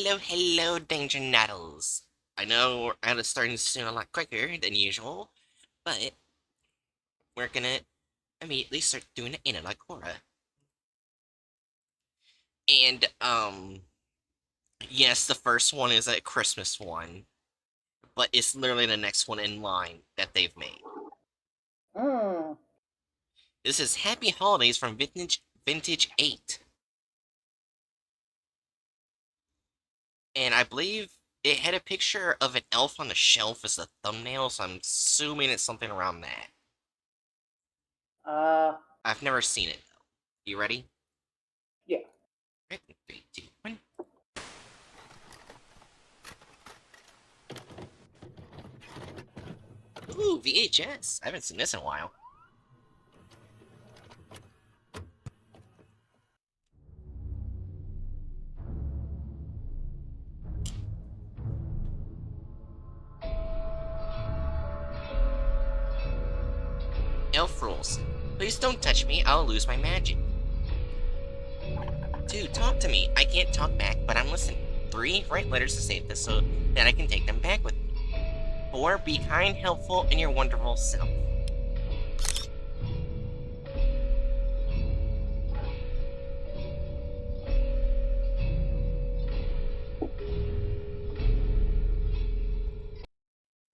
Hello, Danger Nettles. I know we're starting soon a lot quicker than usual, but we're gonna immediately start doing the analog horror. And, yes, the first one is a Christmas one, but it's literally the next one in line that they've made. Mm. This is Happy Holidays from Vintage 8. And I believe it had a picture of an elf on the shelf as the thumbnail, so I'm assuming it's something around that. Uh, I've never seen it, though. You ready? yeah. Right, 3, 2, 1. Ooh, VHS. I haven't seen this in a while. Elf rules. Please don't touch me, I'll lose my magic. 2, talk to me. I can't talk back, but I'm listening. 3, write letters to save this so that I can take them back with me. 4, be kind, helpful, and your wonderful self.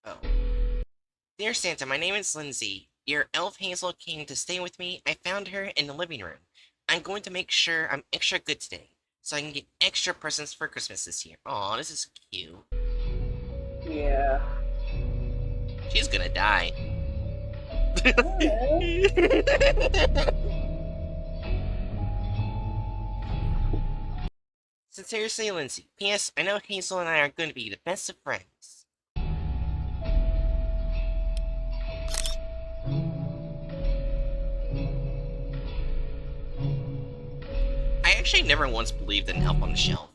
Oh. Dear Santa, my name is Lindsay. Your elf Hazel came to stay with me. I found her in the living room. I'm going to make sure I'm extra good today, so I can get extra presents for Christmas this year. Aw, this is cute. Yeah. She's gonna die. Alright. Sincerely, Lindsay. P.S. I know Hazel and I are going to be the best of friends. I actually never once believed in Elf on the Shelf.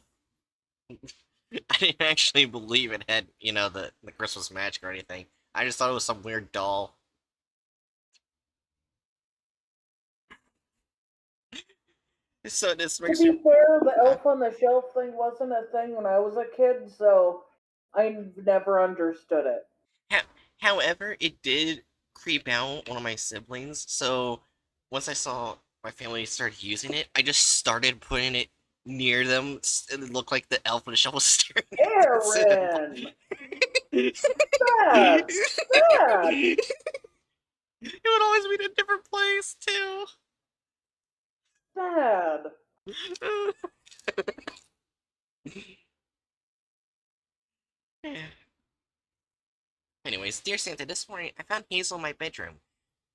I didn't actually believe it had, the Christmas magic or anything. I just thought it was some weird doll. So this To makes me... be fair, the Huh? elf on the shelf thing wasn't a thing when I was a kid, so I never understood it. However, it did creep out one of my siblings, so once I saw my family started using it, I just started putting it near them, and it looked like the elf on the shelf was staring at the Aaron! sibling. Sad! Sad! It would always be in a different place, too. Sad! Anyways, dear Santa, this morning I found Hazel in my bedroom.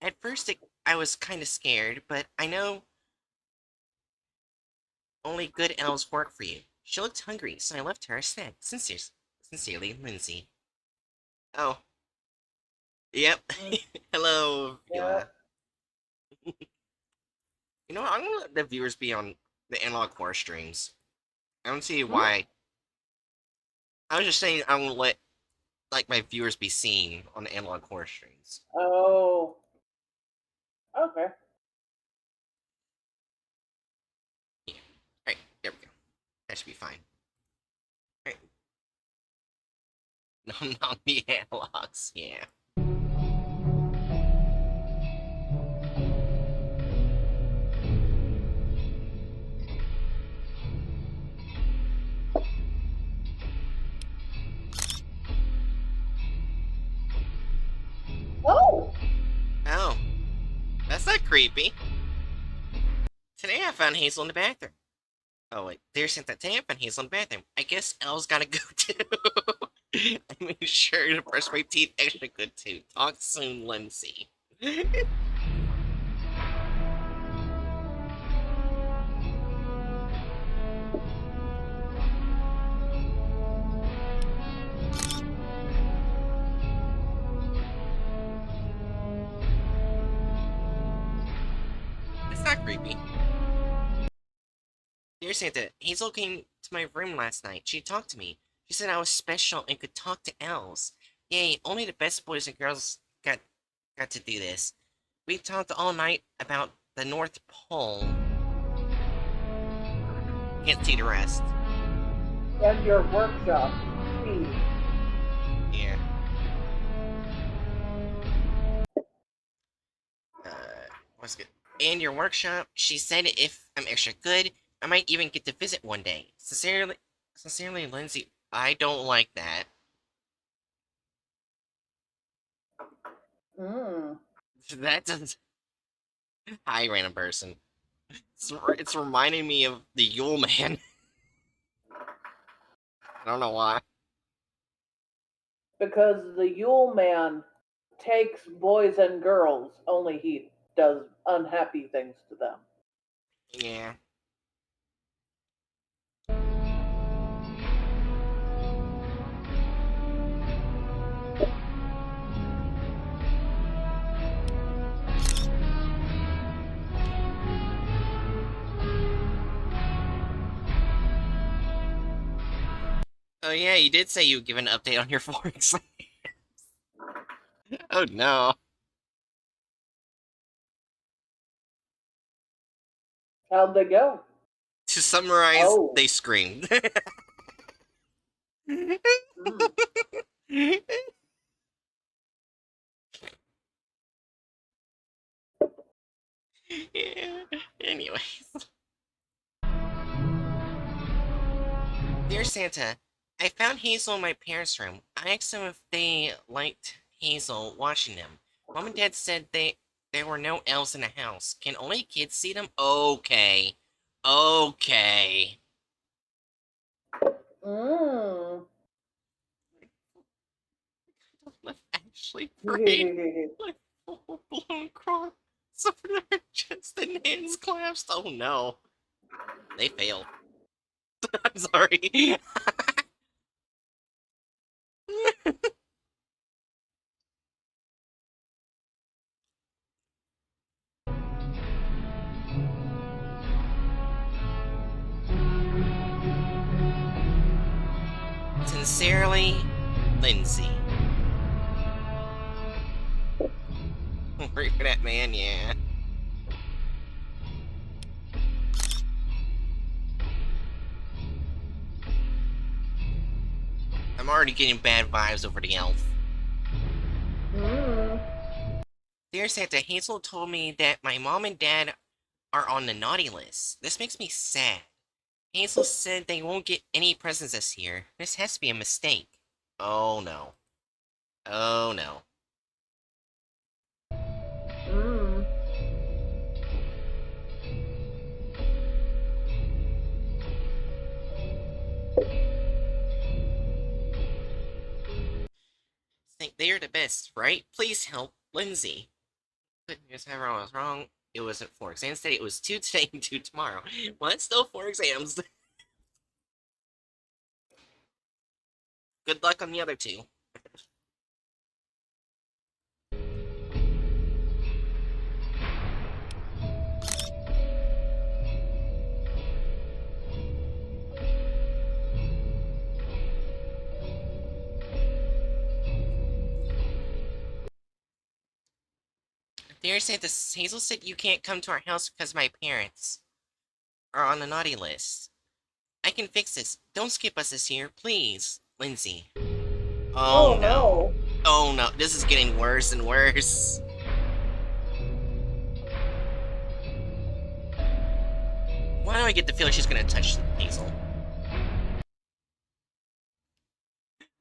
At first, I was kind of scared, but I know only good elves work for you. She looked hungry, so I left her a snack. Sincerely, Lindsay. Oh, yep. Mm. Hello, Yeah. Vila. You know what? I'm gonna let the viewers be on the analog horror streams. I don't see Hmm? why. I was just saying I'm gonna let my viewers be seen on the analog horror streams. Oh. Okay. Yeah. Alright, there we go. That should be fine. Alright. No, not the analogs. Yeah. Oh! Oh, that's not creepy. Today I found Hazel in the bathroom. Oh wait, there's Santa. Today I found Hazel in the bathroom. I guess Elle's gotta go too. I made sure to brush my teeth extra good too. Talk soon, Lindsay. That's not creepy. Dear Santa, Hazel came to my room last night. She talked to me. She said I was special and could talk to elves. Yay, only the best boys and girls got to do this. We talked all night about the North Pole. Can't see the rest. And your workshop. Key. Yeah. What's good? And your workshop. She said if I'm extra good, I might even get to visit one day. Sincerely, Lindsay. I don't like that. Mm. That doesn't. Hi, random person. It's reminding me of the Yule Man. I don't know why. Because the Yule Man takes boys and girls, only he does unhappy things to them. Yeah. Oh yeah, you did say you would give an update on your 4 exams. Oh no. How'd they go? To summarize, Oh. they screamed. Mm. Yeah. Anyways. Dear Santa, I found Hazel in my parents' room. I asked them if they liked Hazel watching them. Mom and Dad said there were no elves in the house. Can only kids see them? Okay. Okay. Mm. Left Ashley prayed like full-blown cross over their chest and hands clasped. Oh no. They failed. I'm sorry. Sincerely, Lindsay. Work for that man, yeah. I'm already getting bad vibes over the elf. Mm. Dear Santa, Hazel told me that my mom and dad are on the naughty list. This makes me sad. Hazel said they won't get any presents this year. This has to be a mistake. Oh no. Oh no. Mm. Think they are the best, right? Please help, Lindsay. But here's how I was wrong. It wasn't 4 exams today, it was 2 today and 2 tomorrow. Well, it's still 4 exams. Good luck on the other 2. Dear Santa, Hazel said you can't come to our house because my parents are on the naughty list. I can fix this. Don't skip us this year, please. Lindsay. Oh Oh no. no. Oh no, this is getting worse and worse. Why do I get the feeling she's gonna touch Hazel?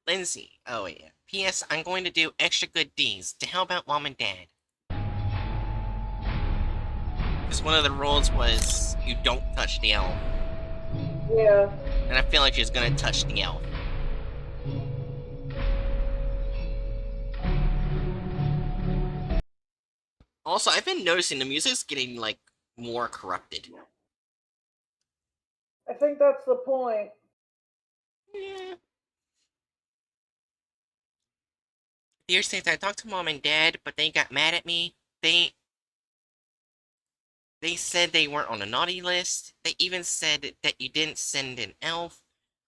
Lindsay. Oh yeah. P.S. I'm going to do extra good deeds to help out mom and dad. Because one of the rules was you don't touch the elf. Yeah. And I feel like she's gonna touch the elf. Also, I've been noticing the music's getting, like, more corrupted. I think that's the point. Yeah. Dear Saints, I talked to mom and dad, but they got mad at me. They said they weren't on a naughty list. They even said that you didn't send an elf.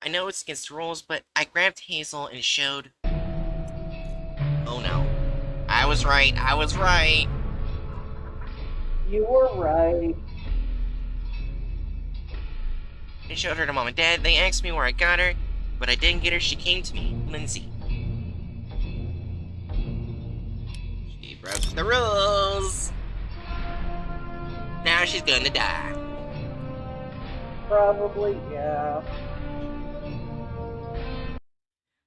I know it's against the rules, but I grabbed Hazel and showed... Oh no. I was right, I was right. You were right. I showed her to mom and dad. They asked me where I got her. but I didn't get her. She came to me, Lindsay. She broke the rules. Now she's gonna die. Probably, yeah.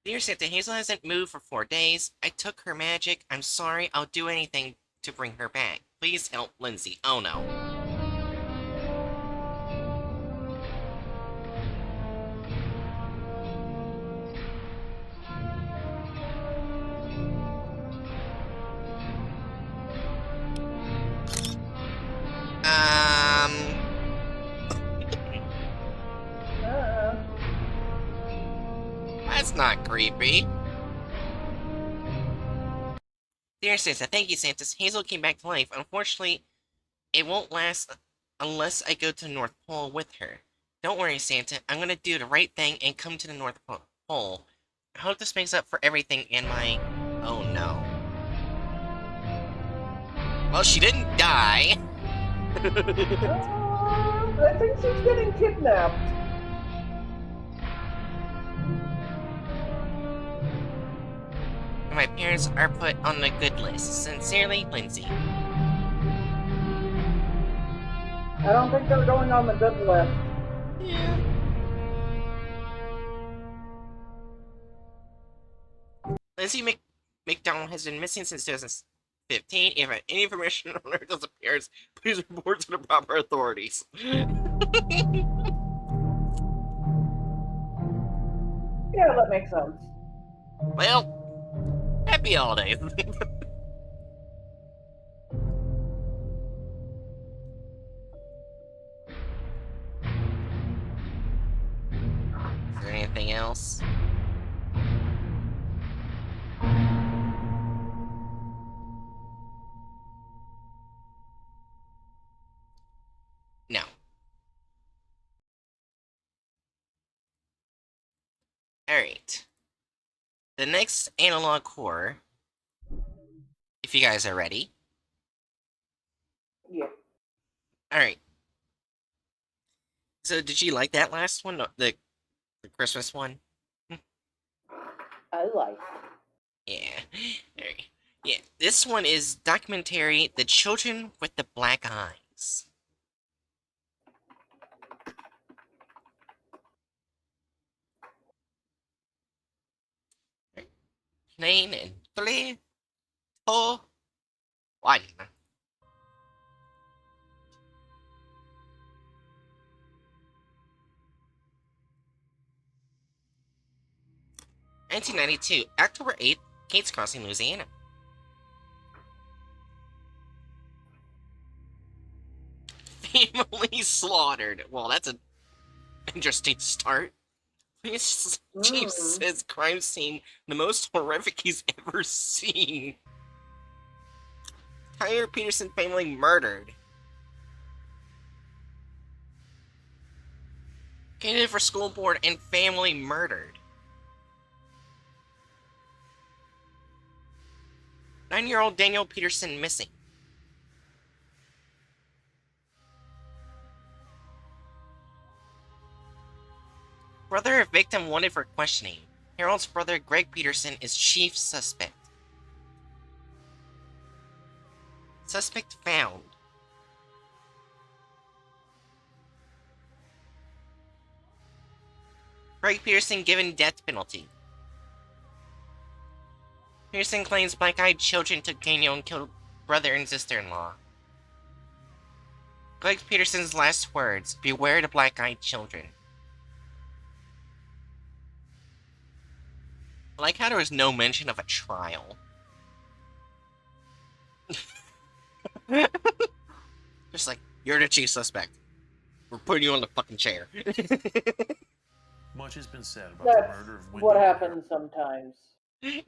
Dear Santa, Hazel hasn't moved for 4 days. I took her magic. I'm sorry. I'll do anything to bring her back. Please help Lindsay. Oh no. That's not creepy. Dear Santa, thank you, Santa. Hazel came back to life. Unfortunately, it won't last unless I go to the North Pole with her. Don't worry, Santa. I'm gonna do the right thing and come to the North Pole. I hope this makes up for everything in my... Oh no. Well, she didn't die. I think she's getting kidnapped. My parents are put on the good list. Sincerely, Lindsay. I don't think they're going on the good list. Yeah. Lindsay McDonald has been missing since 2015. If you have any information on her disappearance, please report to the proper authorities. Yeah, that makes sense. Well, happy holidays. Is there anything else? No. Alright. The next analog core, if you guys are ready. Yeah. Alright. So, did you like that last one? The Christmas one? I like. Yeah. Alright. Yeah, this one is documentary The Children with the Black Eyes. Nine and 3, 2, 1. 1992, October 8th, Kate's Crossing, Louisiana. Family slaughtered. Well, that's an interesting start. Police chief says crime scene the most horrific he's ever seen. Tyler Peterson family murdered. Candidate for school board and family murdered. 9-year-old Daniel Peterson missing. Brother of victim wanted for questioning. Harold's brother Greg Peterson is chief suspect. Suspect found. Greg Peterson given death penalty. Peterson claims black-eyed children took Daniel and killed brother and sister-in-law. Greg Peterson's last words, beware the black-eyed children. I like how there was no mention of a trial. Just like, you're the chief suspect. We're putting you on the fucking chair. Much has been said about That's the murder of Wendy. what happens sometimes. Yeah.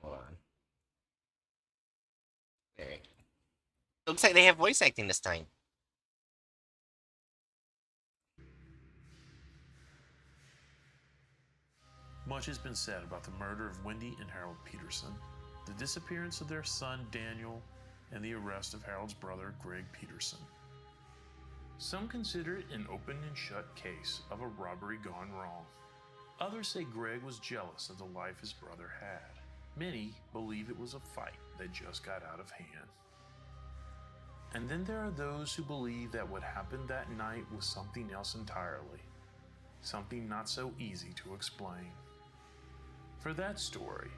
Hold on. There. Looks like they have voice acting this time. Much has been said about the murder of Wendy and Harold Peterson, the disappearance of their son Daniel, and the arrest of Harold's brother Greg Peterson. Some consider it an open and shut case of a robbery gone wrong. Others say Greg was jealous of the life his brother had. Many believe it was a fight that just got out of hand. And then there are those who believe that what happened that night was something else entirely. Something not so easy to explain. For that story,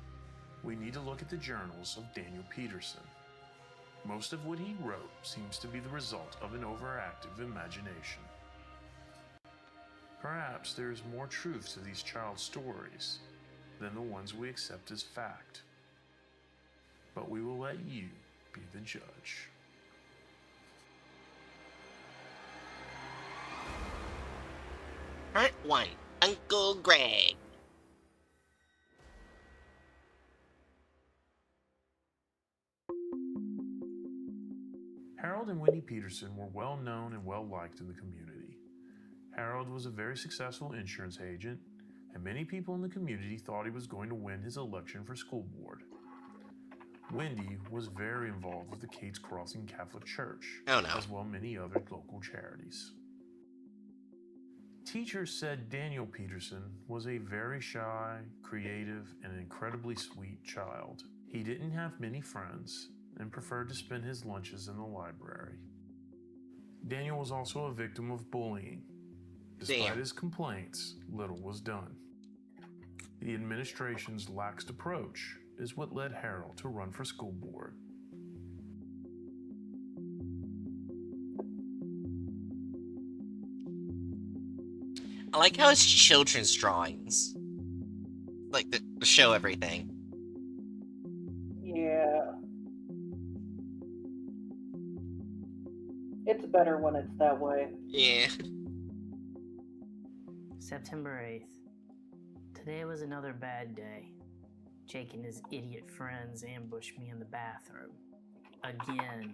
we need to look at the journals of Daniel Peterson. Most of what he wrote seems to be the result of an overactive imagination. Perhaps there is more truth to these child stories than the ones we accept as fact. But we will let you be the judge. Part 1. Uncle Greg. Harold and Wendy Peterson were well known and well liked in the community. Harold was a very successful insurance agent, and many people in the community thought he was going to win his election for school board. Wendy was very involved with the Kate's Crossing Catholic Church, Oh no. as well as many other local charities. Teachers said Daniel Peterson was a very shy, creative, and incredibly sweet child. He didn't have many friends and preferred to spend his lunches in the library. Daniel was also a victim of bullying. Despite his complaints, little was done. The administration's lax approach is what led Harold to run for school board. I like how it's children's drawings. Like, to show everything. Yeah. It's better when it's that way. Yeah. September 8th. Today was another bad day. Jake and his idiot friends ambushed me in the bathroom. Again.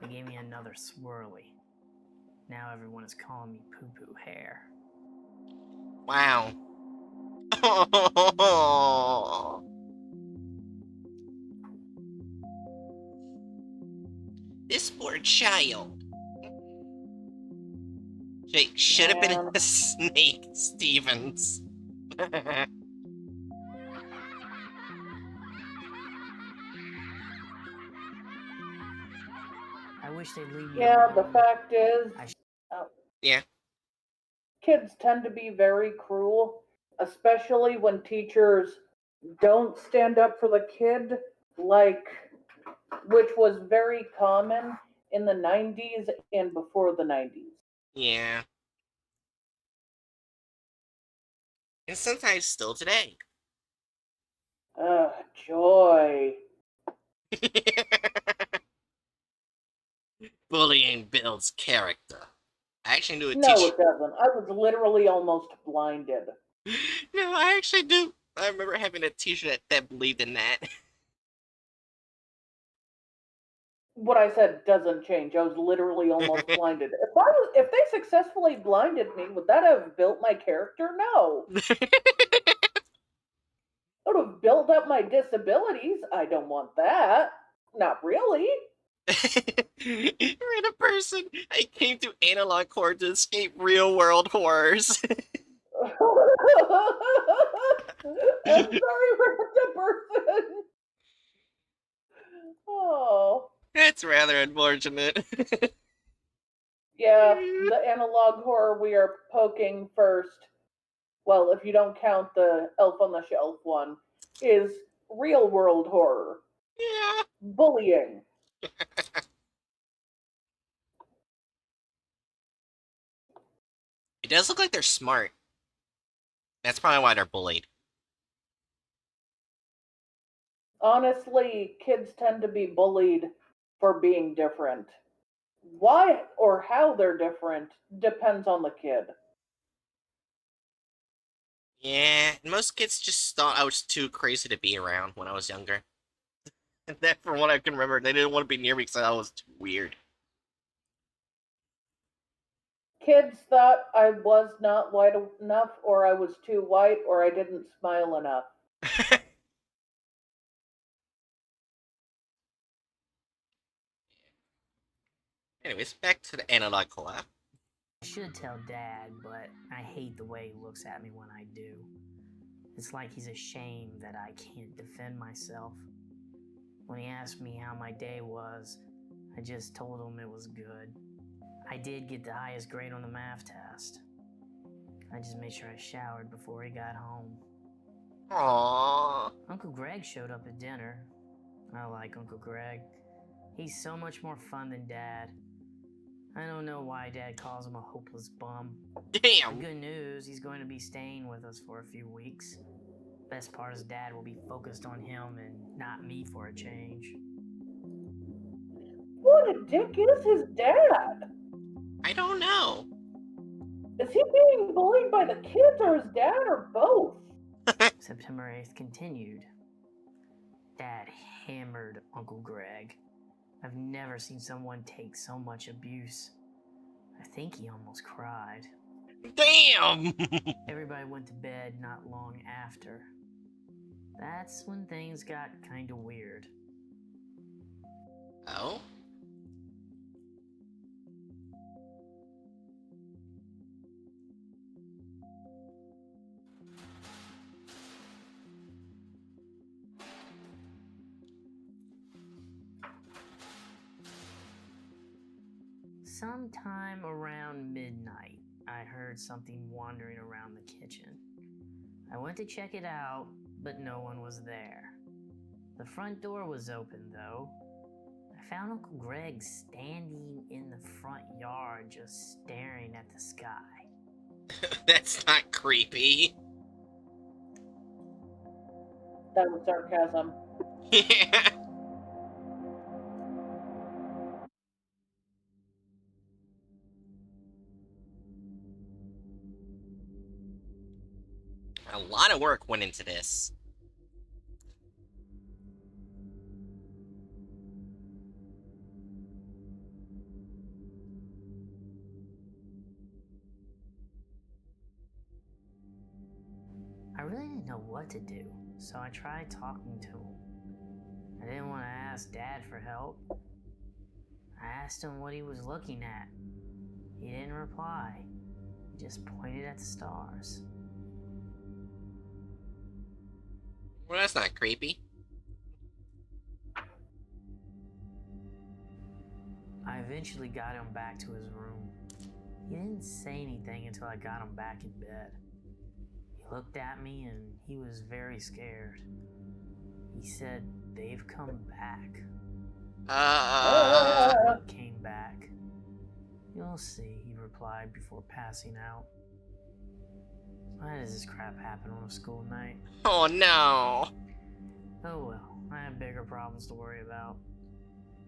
They gave me another swirly. Now everyone is calling me poo-poo hair. Wow. This poor child. Jake should have been a snake, Stevens. I wish they'd leave me Yeah, alone. the fact is, Yeah. kids tend to be very cruel, especially when teachers don't stand up for the kid, which was very common in the 90s and before the 90s. Yeah. And sometimes still today. Joy. Bullying builds character. I actually knew a No, teacher. it doesn't. I was literally almost blinded. No, I actually do. I remember having a teacher that believed in that. What I said doesn't change. I was literally almost blinded. If they successfully blinded me, would that have built my character? No. It would have built up my disabilities. I don't want that. Not really. Random person. I came to analog horror to escape real world horrors. I'm sorry, random person. Oh. That's rather unfortunate. Yeah, the analog horror we are poking first, well, if you don't count the Elf on the Shelf one, is real world horror. Yeah. Bullying. It does look like they're smart. That's probably why they're bullied. Honestly, kids tend to be bullied for being different. Why or how they're different depends on the kid. Yeah, most kids just thought I was too crazy to be around when I was younger. And that, from what I can remember, they didn't want to be near me because I was too weird. Kids thought I was not white enough, or I was too white, or I didn't smile enough. Anyways, back to the analog collab. I should tell Dad, but I hate the way he looks at me when I do. It's like he's ashamed that I can't defend myself. When he asked me how my day was, I just told him it was good. I did get the highest grade on the math test. I just made sure I showered before he got home. Aww. Uncle Greg showed up at dinner. I like Uncle Greg. He's so much more fun than Dad. I don't know why Dad calls him a hopeless bum. Damn. The good news, he's going to be staying with us for a few weeks. Best part is Dad will be focused on him and not me for a change. What a dick is his dad? I don't know. Is he being bullied by the kids or his dad or both? September 8th continued. Dad hammered Uncle Greg. I've never seen someone take so much abuse. I think he almost cried. Damn. Everybody went to bed not long after. That's when things got kinda weird. Oh? Sometime around midnight, I heard something wandering around the kitchen. I went to check it out, but no one was there. The front door was open, though. I found Uncle Greg standing in the front yard just staring at the sky. That's not creepy. That was sarcasm. Yeah. A lot of work went into this. I really didn't know what to do, so I tried talking to him. I didn't want to ask Dad for help. I asked him what he was looking at. He didn't reply. He just pointed at the stars. Well, that's not creepy. I eventually got him back to his room. He didn't say anything until I got him back in bed. He looked at me and he was very scared. He said, "They've come back." What came back? You'll see, he replied before passing out. Why does this crap happen on a school night? Oh no. Oh well, I have bigger problems to worry about.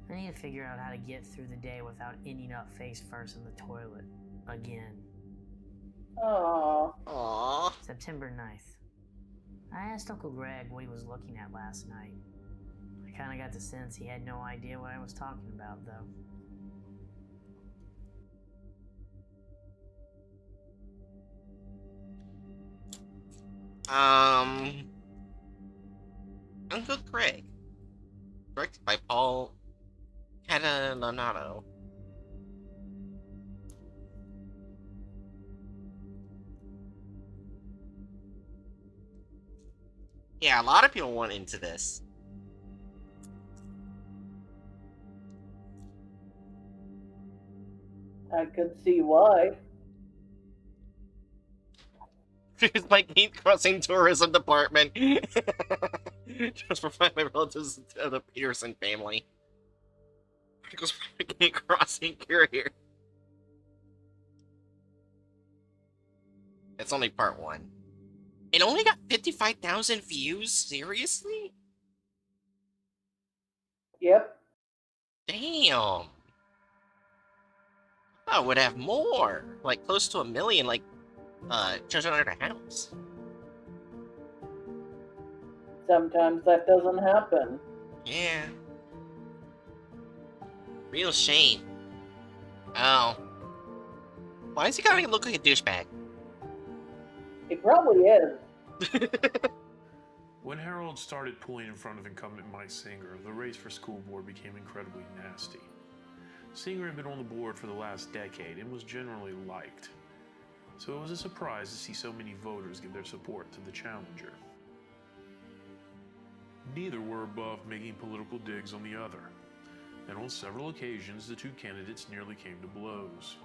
I need to figure out how to get through the day without ending up face first in the toilet. Again. Aww. Aww. September 9th. I asked Uncle Greg what he was looking at last night. I kinda got the sense he had no idea what I was talking about, though. Uncle Craig. Directed by Paul Catalanato. Yeah, a lot of people went into this. I could see why. It's my gate crossing tourism department. Just provide my relatives to the Peterson family. Articles from the gate crossing courier. It's only part 1. It only got 55,000 views? Seriously? Yep. Damn. I would have more. Like, close to 1 million, like, Children Under the House. Sometimes that doesn't happen. Yeah. Real shame. Oh. Why does he gotta look like a douchebag? He probably is. When Harold started pulling in front of incumbent Mike Singer, the race for school board became incredibly nasty. Singer had been on the board for the last decade and was generally liked, so it was a surprise to see so many voters give their support to the challenger. Neither were above making political digs on the other, and on several occasions the two candidates nearly came to blows.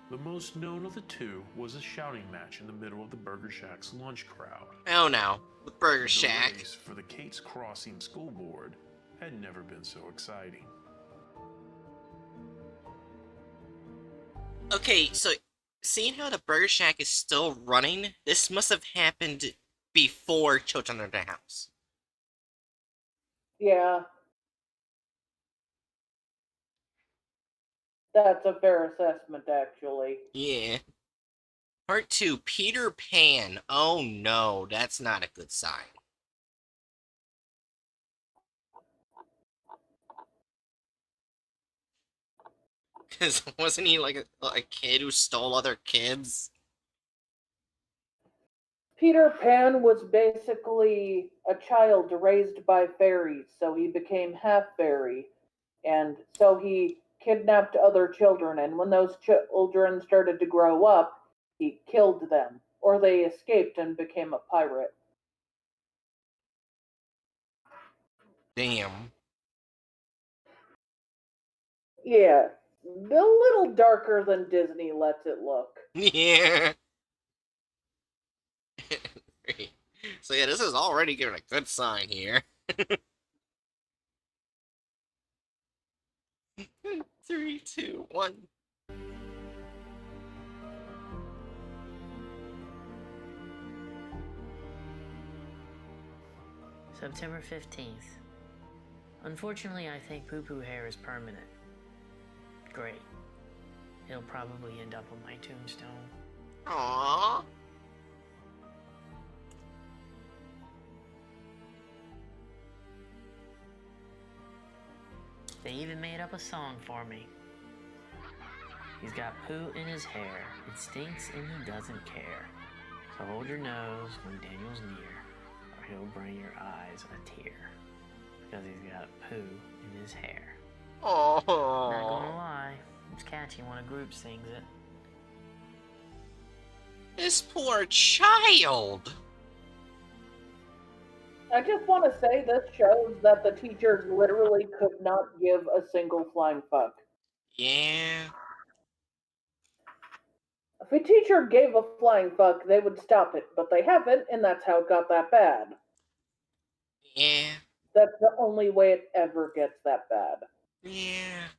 The most known of the two was a shouting match in the middle of the Burger Shack's lunch crowd. Oh no, the Burger The Shack. race for the Kate's Crossing School Board had never been so exciting. Okay, so seeing how the Burger Shack is still running, this must have happened before Children of the House. Yeah. That's a fair assessment, actually. Yeah. Part 2, Peter Pan. Oh no, that's not a good sign. Because wasn't he like a kid who stole other kids? Peter Pan was basically a child raised by fairies, so he became half fairy. And so he kidnapped other children, and when those children started to grow up, he killed them, or they escaped and became a pirate. Damn. Yeah, a little darker than Disney lets it look. Yeah. So yeah, this is already giving a good sign here. 3, 2, 1. September 15th. Unfortunately, I think poo-poo hair is permanent. Great. It'll probably end up on my tombstone. Aww. They even made up a song for me. He's got poo in his hair. It stinks and he doesn't care. So hold your nose when Daniel's near, or he'll bring your eyes a tear. Because he's got poo in his hair. Not gonna Aww. lie, it's catchy when a group sings it. This poor child. I just want to say this shows that the teachers literally could not give a single flying fuck. Yeah. If a teacher gave a flying fuck, they would stop it, but they haven't, and that's how it got that bad. Yeah. That's the only way it ever gets that bad. Yeah.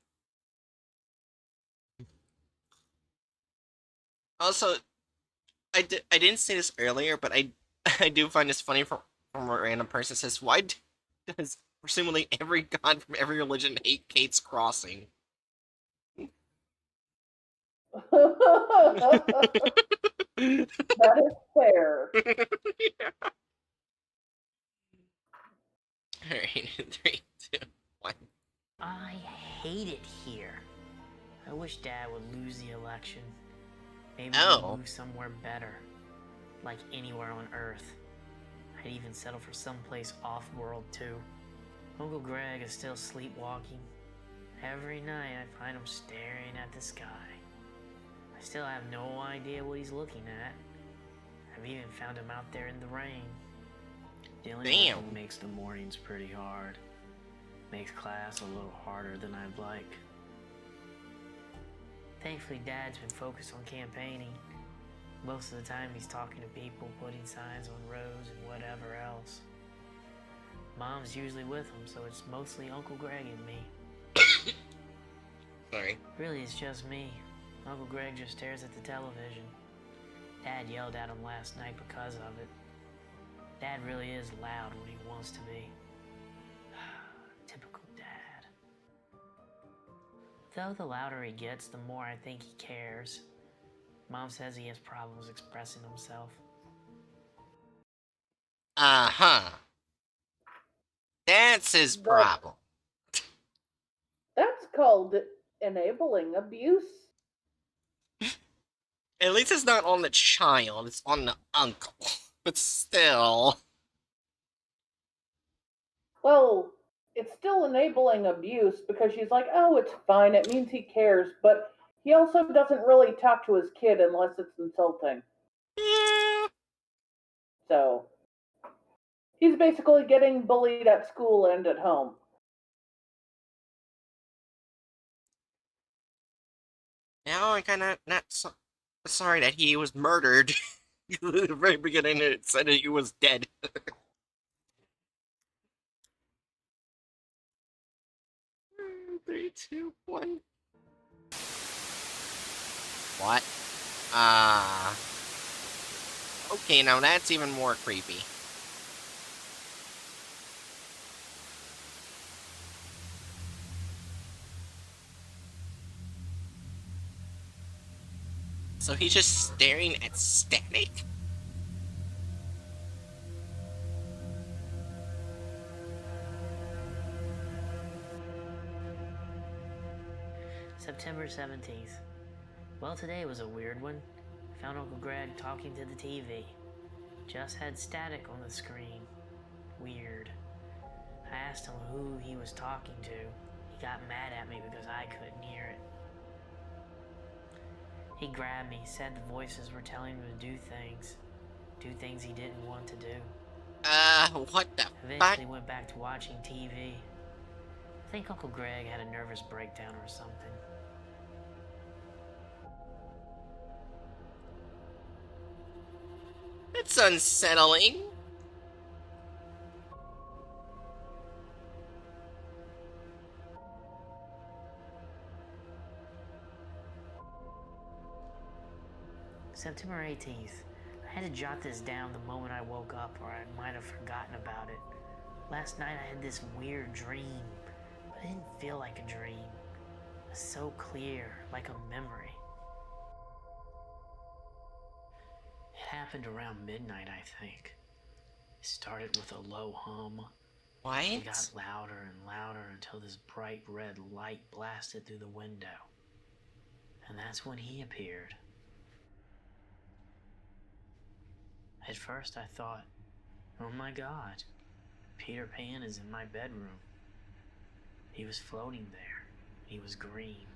Also, I didn't say this earlier, but I I do find this funny from a random person says, why does presumably every god from every religion hate Kate's Crossing? That is fair. Alright, 3, 2, 1. I hate it here. I wish Dad would lose the election. Maybe Oh. we'd move somewhere better. Like anywhere on Earth. I'd even settle for someplace off-world too. Uncle Greg is still sleepwalking. Every night I find him staring at the sky. I still have no idea what he's looking at. I've even found him out there in the rain. Dealing with Damn. him makes the mornings pretty hard. Makes class a little harder than I'd like. Thankfully, Dad's been focused on campaigning. Most of the time he's talking to people, putting signs on roads and whatever else. Mom's usually with him, so it's mostly Uncle Greg and me. Sorry. Really, it's just me. Uncle Greg just stares at the television. Dad yelled at him last night because of it. Dad really is loud when he wants to be. Typical Dad. Though the louder he gets, the more I think he cares. Mom says he has problems expressing himself. Uh-huh. That's his problem. That's called enabling abuse. At least it's not on the child, it's on the uncle. But still. Well, it's still enabling abuse because she's like, oh, it's fine. It means he cares. But he also doesn't really talk to his kid unless it's insulting. Yeah. So he's basically getting bullied at school and at home. Now I'm kind of not sorry that he was murdered. At the very beginning, it said that he was dead. 3, 2, 1. What? Ah. Okay, now that's even more creepy. So he's just staring at static? September 17th. Well, today was a weird one. Found Uncle Greg talking to the TV. Just had static on the screen. Weird. I asked him who he was talking to. He got mad at me because I couldn't hear it. He grabbed me, said the voices were telling him to do things he didn't want to do. What the Eventually fuck? went back to watching TV. I think Uncle Greg had a nervous breakdown or something. It's unsettling. September 18th. I had to jot this down the moment I woke up, or I might have forgotten about it. Last night I had this weird dream, but it didn't feel like a dream. It was so clear, like a memory. It happened around midnight, I think. It started with a low hum. It got What? louder and louder until this bright red light blasted through the window. And that's when he appeared. At first I thought, oh my God, Peter Pan is in my bedroom. He was floating there. He was green.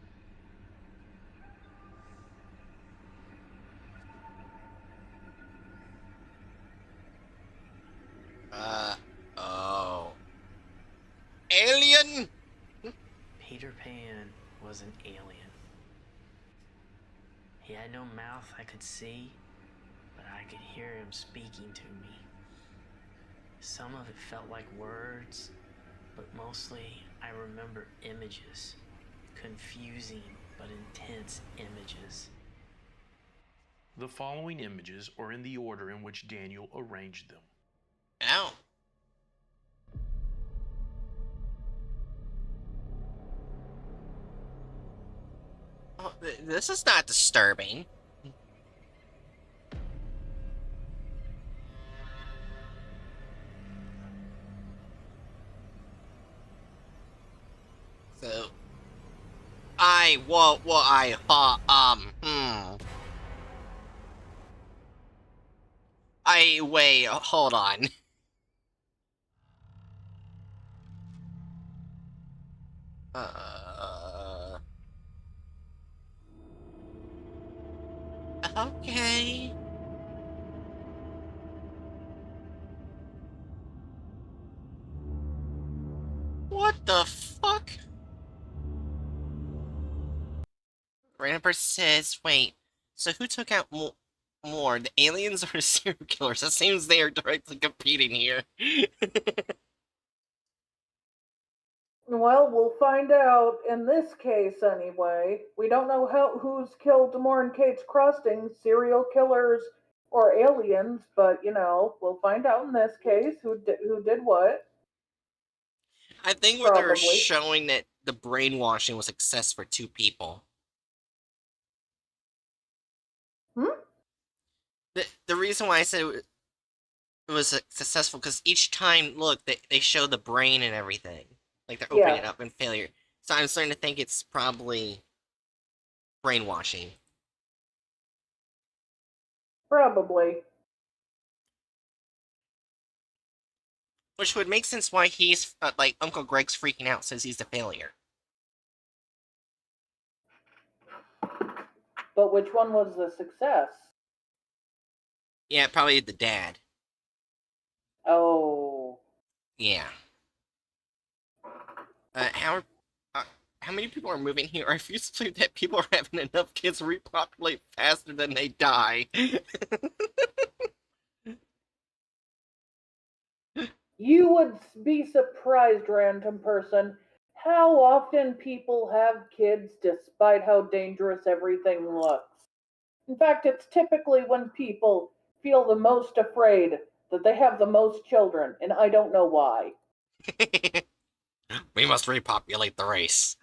Oh. Alien? Peter Pan was an alien. He had no mouth I could see, but I could hear him speaking to me. Some of it felt like words, but mostly I remember images. Confusing but intense images. The following images are in the order in which Daniel arranged them. Ow. Oh, this is not disturbing. So, wait, hold on. Uh, okay. What the fuck? Random person says, wait, so who took out more, the aliens or the serial killers? It seems they are directly competing here. Well, we'll find out in this case anyway. We don't know who's killed Demore and Kate's Crossing, serial killers or aliens, but we'll find out in this case who did what. I think what they're Probably. showing that the brainwashing was success for 2 people. Hmm? The reason why I said it was successful because each time, look, they show the brain and everything. Like they're opening Yeah, it up in failure. So I'm starting to think it's probably brainwashing. probably. Which would make sense why he's, like, Uncle Greg's freaking out, says he's a failure. But which one was the success? Yeah, probably the dad. Oh. Yeah. Uh, how, how many people are moving here? I refuse to believe that people are having enough kids repopulate faster than they die. You would be surprised, random person, how often people have kids despite how dangerous everything looks. In fact, it's typically when people feel the most afraid that they have the most children, and I don't know why. We must repopulate the race.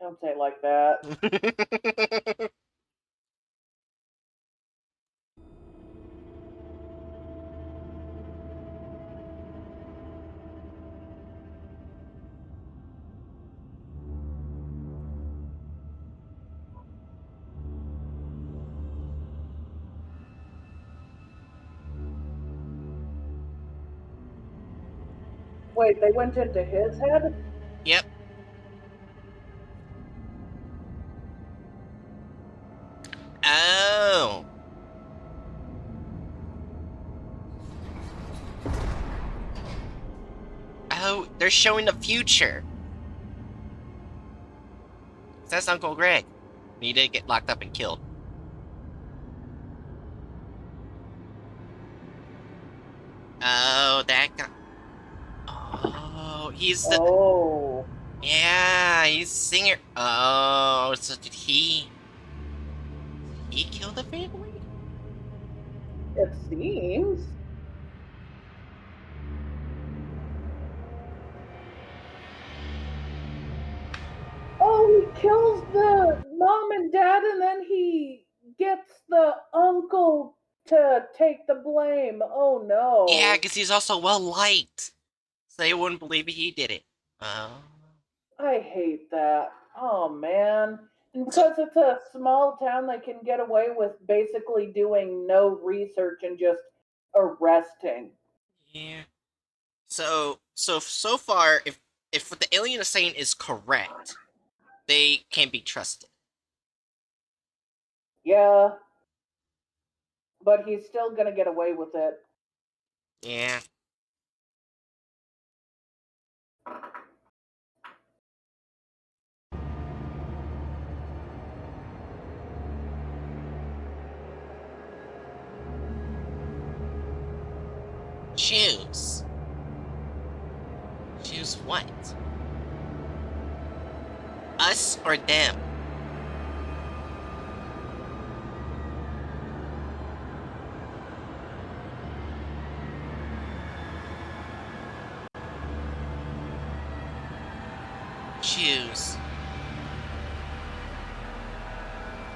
Don't say it like that. Wait, they went into his head? Yep. Oh. Oh, they're showing the future. That's Uncle Greg. He did get locked up and killed. Oh, that guy. Oh, he's the. Oh. Yeah, he's singer. Oh, so did he? He kill the family? It seems. Oh, he kills the mom and dad and then he gets the uncle to take the blame. Oh Yeah, no. because he's also well liked, so they wouldn't believe he did it. Oh. I hate that. Oh man. And So because it's a small town, they can get away with basically doing no research and just arresting. yeah. So far, if what the alien is saying is correct, they can be trusted. Yeah, but he's still gonna get away with it. Yeah. Choose. Choose what? Us or them? Choose.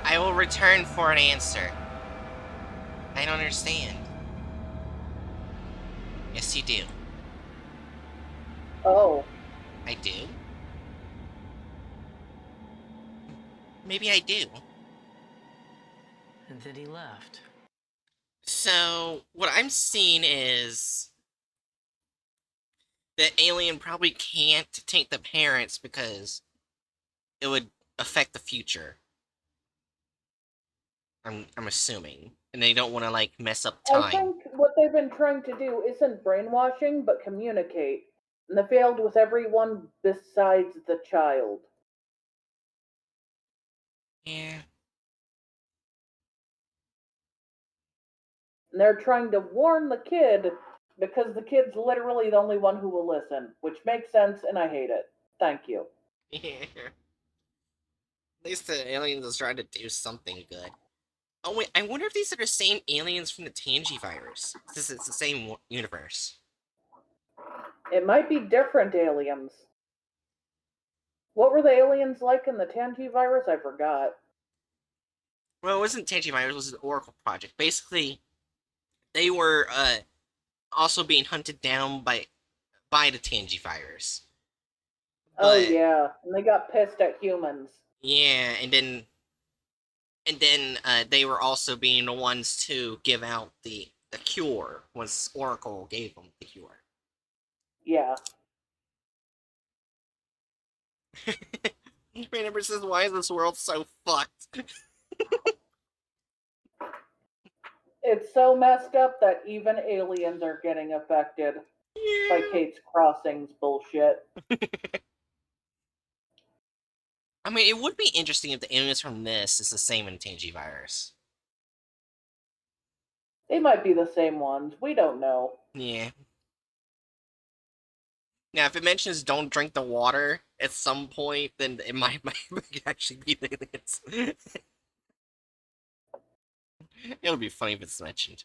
I will return for an answer. I don't understand. Yes, you do. Oh. I do? Maybe I do. And then he left. So, what I'm seeing is the alien probably can't take the parents because it would affect the future. I'm assuming. And they don't want to, like, mess up I time. think what they've been trying to do isn't brainwashing, but communicate. And they failed with everyone besides the child. Yeah. And they're trying to warn the kid because the kid's literally the only one who will listen, which makes sense and I hate it. Thank you. Yeah. At least the aliens is trying to do something good. Oh wait, I wonder if these are the same aliens from the Tangy virus. Since it's the same universe. It might be different aliens. What were the aliens like in the Tangi virus? I forgot. Well, it wasn't Tangy virus, it was an Oracle project. Basically, they were also being hunted down by the Tangy virus. Oh But yeah, and they got pissed at humans. yeah, and then they were also being the ones to give out the cure once Oracle gave them the cure. Yeah. Remember says, why is this world so fucked? It's so messed up that even aliens are getting affected by Yeah. Kate's Crossings bullshit. I mean, it would be interesting if the aliens from this is the same in Tangy Virus. They might be the same ones. We don't know. Yeah. Now, if it mentions don't drink the water at some point, then it might actually be the aliens. It'll be funny if it's mentioned.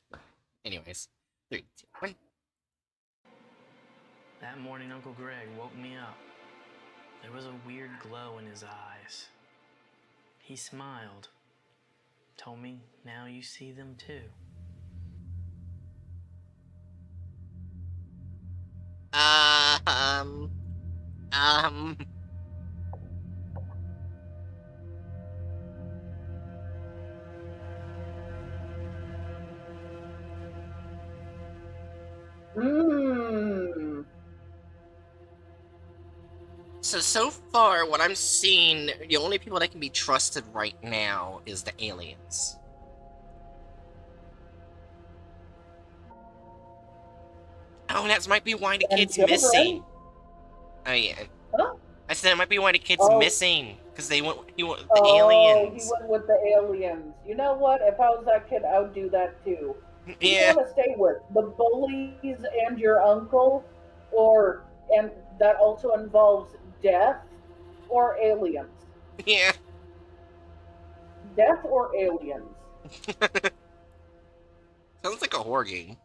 Anyways, 3, 2, 1. That morning, Uncle Greg woke me up. There was a weird glow in his eyes. He smiled, told me, now you see them too. Um, um. Mmm. So far, what I'm seeing, the only people that can be trusted right now is the aliens. Oh, that might be why the And kid's children? missing. Oh yeah, Huh? I said it might be why the kid's Oh. missing because he went with the Oh, he aliens. went with the aliens. You know what? If I was that kid, I would do that too. Who do you Yeah, want to stay with? The bullies and your uncle? And that also involves death or aliens? yeah. Death or aliens? Sounds like a horror game.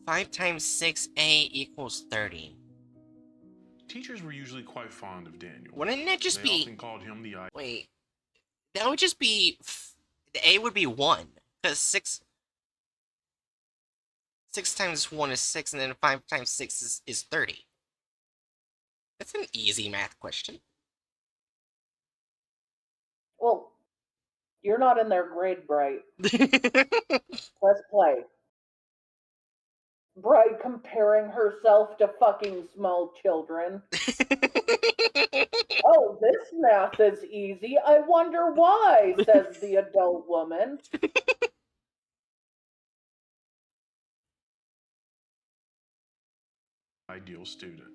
5 times 6a equals 30. Teachers were usually quite fond of Daniel. Wouldn't that just They be... often called him the Wait, that would just be... The a would be 1. Because 6 times 1 is 6, and then 5 times 6 is 30. That's an easy math question. Well, you're not in their grade, Bright. Let's play. Bright comparing herself to fucking small children. Oh, this math is easy. I wonder why, says the adult woman. ideal student.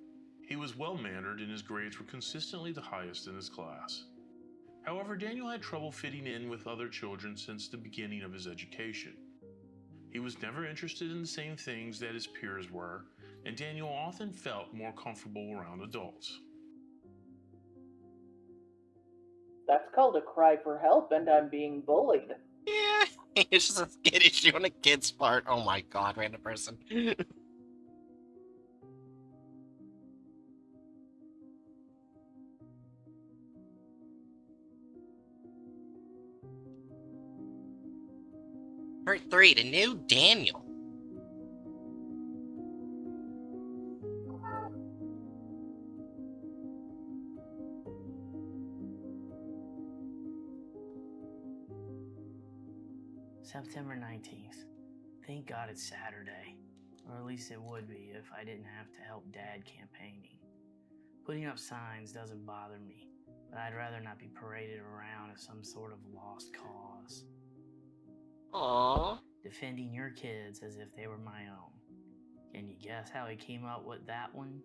He was well-mannered and his grades were consistently the highest in his class. However, Daniel had trouble fitting in with other children since the beginning of his education. He was never interested in the same things that his peers were, and Daniel often felt more comfortable around adults. That's called a cry for help, and I'm being bullied. Yeah, it's just a kid issue on a kid's part. Oh my god, random person. Part 3, the new Daniel. September 19th. Thank God it's Saturday. Or at least it would be if I didn't have to help Dad campaigning. Putting up signs doesn't bother me, but I'd rather not be paraded around as some sort of lost cause. Aww. Defending your kids as if they were my own. Can you guess how he came up with that one?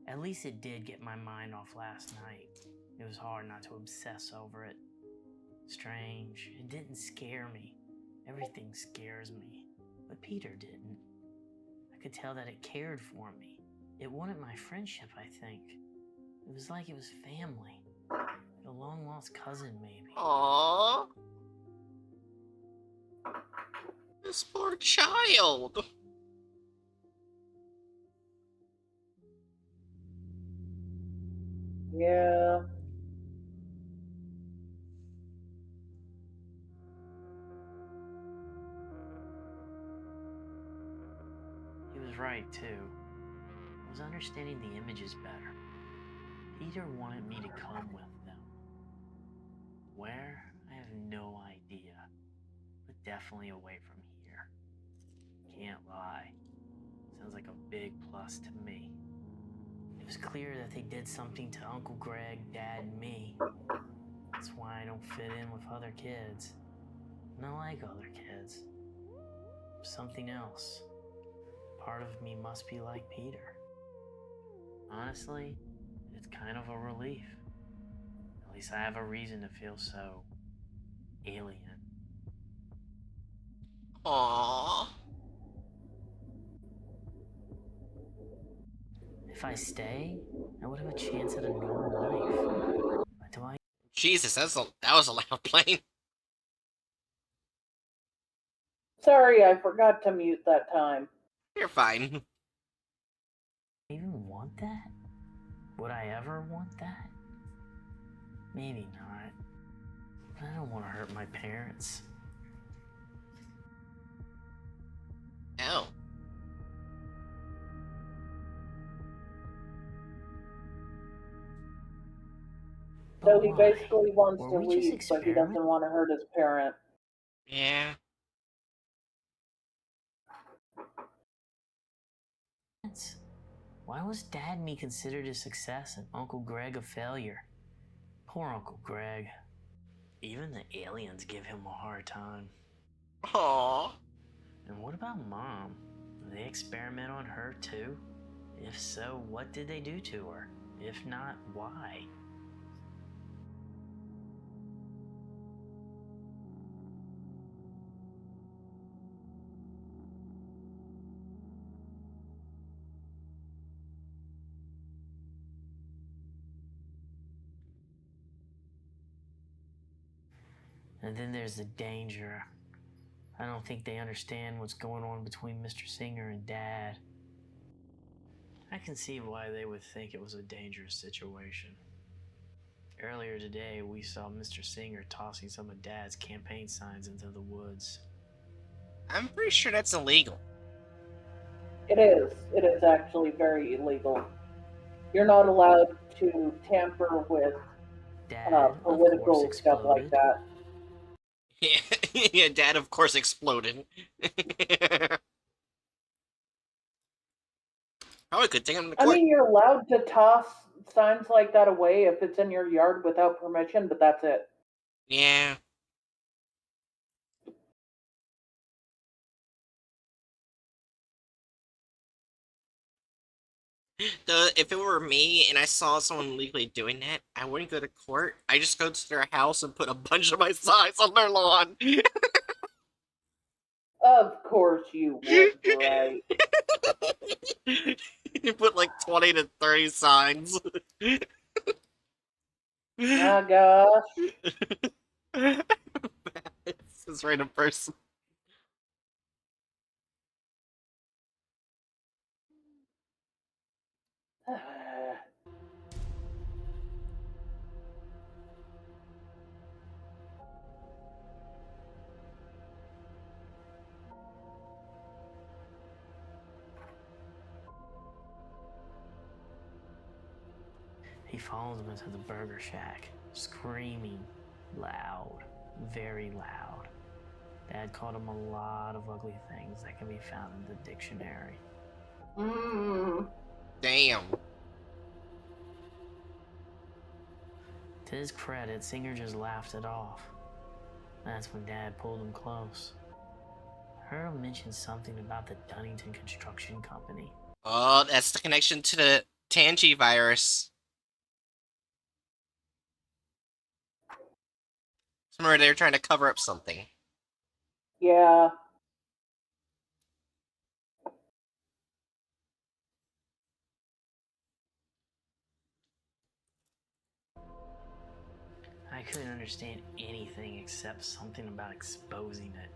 At least it did get my mind off last night. It was hard not to obsess over it. Strange, it didn't scare me. Everything scares me, but Peter didn't. I could tell that it cared for me. It wanted my friendship, I think. It was like it was family. A long-lost cousin, maybe. Aww. This poor child. Yeah. He was right, too. was understanding the images better. Peter wanted me to come with them. Where? I have no idea. But definitely away from here. Can't lie. Sounds like a big plus to me. It was clear that they did something to Uncle Greg, Dad, and me. That's why I don't fit in with other kids. And I like other kids. Something else. Part of me must be like Peter. Honestly, it's kind of a relief. At least I have a reason to feel so alien. Aww. If I stay, I would have a chance at a normal life. But do I? Jesus, that was a loud plane. Sorry, I forgot to mute that time. You're fine. Even want that? Would I ever want that? Maybe not. But I don't want to hurt my parents. Ow. So he why? basically wants Were to we just leave, but he doesn't want to hurt his parent. Yeah. Why was Dad and me considered a success and Uncle Greg a failure? Poor Uncle Greg. Even the aliens give him a hard time. Aww. And what about Mom? Did they experiment on her too? If so, what did they do to her? If not, why? And then there's the danger. I don't think they understand what's going on between Mr. Singer and Dad. I can see why they would think it was a dangerous situation. Earlier today, we saw Mr. Singer tossing some of Dad's campaign signs into the woods. I'm pretty sure that's illegal. It is. It is actually very illegal. You're not allowed to tamper with Dad, political stuff like that. Yeah, yeah, Dad of course exploded. Probably could take him to I court. mean, you're allowed to toss signs like that away if it's in your yard without permission, but that's it. Yeah. If it were me and I saw someone legally doing that, I wouldn't go to court. I just go to their house and put a bunch of my signs on their lawn. Of course you would, right? You put like 20 to 30 signs. My gosh. It's this random person. He follows him into the burger shack, screaming loud, very loud. Dad called him a lot of ugly things that can be found in the dictionary. Damn. To his credit, Singer just laughed it off. That's when Dad pulled him close. I heard him mention something about the Dunnington Construction Company. Oh, that's the connection to the Tangy virus. Remember, they were trying to cover up something. Yeah. I couldn't understand anything except something about exposing it.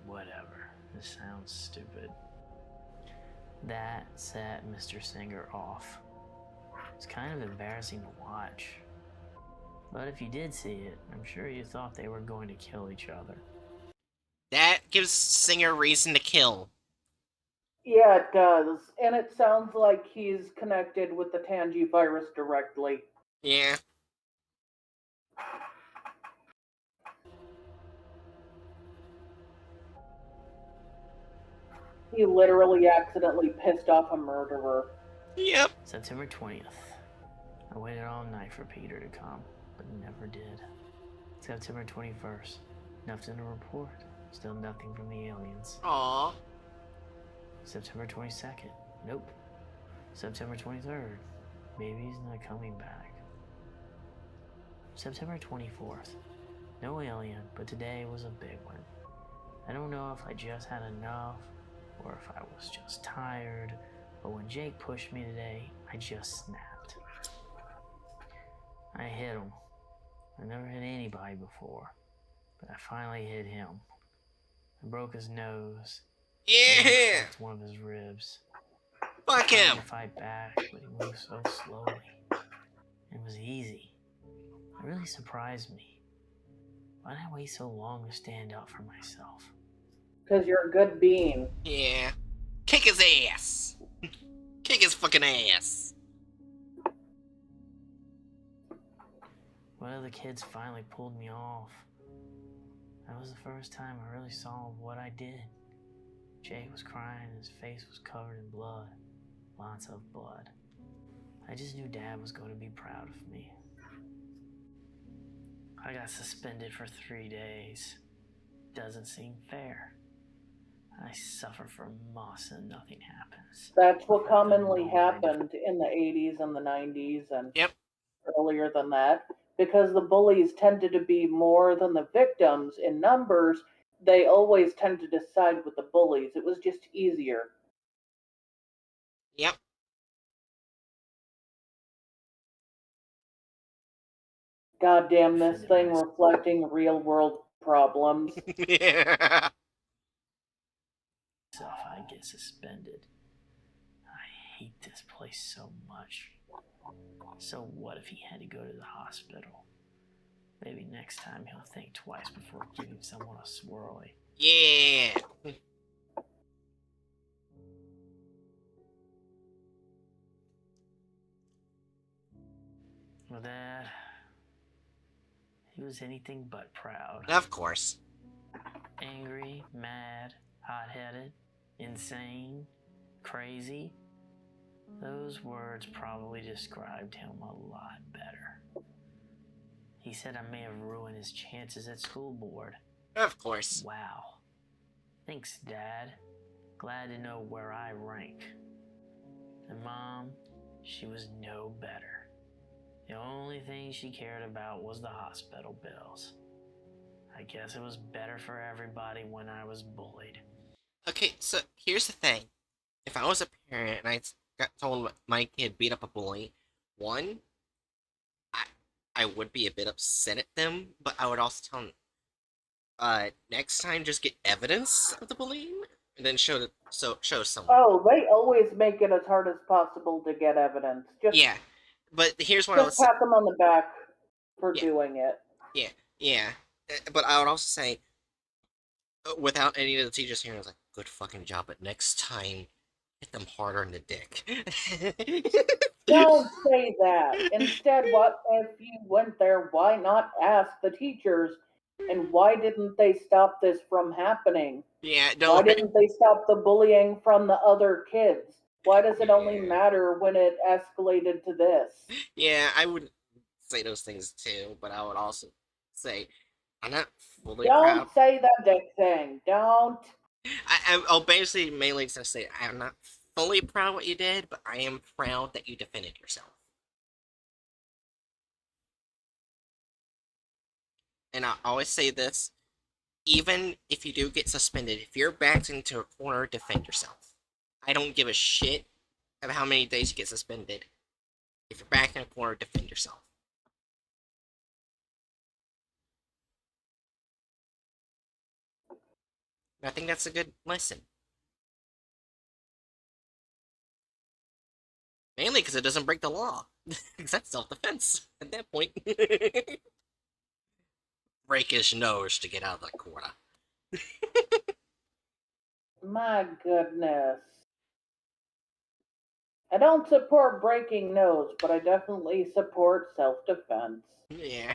Whatever. This sounds stupid. That set Mr. Singer off. It's kind of embarrassing to watch. But if you did see it, I'm sure you thought they were going to kill each other. That gives Singer reason to kill. Yeah, it does. And it sounds like he's connected with the Tangi virus directly. Yeah. He literally accidentally pissed off a murderer. Yep. September 20th. I waited all night for Peter to come, but never did. September 21st. Nothing to report. Still nothing from the aliens. Aw. September 22nd. Nope. September 23rd. Maybe he's not coming back. September 24th. No alien, but today was a big one. I don't know if I just had enough or if I was just tired, but when Jake pushed me today, I just snapped. I hit him. I never hit anybody before, but I finally hit him. I broke his nose. Yeah. Cracked one of his ribs. Fuck I tried him. to fight back, but he moved so slowly. It was easy. It really surprised me. Why did I wait so long to stand up for myself? Because you're a good being. Yeah. Kick his ass. Kick his fucking ass. One of the kids finally pulled me off. That was the first time I really saw what I did. Jake was crying, his face was covered in blood. Lots of blood. I just knew Dad was going to be proud of me. I got suspended for 3 days. Doesn't seem fair. I suffer from moss and nothing happens. That's what The commonly more I do- happened in the 80s and the 90s and Yep. earlier than that. Because the bullies tended to be more than the victims in numbers, they always tended to side with the bullies. It was just easier. Yep. Goddamn this thing reflecting real world problems. Yeah. If I get suspended. I hate this place so much. So what if he had to go to the hospital? Maybe next time he'll think twice before giving someone a swirly. Yeah. With that, he was anything but proud. Of course. Angry, mad, hot-headed, insane, crazy. Those words probably described him a lot better. He said I may have ruined his chances at school board. Of course. Wow. Thanks, Dad. Glad to know where I rank. And Mom, she was no better. The only thing she cared about was the hospital bills. I guess it was better for everybody when I was bullied. Okay, so here's the thing. If I was a parent and I got told my kid beat up a bully, one, I would be a bit upset at them, but I would also tell them, next time just get evidence of the bullying and then show someone. Oh, they always make it as hard as possible to get evidence. Yeah, but here's what I Just was pat them on the back for Yeah. doing it. yeah, but I would also say, without any of the teachers hearing, I was like, good fucking job, but next time, hit them harder in the dick. Don't say that. Instead, what if you went there? Why not ask the teachers? And why didn't they stop this from happening? Yeah, Why don't. didn't they stop the bullying from the other kids? Why does it only matter when it escalated to this? Yeah, I would say those things too, but I would also say I'm not fully Don't proud. say that dick thing. Don't. I'll basically mainly just say I'm not fully proud of what you did, but I am proud that you defended yourself. And I always say this, even if you do get suspended, if you're backed into a corner, defend yourself. I don't give a shit of how many days you get suspended. If you're backed in a corner, defend yourself. And I think that's a good lesson. Mainly because it doesn't break the law. Because that's self-defense at that point. Break his nose to get out of the corner. My goodness. I don't support breaking nose, but I definitely support self-defense. Yeah.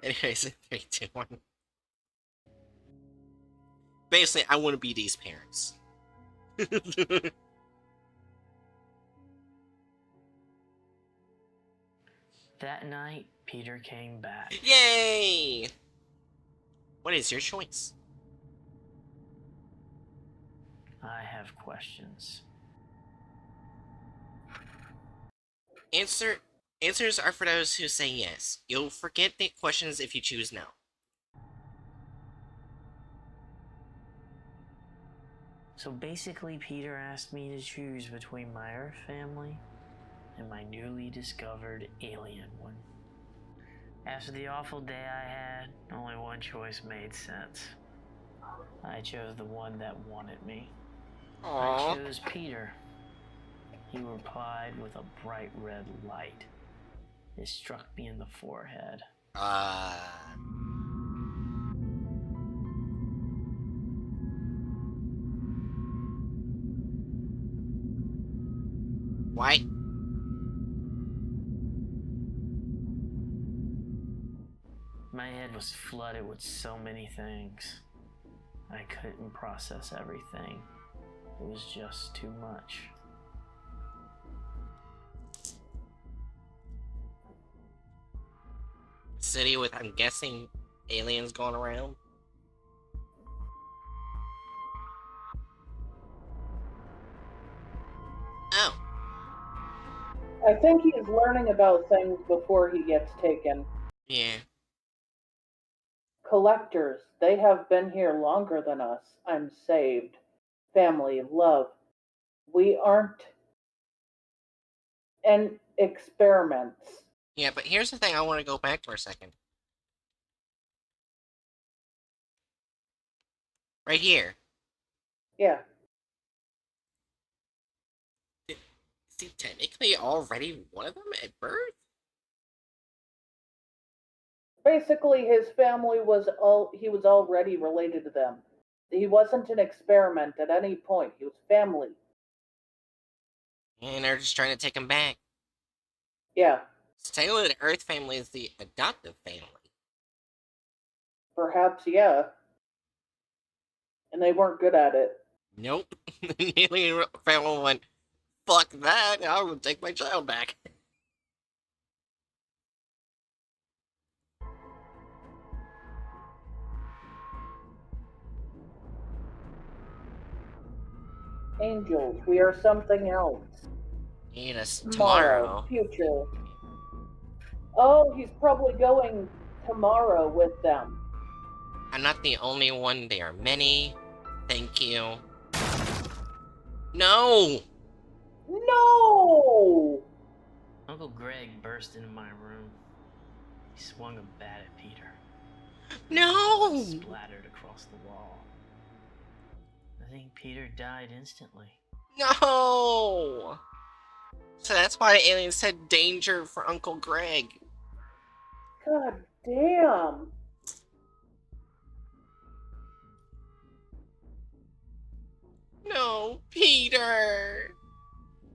Anyways, 3, 2, 1. Basically, I want to be these parents. That night, Peter came back. Yay! What is your choice? I have questions. Answers are for those who say yes. You'll forget the questions if you choose no. So basically, Peter asked me to choose between my Earth family and my newly discovered alien one. After the awful day I had, only one choice made sense. I chose the one that wanted me. Aww. I chose Peter. He replied with a bright red light. It struck me in the forehead. Why? My head was flooded with so many things. I couldn't process everything. It was just too much. City with, I'm guessing, aliens going around? Oh. I think he's learning about things before he gets taken. Yeah. Collectors, they have been here longer than us. I'm saved. Family, love. We aren't an experiments. Yeah, but here's the thing I want to go back for a second. Right here. Yeah. Is he technically already one of them at birth? Basically, his family he was already related to them. He wasn't an experiment at any point. He was family. And they're just trying to take him back. Yeah. So technically the Earth family is the adoptive family. Perhaps, yeah. And they weren't good at it. Nope. The alien family went, fuck that, I will take my child back. Angels, we are something else. Need us Tomorrow, tomorrow. future. Oh, he's probably going tomorrow with them. I'm not the only one, there are many. Thank you. No! No! Uncle Greg burst into my room. He swung a bat at Peter. No! It splattered across the wall. I think Peter died instantly. No! So that's why the alien said danger for Uncle Greg. God damn. No, Peter!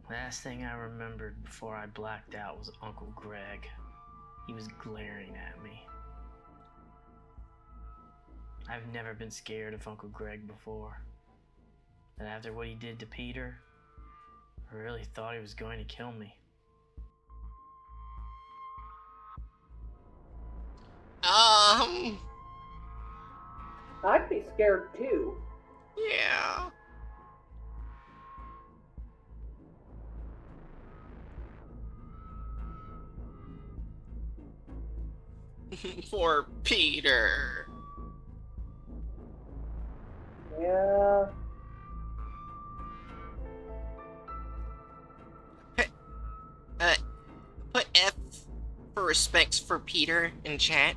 Last thing I remembered before I blacked out was Uncle Greg. He was glaring at me. I've never been scared of Uncle Greg before. And after what he did to Peter, I really thought he was going to kill me. I'd be scared too. Yeah. Poor Peter. Yeah. Put F for respects for Peter in chat.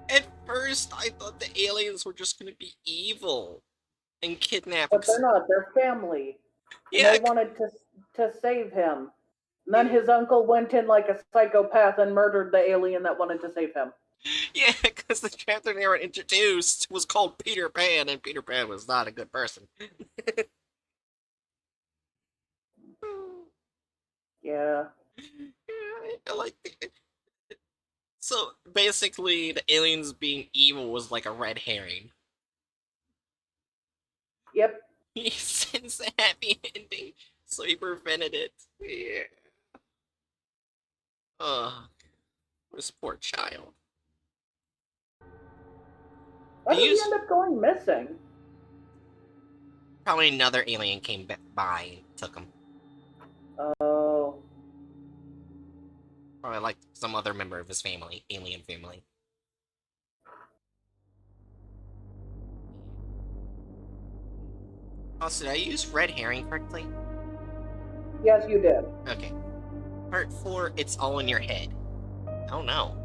At first, first I thought the aliens were just gonna be evil and kidnap him. But they're not. They're family. And Yeah, they wanted to save him. And then his uncle went in like a psychopath and murdered the alien that wanted to save him. yeah, because the character they were introduced was called Peter Pan, and Peter Pan was not a good person. Yeah. I like the, so basically the aliens being evil was like a red herring. Yep. He sends a happy ending, so he prevented it. Yeah. Ugh. This poor child. Why did he He's end up going missing? probably another alien came by and took him. Oh. Probably like some other member of his family, alien family. Also, did I use red herring correctly? Yes, you did. Okay. Part 4, it's all in your head. Oh no.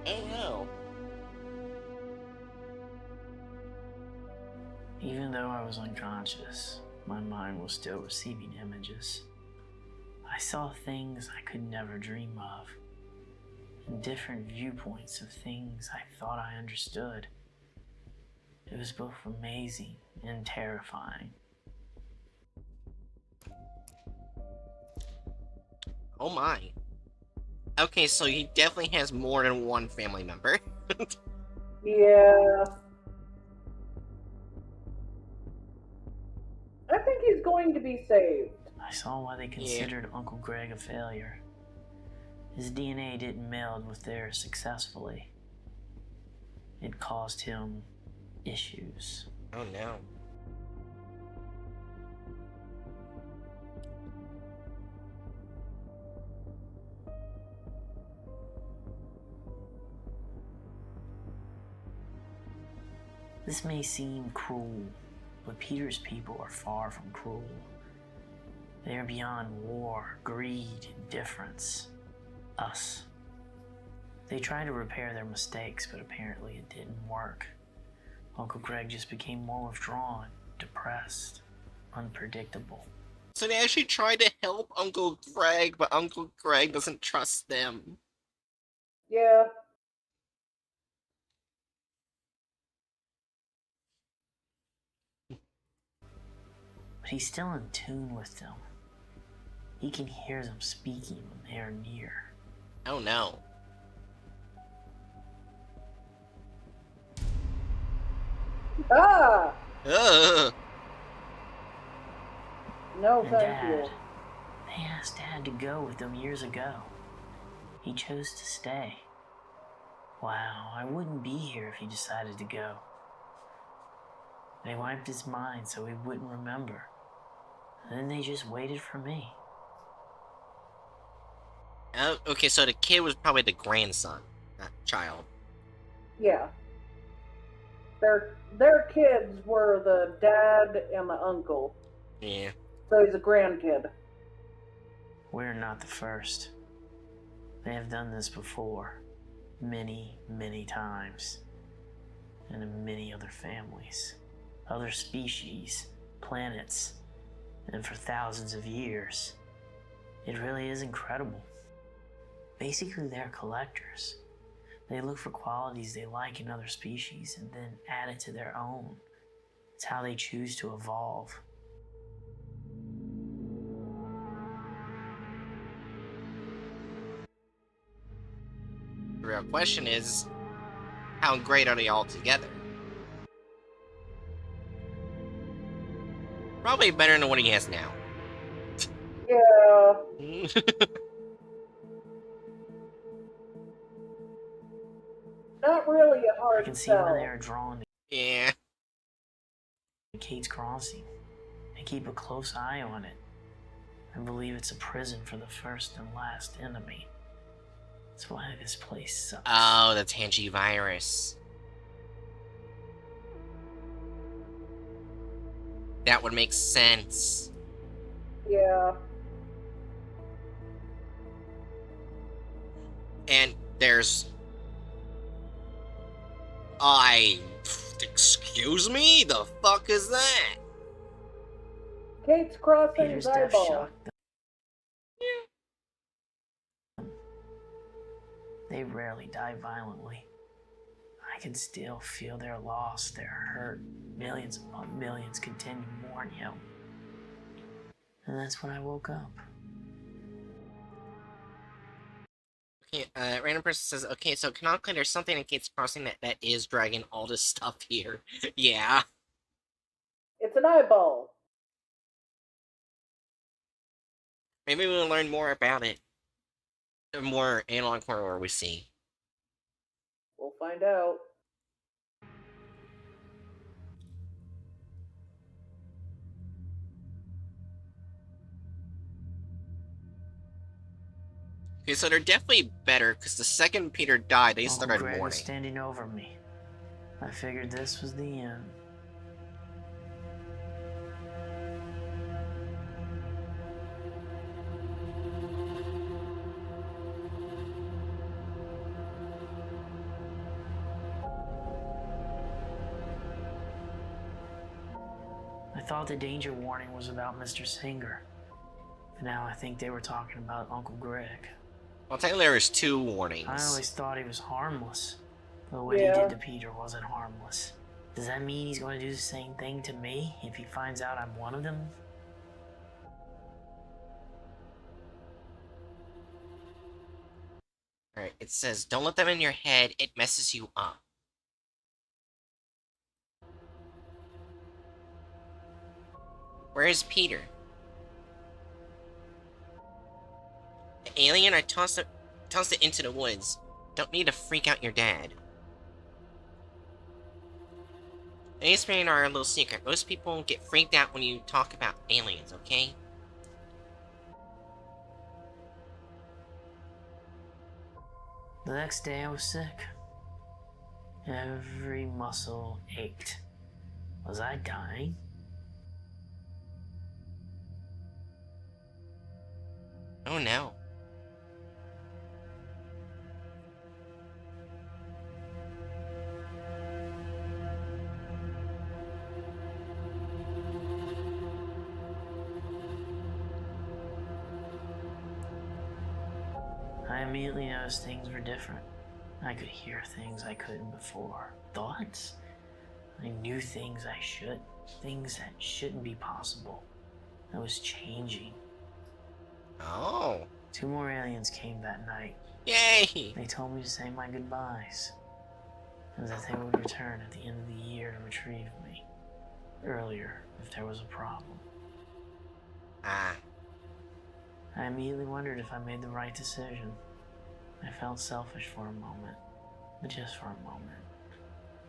Oh no. Even though I was unconscious, my mind was still receiving images. I saw things I could never dream of, and different viewpoints of things I thought I understood. It was both amazing and terrifying. Oh my. Okay, so he definitely has more than one family member. Yeah. I think he's going to be saved. I saw why they considered Uncle Greg a failure. His DNA didn't meld with theirs successfully. It caused him issues. Oh no. This may seem cruel, but Peter's people are far from cruel. They are beyond war, greed, indifference. Us. They tried to repair their mistakes, but apparently it didn't work. Uncle Greg just became more withdrawn, depressed, unpredictable. So they actually tried to help Uncle Greg, but Uncle Greg doesn't trust them. Yeah. But he's still in tune with them. He can hear them speaking when they are near. Oh no. Ah! Ugh. No, And thank Dad, you. they asked Dad to go with them years ago. He chose to stay. Wow, I wouldn't be here if he decided to go. They wiped his mind so he wouldn't remember. And then they just waited for me. Okay, so the kid was probably the grandson, not child. Yeah. Their kids were the dad and the uncle. Yeah. So he's a grandkid. We're not the first. They have done this before. Many, many times. And in many other families. Other species, planets, and for thousands of years. It really is incredible. Basically, they're collectors. They look for qualities they like in other species and then add it to their own. It's how they choose to evolve. The real question is, how great are they all together? Probably better than what he has now. Yeah. Not really a I hard can see why sell. they are drawn Yeah. to Kate's Crossing. They keep a close eye on it. I believe it's a prison for the first and last enemy. That's why this place sucks. Oh, the Tangy virus. That would make sense. Yeah. And there's... Excuse me? The fuck is that? Kate's crossing Peter's his death eyeball. shocked them. They rarely die violently. I can still feel their loss, their hurt. Millions upon millions continue to mourn him. And that's when I woke up. Okay, random person says, okay, so canonically there's something in Kate's Crossing that is dragging all this stuff here. Yeah. It's an eyeball. Maybe we'll learn more about it. The more analog horror we see. We'll find out. Okay, so they're definitely better, because the second Peter died, they Uncle started Greg was mourning. standing over me. I figured this was the end. I thought the danger warning was about Mr. Singer. But now I think they were talking about Uncle Greg. Well, technically there was 2 I warnings. always thought he was harmless. But what Yeah. he did to Peter wasn't harmless. Does that mean he's going to do the same thing to me if he finds out I'm one of them? Alright, it says, don't let them in your head, it messes you up. Where is Peter? The alien, I tossed it into the woods. Don't need to freak out your dad. Aliens are a little secret. Most people get freaked out when you talk about aliens, okay? The next day I was sick. Every muscle ached. Was I dying? Oh no. I immediately noticed things were different. I could hear things I couldn't before. Thoughts? I knew things I should. Things that shouldn't be possible. I was changing. Oh. 2 more aliens came that night. Yay! They told me to say my goodbyes. And that they would return at the end of the year to retrieve me. Earlier, if there was a problem. Ah. I immediately wondered if I made the right decision. I felt selfish for a moment, but just for a moment.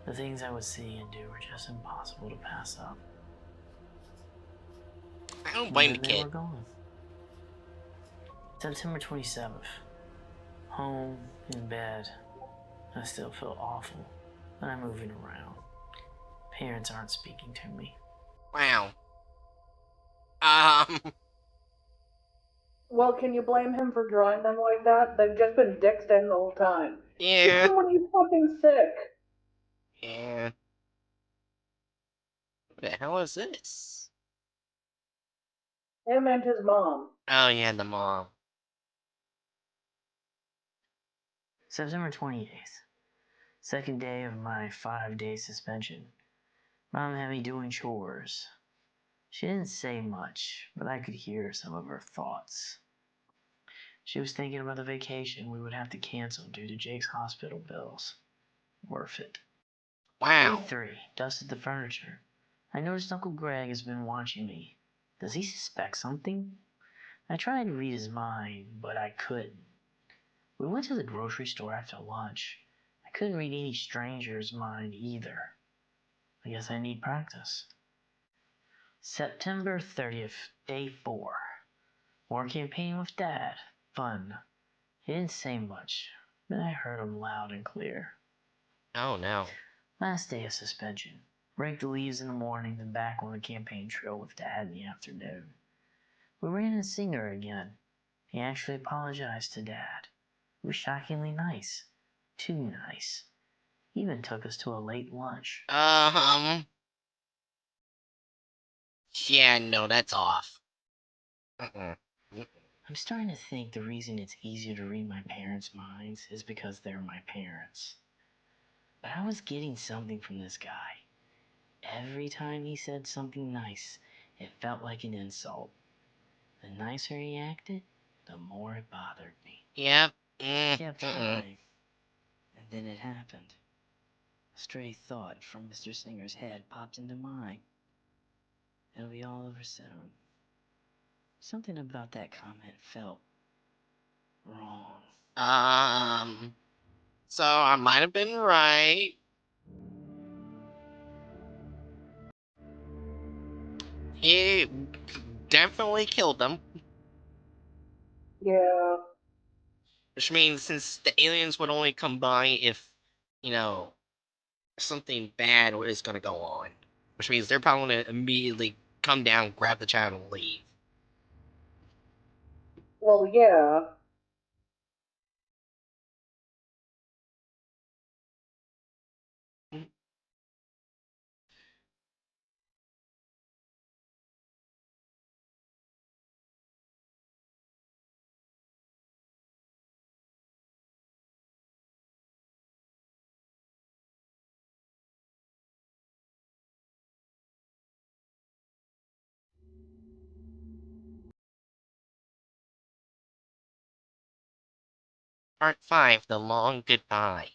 The things I would see and do were just impossible to pass up. I don't blame the And then they kid. were gone. September 27th. Home, in bed. I still feel awful, but I'm moving around. Parents aren't speaking to me. Wow. Well, can you blame him for drawing them like that? They've just been dicks to him the whole time. Yeah. Even when he's fucking sick. Yeah. What the hell is this? Him and his mom. Oh yeah, the mom. September 28th. Second day of my 5-day suspension. Mom had me doing chores. She didn't say much, but I could hear some of her thoughts. She was thinking about the vacation we would have to cancel due to Jake's hospital bills. Worth it. Wow. Day 3. Dusted the furniture. I noticed Uncle Greg has been watching me. Does he suspect something? I tried to read his mind, but I couldn't. We went to the grocery store after lunch. I couldn't read any stranger's mind either. I guess I need practice. September 30th, day 4. More campaign with Dad. Fun. He didn't say much, but I heard him loud and clear. Oh no. Last day of suspension. Rake the leaves in the morning, then back on the campaign trail with Dad in the afternoon. We ran into Singer again. He actually apologized to Dad. He was shockingly nice. Too nice. He even took us to a late lunch. Yeah, no, that's off. Mm-mm. I'm starting to think the reason it's easier to read my parents' minds is because they're my parents. But I was getting something from this guy. Every time he said something nice, it felt like an insult. The nicer he acted, the more it bothered me. Yep. Kept trying. And then it happened. A stray thought from Mr. Singer's head popped into mine. It'll be all over soon. Something about that comment felt wrong. So I might have been right. He definitely killed them. Yeah. Which means since the aliens would only come by if, you know, something bad is gonna go on. Which means they're probably gonna immediately come down, grab the child, and leave. Well, yeah. Part 5, The Long Goodbye.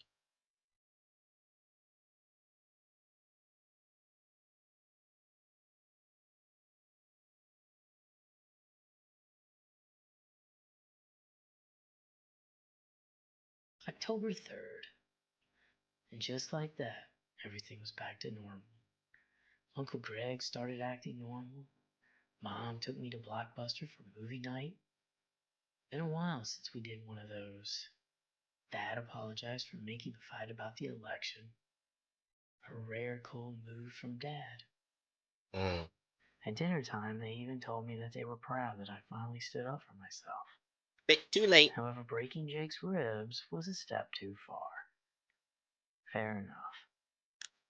October 3rd. And just like that, everything was back to normal. Uncle Greg started acting normal. Mom took me to Blockbuster for movie night. Been a while since we did one of those. Dad apologized for making the fight about the election. A rare cool move from Dad. Mm. At dinner time, they even told me that they were proud that I finally stood up for myself. Bit too late. However, breaking Jake's ribs was a step too far. Fair enough.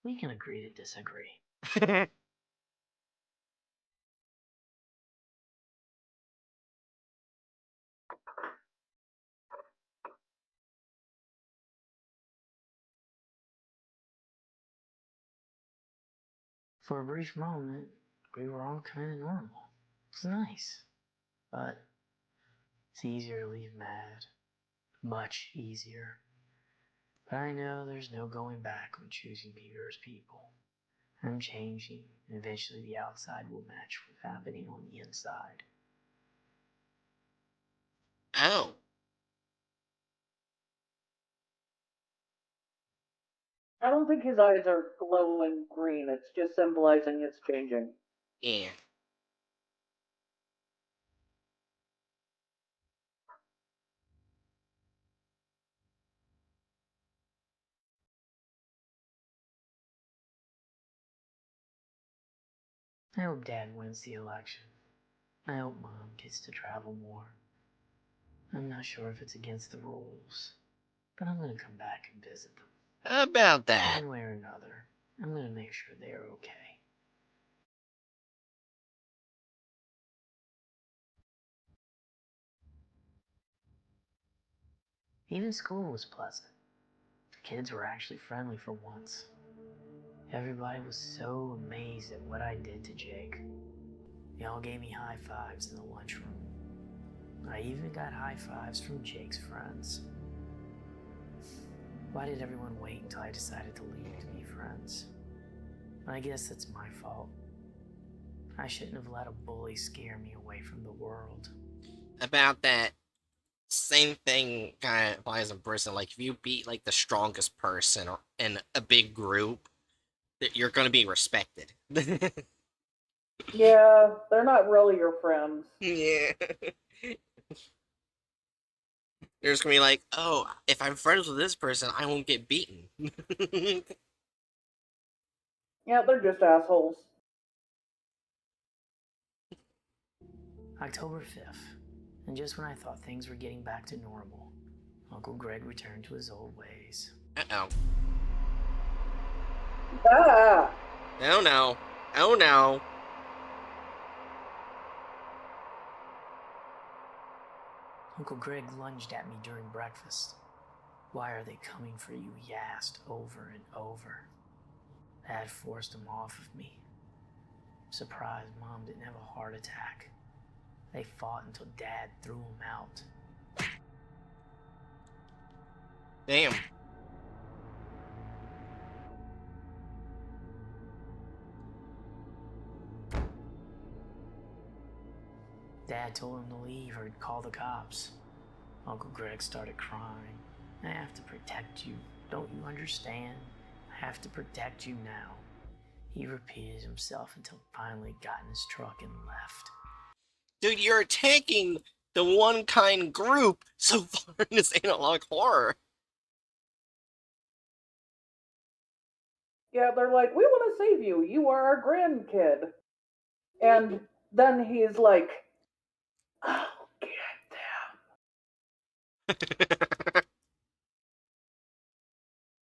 We can agree to disagree. For a brief moment, we were all kind of normal. It's nice. But it's easier to leave mad. Much easier. But I know there's no going back on choosing Peter's people. I'm changing, and eventually the outside will match what's happening on the inside. Oh. I don't think his eyes are glowing green. It's just symbolizing it's changing. Yeah. I hope Dad wins the election. I hope Mom gets to travel more. I'm not sure if it's against the rules, but I'm gonna come back and visit them. About that. One way or another, I'm gonna make sure they're okay. Even school was pleasant. The kids were actually friendly for once. Everybody was so amazed at what I did to Jake. They all gave me high fives in the lunchroom. I even got high fives from Jake's friends. Why did everyone wait until I decided to leave to be friends? I guess that's my fault. I shouldn't have let a bully scare me away from the world. About that. Same thing kind of applies in person. Like, if you beat, like, the strongest person in a big group, you're gonna be respected. Yeah, they're not really your friends. Yeah. They're just gonna be like, oh, if I'm friends with this person, I won't get beaten. Yeah, they're just assholes. October 5th, and just when I thought things were getting back to normal, Uncle Greg returned to his old ways. Uh-oh. Ah! Oh no. Oh no. Uncle Greg lunged at me during breakfast. Why are they coming for you? He asked over and over. Dad forced him off of me. Surprised Mom didn't have a heart attack. They fought until Dad threw him out. Damn. Dad told him to leave or he'd call the cops. Uncle Greg started crying. I have to protect you. Don't you understand? I have to protect you now. He repeated himself until finally got in his truck and left. Dude, you're attacking the one kind group so far in this analog horror. Yeah, they're like, we want to save you. You are our grandkid. And then he's like, oh, goddamn.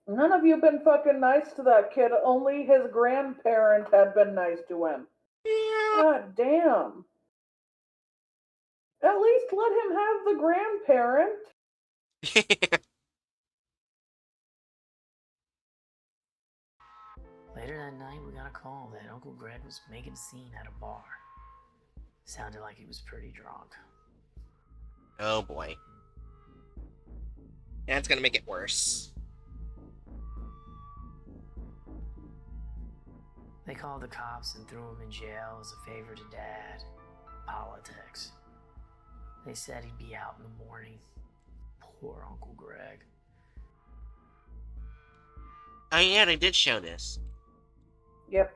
None of you been fucking nice to that kid. Only his grandparent had been nice to him. God damn. At least let him have the grandparent. Later that night, we got a call that Uncle Greg was making a scene at a bar. Sounded like he was pretty drunk. Oh boy. That's gonna make it worse. They called the cops and threw him in jail as a favor to Dad. Politics. They said he'd be out in the morning. Poor Uncle Greg. Oh yeah, they did show this. Yep.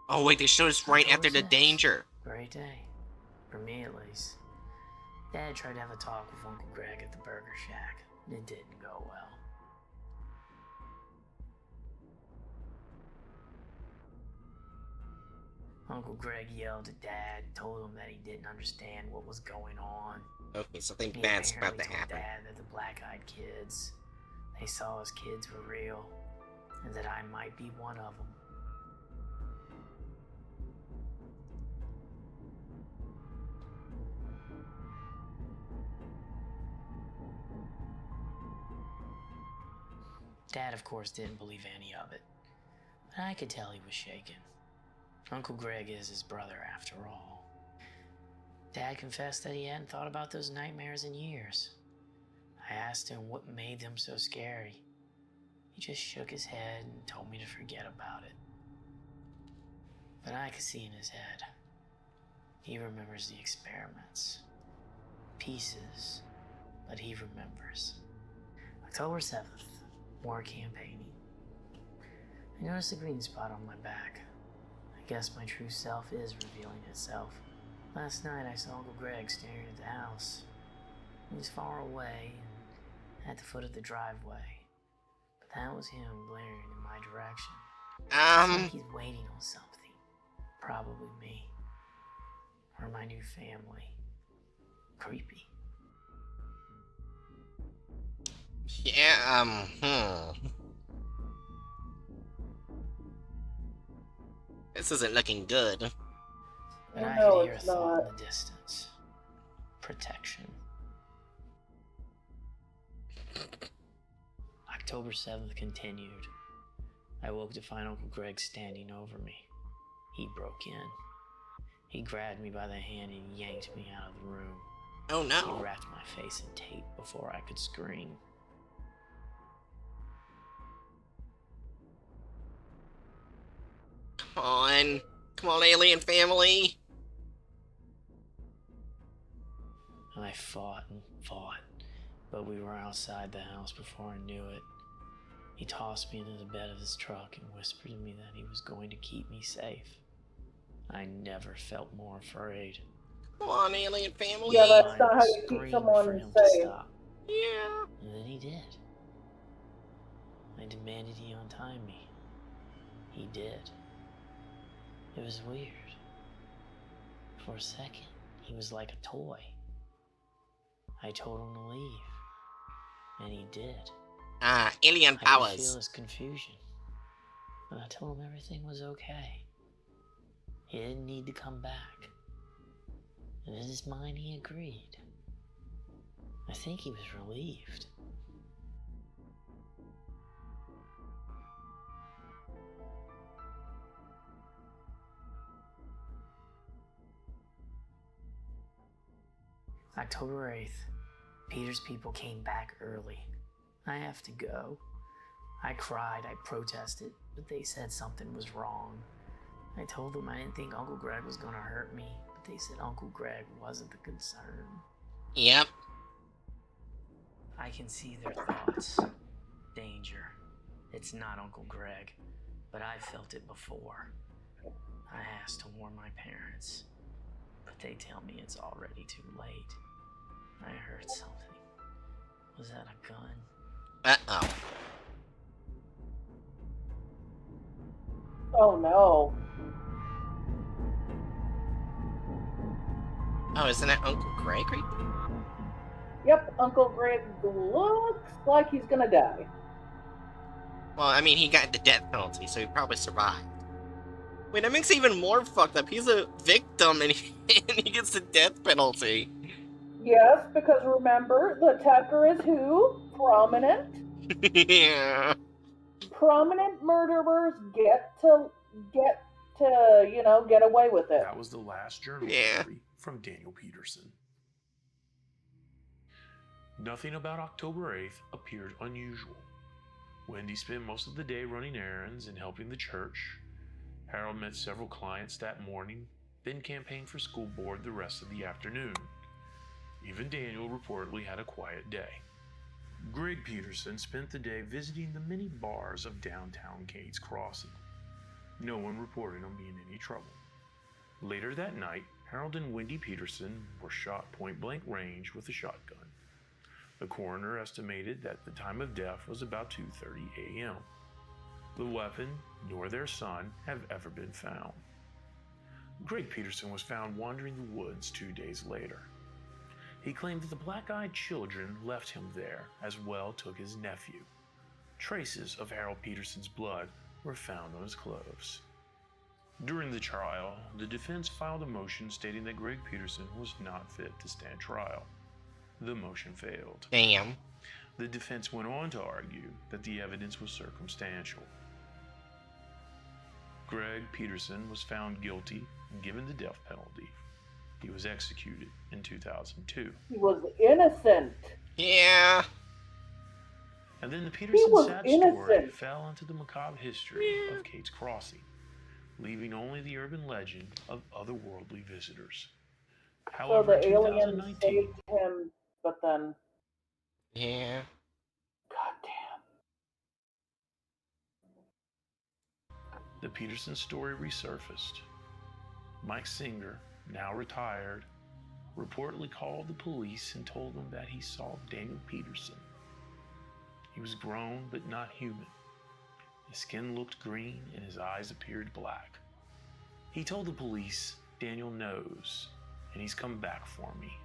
Oh wait, they showed us right October after the 6th. danger. Great day. For me, at least. Dad tried to have a talk with Uncle Greg at the Burger Shack. It didn't go well. Uncle Greg yelled at Dad, told him that he didn't understand what was going on. Okay, something He bad's about apparently to told happen. Dad that the black-eyed kids, they saw as kids were real, and that I might be one of them. Dad, of course, didn't believe any of it, but I could tell he was shaken. Uncle Greg is his brother, after all. Dad confessed that he hadn't thought about those nightmares in years. I asked him what made them so scary. He just shook his head and told me to forget about it. But I could see in his head. He remembers the experiments. Pieces, but he remembers. October 7th, more campaigning. I noticed a green spot on my back. I guess my true self is revealing itself. Last night I saw Uncle Greg staring at the house. He was far away and at the foot of the driveway. But that was him glaring in my direction. It's like he's waiting on something. Probably me. Or my new family. Creepy. Yeah, This isn't looking good. But I No, could hear a it's thought not. in the distance. Protection. October 7th continued. I woke to find Uncle Greg standing over me. He broke in. He grabbed me by the hand and yanked me out of the room. Oh He no. wrapped my face in tape before I could scream. Come on. Come on, alien family. I fought and fought, but we were outside the house before I knew it. He tossed me into the bed of his truck and whispered to me that he was going to keep me safe. I never felt more afraid. Come on, alien family. Yeah, that's I not how you keep screamed someone for him to safe. stop, Yeah. and then he did. I demanded he untie me. He did. It was weird. For a second, he was like a toy. I told him to leave, and he did. Alien I could feel powers. his confusion, but I told him everything was okay. He didn't need to come back. And in his mind, he agreed. I think he was relieved. October 8th, Peter's people came back early. I have to go. I cried, I protested, but they said something was wrong. I told them I didn't think Uncle Greg was gonna hurt me, but they said Uncle Greg wasn't the concern. Yep. I can see their thoughts. Danger. It's not Uncle Greg, but I've felt it before. I asked to warn my parents, but they tell me it's already too late. I heard something. Was that a gun? Uh-oh. Oh no. Oh, isn't that Uncle Greg right there? Yep, Uncle Greg looks like he's gonna die. Well, I mean, he got the death penalty, so he probably survived. Wait, that makes it even more fucked up. He's a victim, and he gets the death penalty. Yes, because remember, the attacker is who? Prominent. Yeah. Prominent murderers get to get away with it. That was the last journal Yeah. entry from Daniel Peterson. Nothing about October 8th appeared unusual. Wendy spent most of the day running errands and helping the church. Harold met several clients that morning, then campaigned for school board the rest of the afternoon. Even Daniel reportedly had a quiet day. Greg Peterson spent the day visiting the many bars of downtown Cades Crossing. No one reported him being in any trouble. Later that night, Harold and Wendy Peterson were shot point-blank range with a shotgun. The coroner estimated that the time of death was about 2:30 a.m. The weapon, nor their son, have ever been found. Greg Peterson was found wandering the woods 2 days later. He claimed that the black-eyed children left him there, as well took his nephew. Traces of Harold Peterson's blood were found on his clothes. During the trial, the defense filed a motion stating that Greg Peterson was not fit to stand trial. The motion failed. Damn. The defense went on to argue that the evidence was circumstantial. Greg Peterson was found guilty and given the death penalty. He was executed in 2002. He was innocent. Yeah. And then the Peterson was sad story innocent. fell into the macabre history of Cades Crossing, leaving only the urban legend of otherworldly visitors. So However, the in aliens 2019, saved him, but then, Yeah. goddamn. the Peterson story resurfaced. Mike Singer, now retired, reportedly called the police and told them that he saw Daniel Peterson. He was grown but not human. His skin looked green and his eyes appeared black. He told the police, "Daniel knows, and he's come back for me."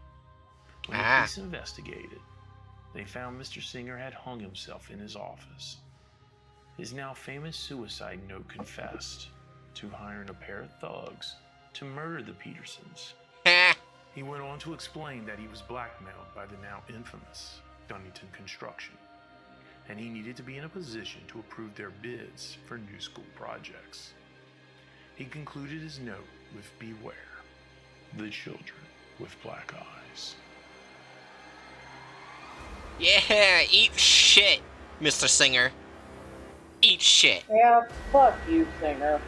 When the police investigated, they found Mr. Singer had hung himself in his office. His now famous suicide note confessed to hiring a pair of thugs to murder the Petersons. He went on to explain that he was blackmailed by the now infamous Dunnington Construction, and he needed to be in a position to approve their bids for new school projects. He concluded his note with "Beware, the children with black eyes." Yeah, eat shit, Mr. Singer. Eat shit. Yeah, fuck you, Singer.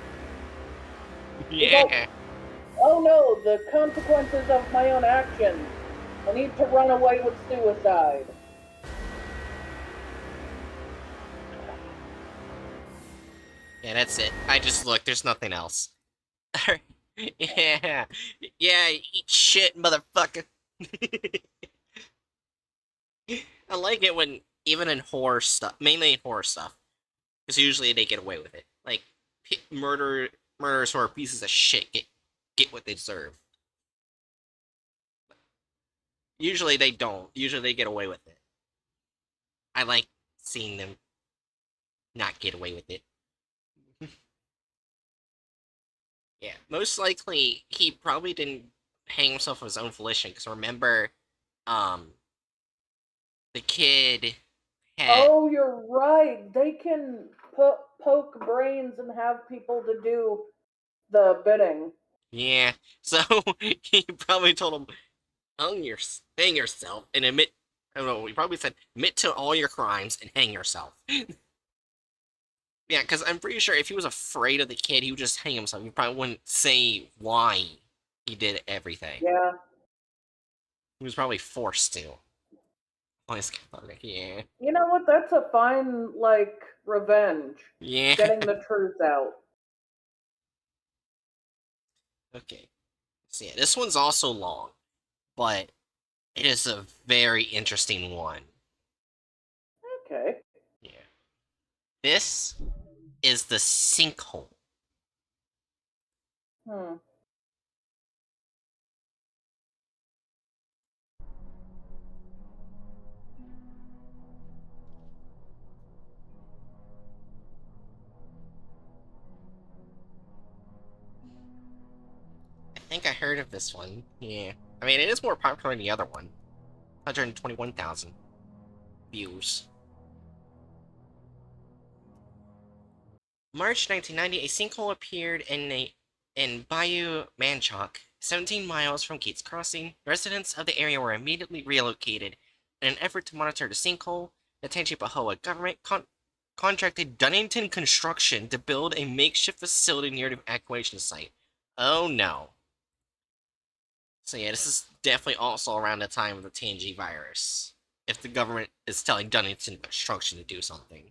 Yeah. Oh no, the consequences of my own actions. I need to run away with suicide. Yeah, that's it. I just looked. There's nothing else. Alright. Yeah. Yeah, eat shit, motherfucker. I like it when, even in horror stuff, mainly in horror stuff, because usually they get away with it. Like, murderers who are pieces of shit get what they deserve. Usually they don't. Usually they get away with it. I like seeing them not get away with it. Yeah, most likely he probably didn't hang himself of his own volition. Because remember, um, the kid had, Oh, you're right. They can poke brains and have people to do the bidding. yeah. So he probably told him, hang yourself and admit. I don't know. He probably said, admit to all your crimes and hang yourself. Yeah, because I'm pretty sure if he was afraid of the kid, he would just hang himself. He probably wouldn't say why he did everything. Yeah. He was probably forced to. Yeah. You know what? That's a fine, like, revenge. Yeah. Getting the truth out. Okay. So yeah, this one's also long, but it is a very interesting one. Okay. Yeah. This is the sinkhole. Hmm. I think I heard of this one. Yeah. I mean, it is more popular than the other one. 121,000 views. March 1990, a sinkhole appeared in Bayou Manchoc, 17 miles from Gates Crossing. Residents of the area were immediately relocated. In an effort to monitor the sinkhole, the Tangipahoa government contracted Dunnington Construction to build a makeshift facility near the evacuation site. Oh no. So yeah, this is definitely also around the time of the Tangi virus. If the government is telling Dunnington Construction to do something.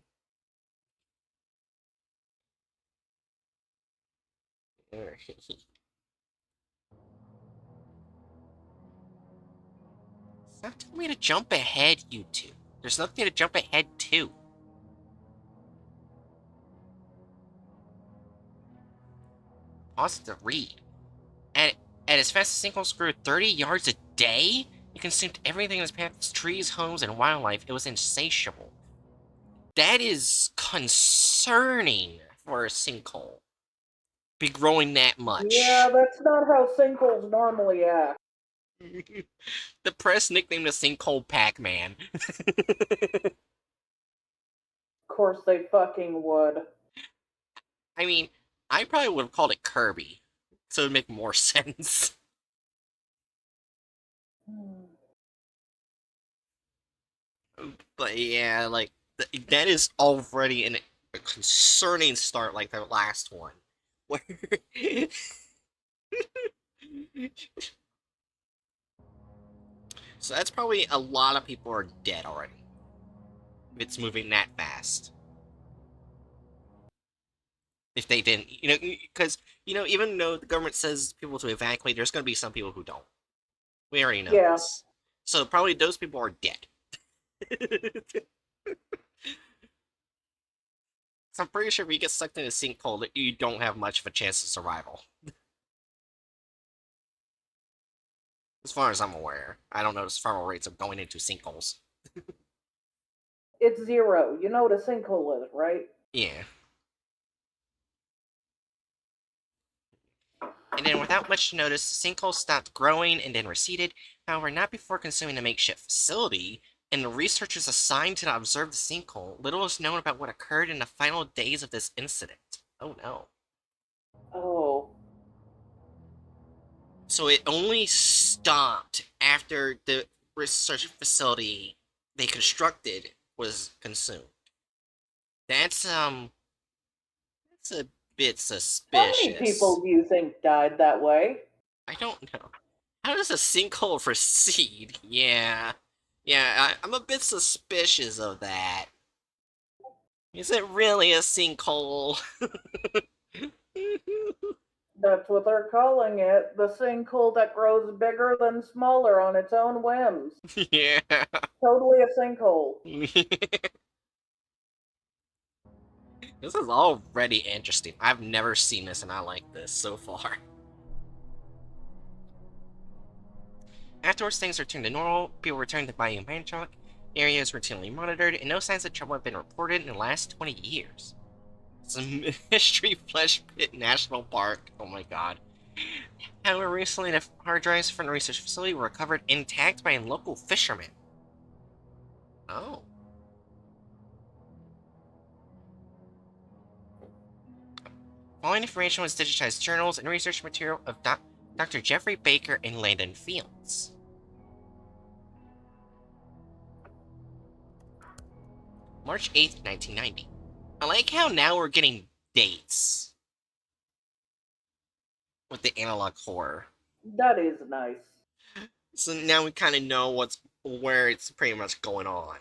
Stop telling me to jump ahead, you two. There's nothing to jump ahead to. Pause to read. At, at its fastest, sinkholes grew 30 yards a day? It consumed everything in its path, trees, homes, and wildlife. It was insatiable. That is concerning for a sinkhole. Be growing that Yeah, much. that's not how sinkholes normally act. The press nicknamed the sinkhole Pac-Man. Of course they fucking would. I mean, I probably would have called it Kirby, so it would make more sense. Hmm. But yeah, like, that is already a concerning start, like the last one. Where... So that's probably a lot of people are dead already. If it's moving that fast. If they didn't, because, even though the government says people to evacuate, there's going to be some people who don't. We already know Yeah. this. So probably those people are dead. So I'm pretty sure if you get sucked in a sinkhole, that you don't have much of a chance of survival. As far as I'm aware. I don't know the survival rates of going into sinkholes. It's 0. You know what a sinkhole is, right? Yeah. And then without much notice, the sinkhole stopped growing and then receded, however, not before consuming the makeshift facility, and the researchers assigned to observe the sinkhole, little is known about what occurred in the final days of this incident. Oh no. Oh. So it only stopped after the research facility they constructed was consumed. That's a bit How many people suspicious. do you think died that way? I don't know. How does a sinkhole recede? Yeah. Yeah, I'm a bit suspicious of that. Is it really a sinkhole? That's what they're calling it. The sinkhole that grows bigger than smaller on its own whims. Yeah. Totally a sinkhole. This is already interesting. I've never seen this and I like this so far. Afterwards, things returned to normal, people returned to Bayou Manchoc, the area is routinely monitored, and no signs of trouble have been reported in the last 20 years. Some Mystery Flesh Pit National Park. Oh my god. However, recently the hard drives from the research facility were recovered intact by a local fisherman. Oh. Following information was digitized journals and research material of Dr. Jeffrey Baker and Landon Fields. March 8th, 1990. I like how now we're getting dates with the analog horror. That is nice. So now we kind of know where it's pretty much going on.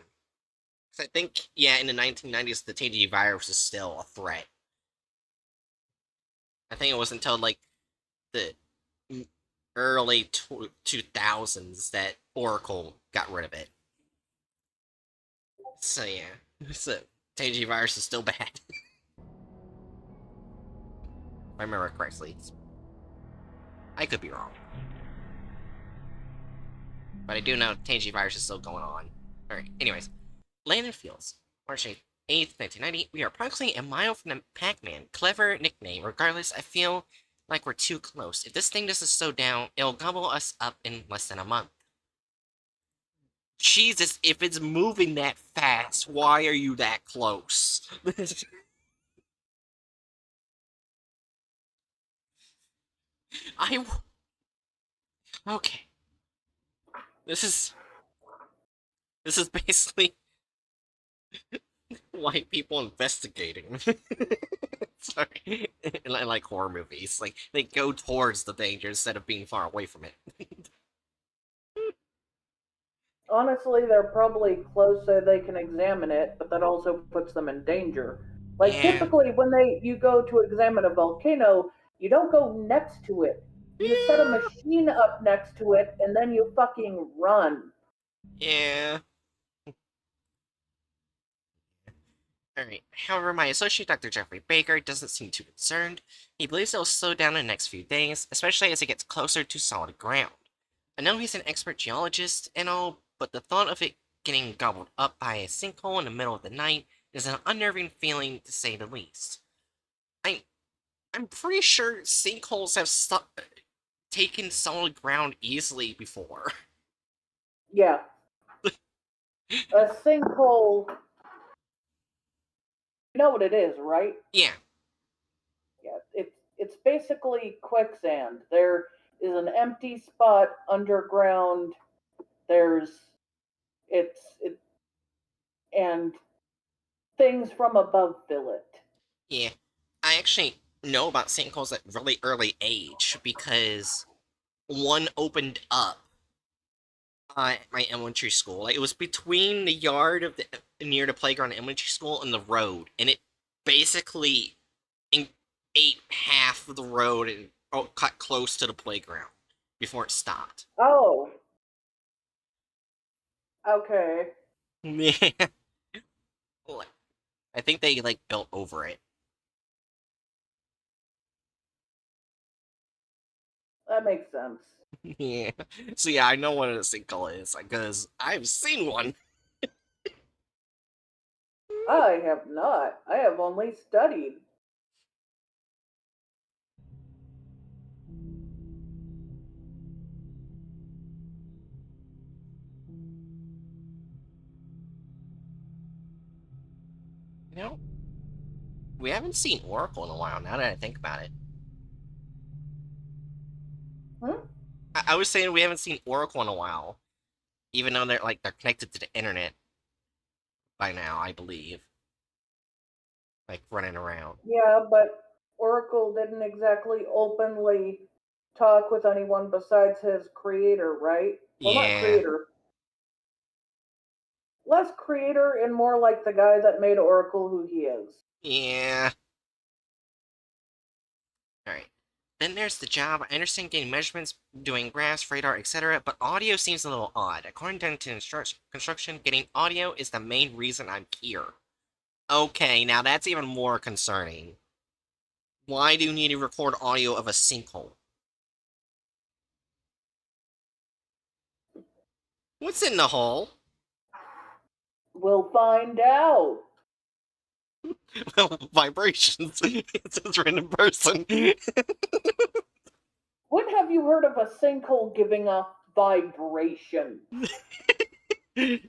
I think, yeah, in the 1990s, the TG virus is still a threat. I think it was until, like, the early 2000s that Oracle got rid of it. So, yeah. So, TG virus is still bad. If I remember correctly. I could be wrong. But I do know TG virus is still going on. Alright, anyways. Landon Fields, March 8th, 1990. We are approximately a mile from the Pac-Man. Clever nickname. Regardless, I feel like we're too close. If this thing doesn't slow down, it'll gobble us up in less than a month. Jesus, if it's moving that fast, why are you that close? I... Okay. This is basically white people investigating. Sorry. Like horror movies. Like, they go towards the danger instead of being far away from it. Honestly, they're probably close so they can examine it, but that also puts them in danger. Like Yeah. typically when you go to examine a volcano, you don't go next to it. You set a machine up next to it and then you fucking run. Yeah. Alright. However, my associate, Dr. Jeffrey Baker, doesn't seem too concerned. He believes it will slow down in the next few days, especially as it gets closer to solid ground. I know he's an expert geologist and all, but the thought of it getting gobbled up by a sinkhole in the middle of the night is an unnerving feeling, to say the least. I'm pretty sure sinkholes have taken solid ground easily before. Yeah. A sinkhole, you know what it is, right? Yeah. Yeah, it's basically quicksand. There is an empty spot underground. There's it and things from above fill it. Yeah. I actually know about sinkholes at really early age because one opened up at my elementary school. Like, it was between the yard of the near the playground elementary school and the road, and it basically ate half of the road and cut close to the playground before it stopped. Oh, okay. Yeah. I think they like built over it. That makes sense. Yeah. So yeah, I know what a sinkhole is because I've seen one. I have not. I have only studied. You know, we haven't seen Oracle in a while. Now that I think about it, Hmm? I was saying we haven't seen Oracle in a while, even though they're connected to the internet by now, I believe, like running around. Yeah, but Oracle didn't exactly openly talk with anyone besides his creator, right? Well, not Yeah. creator. Less creator and more like the guy that made Oracle who he is. Yeah. All right. Then there's the job. I understand getting measurements, doing graphs, radar, etc., but audio seems a little odd. According to construction, getting audio is the main reason I'm here. Okay, now that's even more concerning. Why do you need to record audio of a sinkhole? What's in the hole? We'll find out. Well, vibrations. It's a random person. When have you heard of a sinkhole giving off vibration? An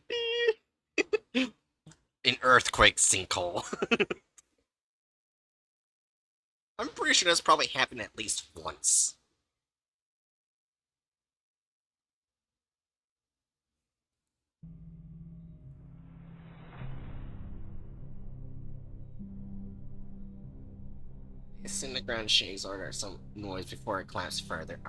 earthquake sinkhole. I'm pretty sure that's probably happened at least once. It's in the ground shakes or there's some noise before it collapses further.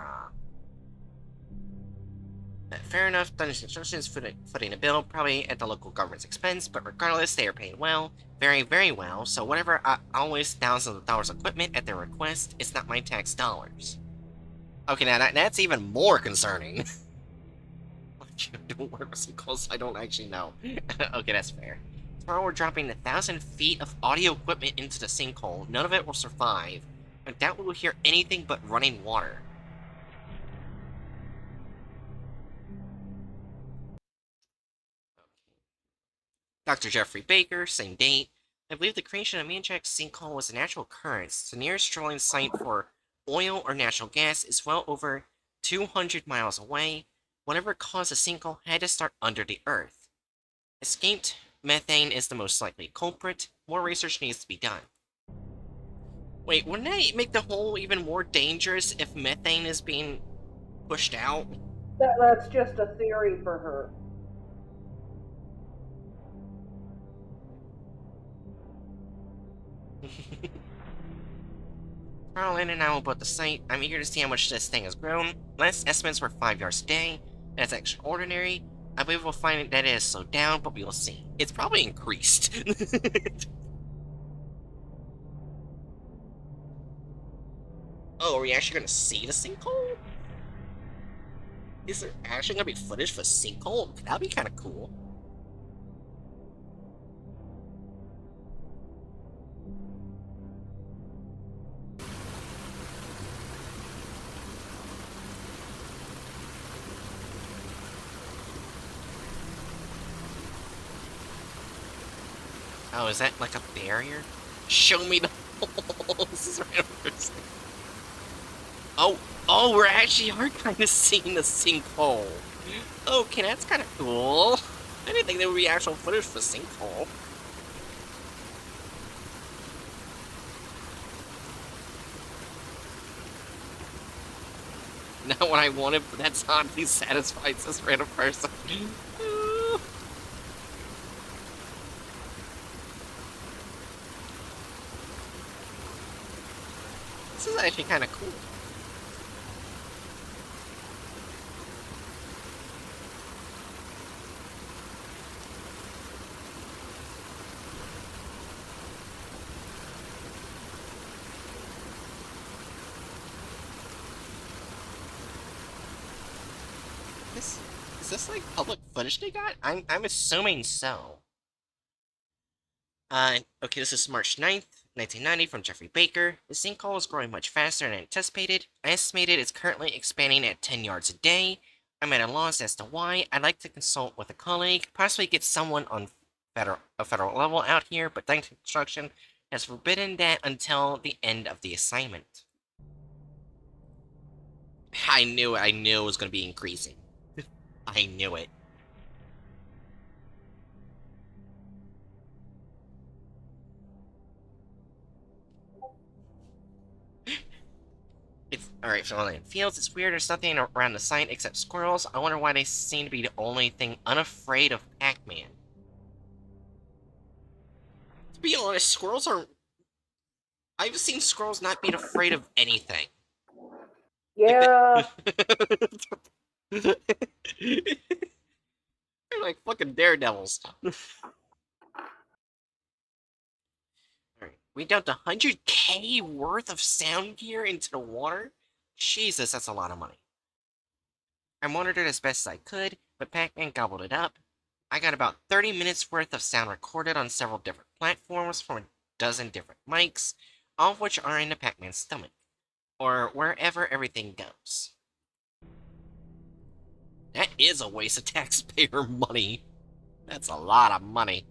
Fair enough, Dungeons Construction is footing a bill, probably at the local government's expense, but regardless, they are paid well, very, very well, so whatever always thousands of dollars of equipment at their request, it's not my tax dollars. Okay, now that's even more concerning. Don't work with some close, I don't actually know. Okay, that's fair. Tomorrow we're dropping 1,000 feet of audio equipment into the sinkhole. None of it will survive. I doubt we will hear anything but running water. Dr. Jeffrey Baker, same date. I believe the creation of Manchak's sinkhole was a natural occurrence. The nearest drilling site for oil or natural gas is well over 200 miles away. Whatever caused the sinkhole had to start under the earth. Escaped methane is the most likely culprit. More research needs to be done. Wait, wouldn't that make the hole even more dangerous if methane is being pushed out? That's just a theory for her. Carlin and I will both the site. I'm eager to see how much this thing has grown. Last estimates were 5 yards a day. That's extraordinary. I believe we'll find that it has slowed down, but we will see. It's probably increased. Oh, are we actually gonna see the sinkhole? Is there actually gonna be footage for sinkhole? That'd be kind of cool. Oh, is that like a barrier? Show me the holes. Oh, we're actually kind of seeing the sinkhole. Okay, that's kind of cool. I didn't think there would be actual footage for sinkhole. Not what I wanted, but that's oddly satisfies this random person. This is actually kind of cool. Is this like public footage they got? I'm assuming so. Okay, this is March 9th, 1990 from Jeffrey Baker. The sinkhole is growing much faster than anticipated. I estimated it's currently expanding at 10 yards a day. I'm at a loss as to why. I'd like to consult with a colleague, possibly get someone on a federal level out here, but Dungeon Construction has forbidden that until the end of the assignment. I knew it was going to be increasing. I knew it. It's alright, Philadelphia Fields. It's weird, there's nothing around the site except squirrels. I wonder why they seem to be the only thing unafraid of Pac-Man. To be honest, squirrels are... I've seen squirrels not being afraid of anything. Yeah. They're like fucking daredevils. Alright, We dumped 100K worth of sound gear into the water? Jesus, that's a lot of money. I monitored as best as I could, but Pac-Man gobbled it up. I got about 30 minutes worth of sound recorded on several different platforms from a dozen different mics, all of which are in the Pac-Man's stomach, or wherever everything goes. That is a waste of taxpayer money. That's a lot of money.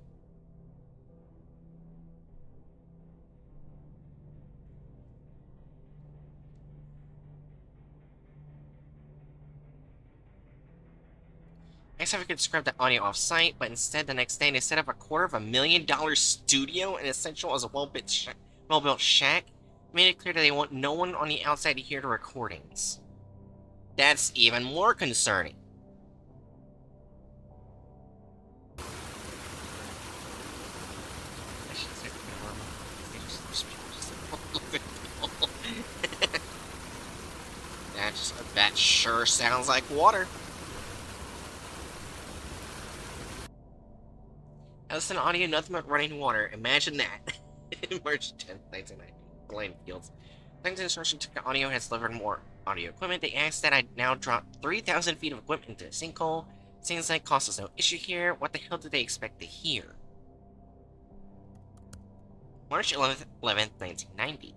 I guess if I could scrub the audio off-site, but instead the next day they set up a $250,000 studio and essential as a well-built shack, made it clear that they want no one on the outside to hear the recordings. That's even more concerning. That sure sounds like water. I listen to audio, nothing but running water. Imagine that. March 10th, 1990. Glen Fields. Thanks to instruction took the audio has delivered more audio equipment. They asked that I now drop 3,000 feet of equipment into a sinkhole. Seems like cost is no issue here. What the hell did they expect to hear? March 11th, 1990.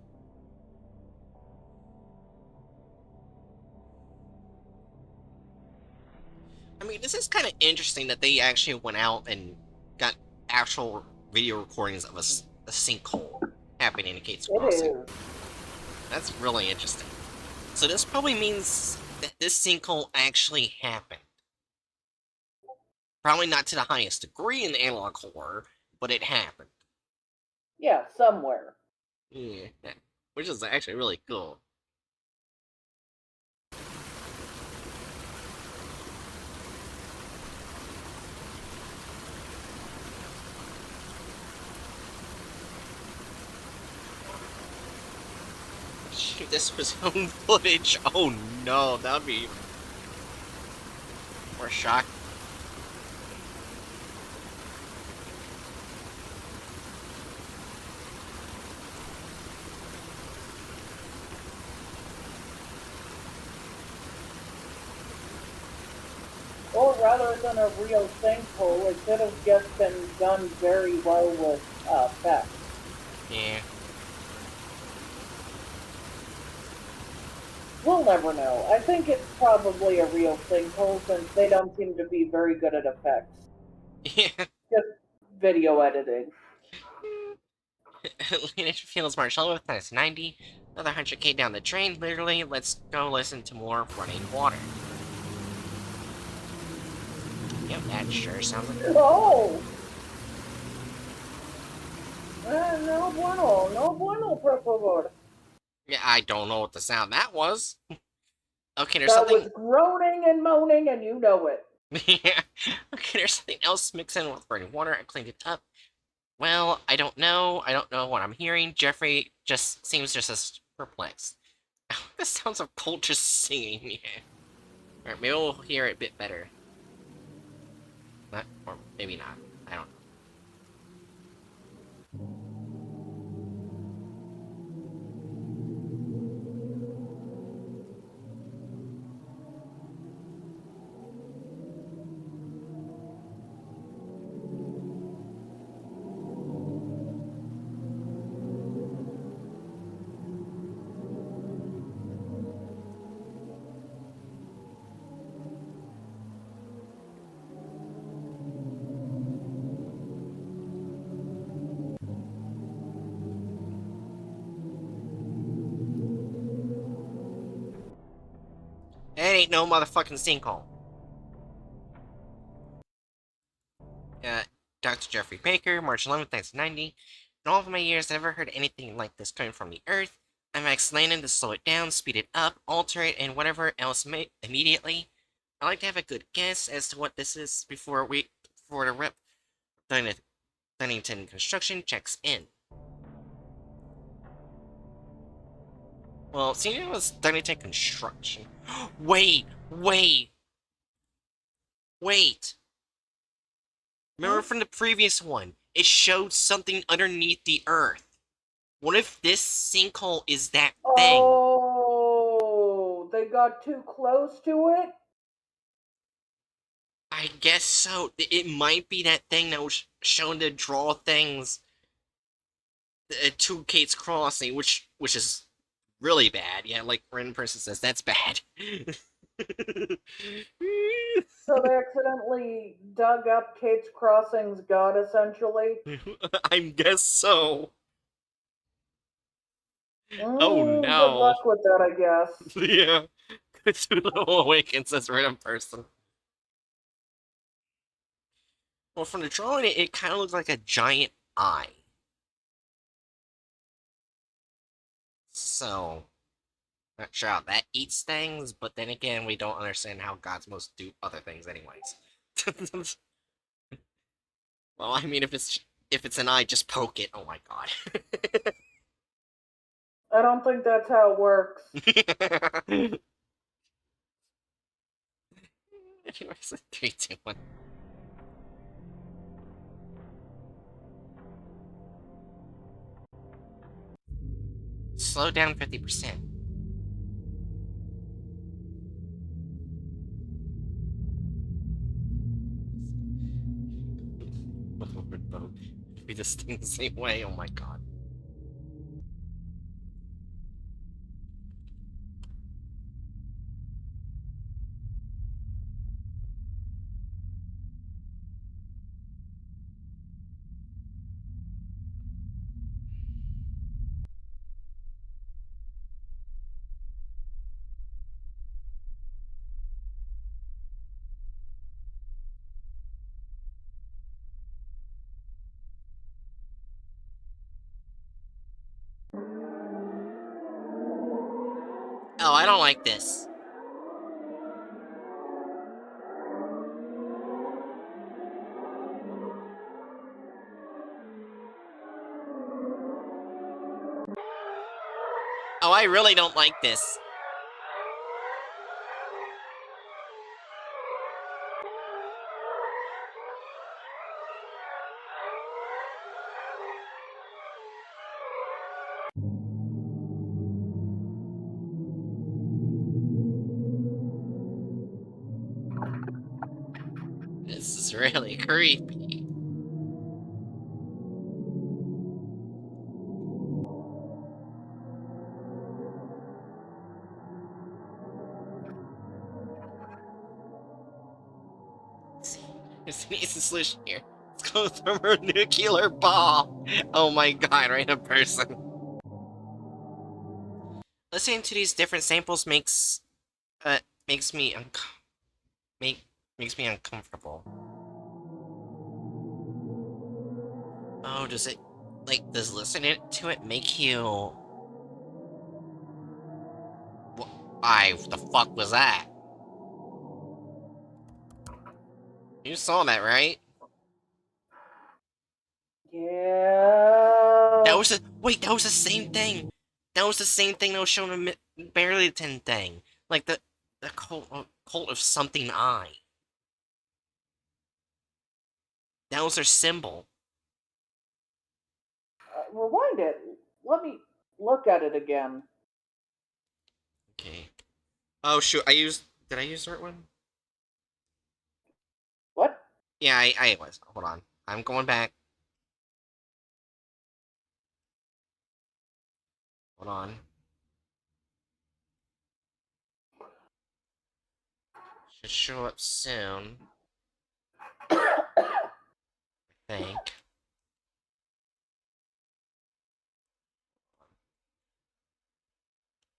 I mean, this is kind of interesting that they actually went out and got actual video recordings of a sinkhole happening in Kate's Crossing. That's really interesting. So this probably means that this sinkhole actually happened. Probably not to the highest degree in the analog horror, but it happened. Yeah, somewhere. Yeah, which is actually really cool. Shoot, this was home footage. Oh no, that would be even more shocking. Or rather than a real sinkhole, it could have just been done very well with effects. Yeah. We'll never know. I think it's probably a real sinkhole since they don't seem to be very good at effects. Yeah. Just video editing. Lineage Fields Marshall with 90. Another 100K down the drain, literally. Let's go listen to more running water. Yep, that sure sounds like... Oh! No bueno, no bueno, por favor. Yeah, I don't know what the sound that was. Okay, there's That something... was groaning and moaning, and you know it. Yeah. Okay, there's something else mixed in with running water. I cleaned it up. Well, I don't know. I don't know what I'm hearing. Jeffrey just seems just as perplexed. The sounds of Colt just singing. Yeah. Alright, maybe we'll hear it a bit better. Not, or maybe not. I don't know. It ain't no motherfucking sinkhole. Dr. Jeffrey Baker, March 11th, 1990. In all of my years, I've never heard anything like this coming from the Earth. I've explained to slow it down, speed it up, alter it, and whatever else immediately. I like to have a good guess as to what this is before the rep Dunnington Construction checks in. Well, seeing it was Dunnington Construction. Wait! Remember from the previous one, it showed something underneath the earth. What if this sinkhole is that thing? Oh, they got too close to it? I guess so. It might be that thing that was shown to draw things to Kate's Crossing, which is really bad. Yeah, like random person says, that's bad. So they accidentally dug up Kate's Crossing's god, essentially? I guess so. Oh Good no. luck with that, I guess. Yeah. Cthulhu awakens says random person. Well, from the drawing, it kind of looks like a giant eye. So, not sure how that eats things, but then again, we don't understand how gods most do other things anyways. Well, I mean, if it's an eye, just poke it. Oh my god. I don't think that's how it works. Anyways, 3, 2, 1. Slow down 50%. Be this thing the same way. Oh my god. Oh, I don't like this. Oh, I really don't like this. This is really creepy. There's an easy solution here. Let's go thermonuclear bomb. Oh my god, random person. Listening to these different samples uh makes me make makes me uncomfortable. Oh, does it does listening to it make you what the fuck was that? You saw that, right? That Yeah. was wait, that was the same thing. That was the same thing that was shown in the Barrington thing. Like the cult of something eye. That was their symbol. Rewind it. Let me look at it again. Okay. Oh shoot, did I use the right one? What? Yeah, I was. Hold on. I'm going back. Hold on. Should show up soon, I think.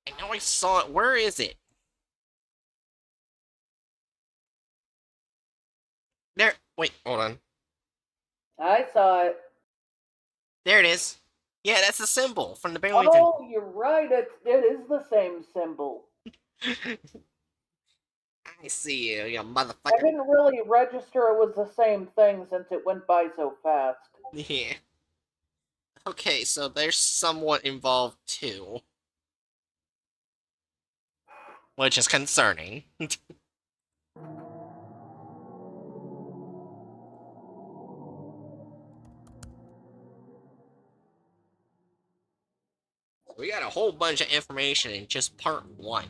I know I saw it. Where is it? There. Wait, hold on. I saw it. There it is. Yeah, that's the symbol from the Barrington. Oh, you're right. It is the same symbol. I see you, you I motherfucker. didn't really register it was the same thing since it went by so fast. Yeah. Okay, so there's somewhat involved too. Which is concerning. We got a whole bunch of information in just part 1.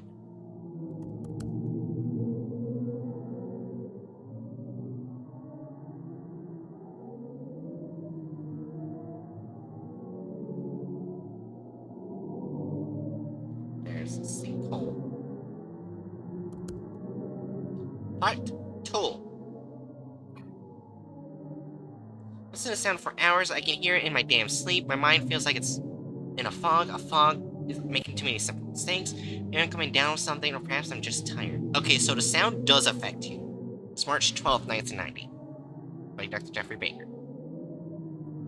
There's a sinkhole. Hot tool. Listen to the sound for hours. I can hear it in my damn sleep. My mind feels like it's in a fog. A fog is making too many simple mistakes. Maybe I'm coming down with something, or perhaps I'm just tired. Okay, so the sound does affect you. It's March 12th, 1990. By Dr. Jeffrey Baker.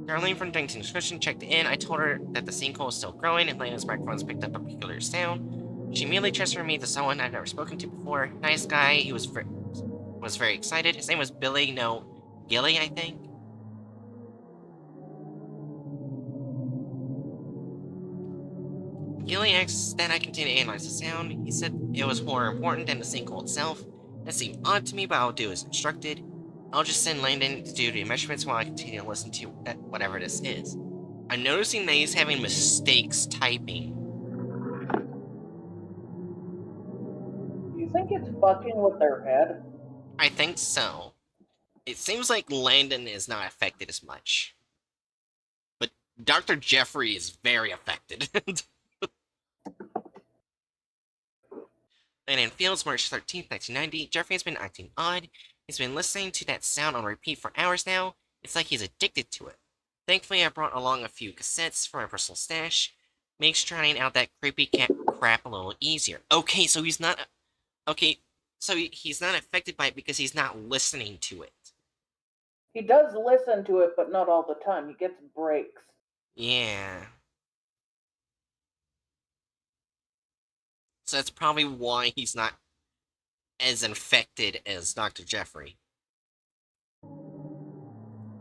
Darlene from Dunkin' Description checked in. I told her that the sinkhole was still growing, and Lena's microphones picked up a peculiar sound. She immediately transferred me to someone I've never spoken to before. Nice guy. He was very excited. His name was Billy. No, Gilly, I think. Gilly asked that I continue to analyze the sound. He said it was more important than the sinkhole itself. That seemed odd to me, but I'll do as instructed. I'll just send Landon to do the measurements while I continue to listen to whatever this is. I'm noticing that he's having mistakes typing. Do you think it's fucking with their head? I think so. It seems like Landon is not affected as much. But Dr. Jeffrey is very affected. And in Fields, March 13th, 1990, Jeffrey has been acting odd. He's been listening to that sound on repeat for hours now. It's like he's addicted to it. Thankfully, I brought along a few cassettes from my personal stash. Makes trying out that creepy cat crap a little easier. Okay, so he's not... Okay, so he's not affected by it because he's not listening to it. He does listen to it, but not all the time. He gets breaks. Yeah. So that's probably why he's not as infected as Dr. Jeffrey.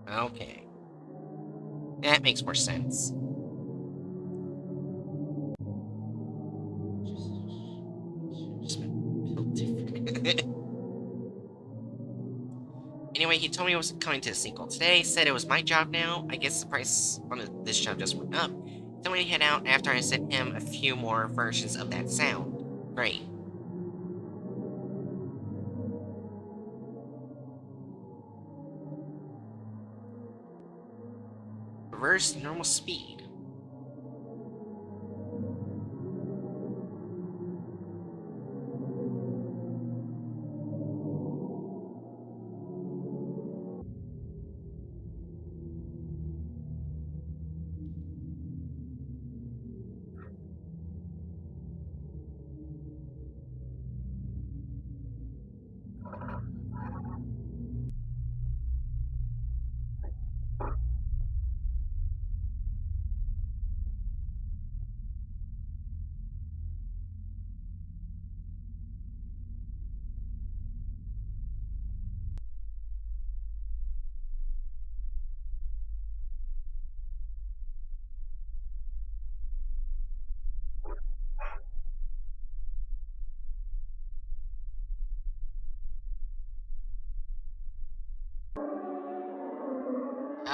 Okay. That makes more sense. Just built different. Anyway, he told me he was coming to the sequel today, said it was my job now. I guess the price on this job just went up. Told me to head out after I sent him a few more versions of that sound. Great. Reverse normal speed.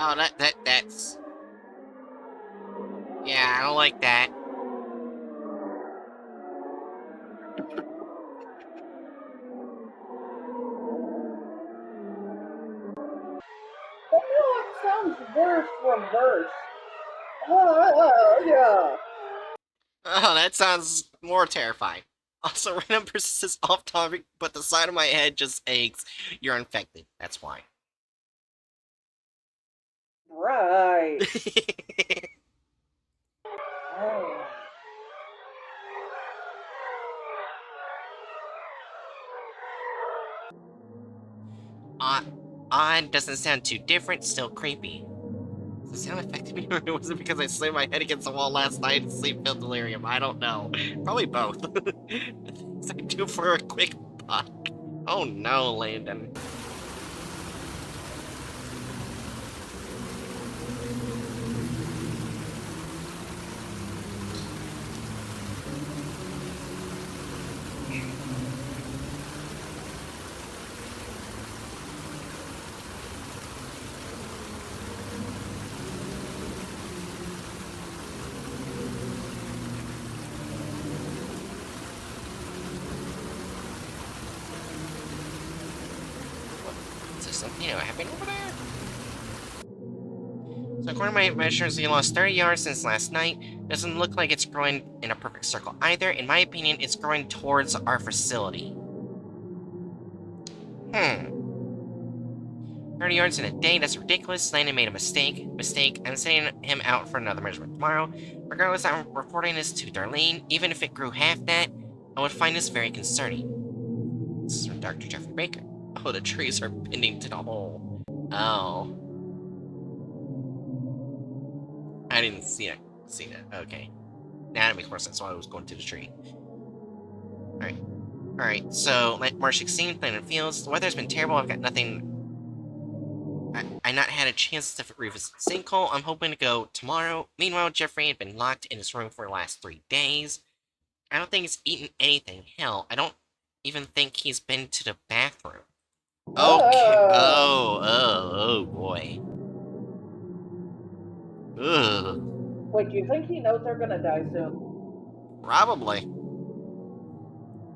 Oh, that's... Yeah, I don't like that. But no, it sounds worse reverse. Yeah. Oh, that sounds more terrifying. Also, random person is off topic, but the side of my head just aches. You're infected. That's why. Right. Oh. Odd doesn't sound too different, still creepy. Does the sound affected me, or was it because I slammed my head against the wall last night and sleep-filled delirium? I don't know. Probably both. Things I do for a quick buck. Oh no, Landon. something happening over there? So according to my measures, he lost 30 yards since last night. Doesn't look like it's growing in a perfect circle either. In my opinion, it's growing towards our facility. 30 yards in a day, that's ridiculous. Landon made a mistake. I'm sending him out for another measurement tomorrow. Regardless, I'm reporting this to Darlene. Even if it grew half that, I would find this very concerning. This is from Dr. Jeffrey Baker. Oh, the trees are bending to the hole. Oh. I didn't see that. Okay. Now that makes more sense why I was going to the tree. Alright, so, March 16th, Planet Fields. The weather's been terrible. I've got nothing. I not had a chance to revisit Sinkhole. I'm hoping to go tomorrow. Meanwhile, Jeffrey had been locked in his room for the last 3 days. I don't think he's eaten anything. Hell, I don't even think he's been to the bathroom. Okay. Oh boy. Ugh. Wait, do you think he knows they're gonna die soon? Probably.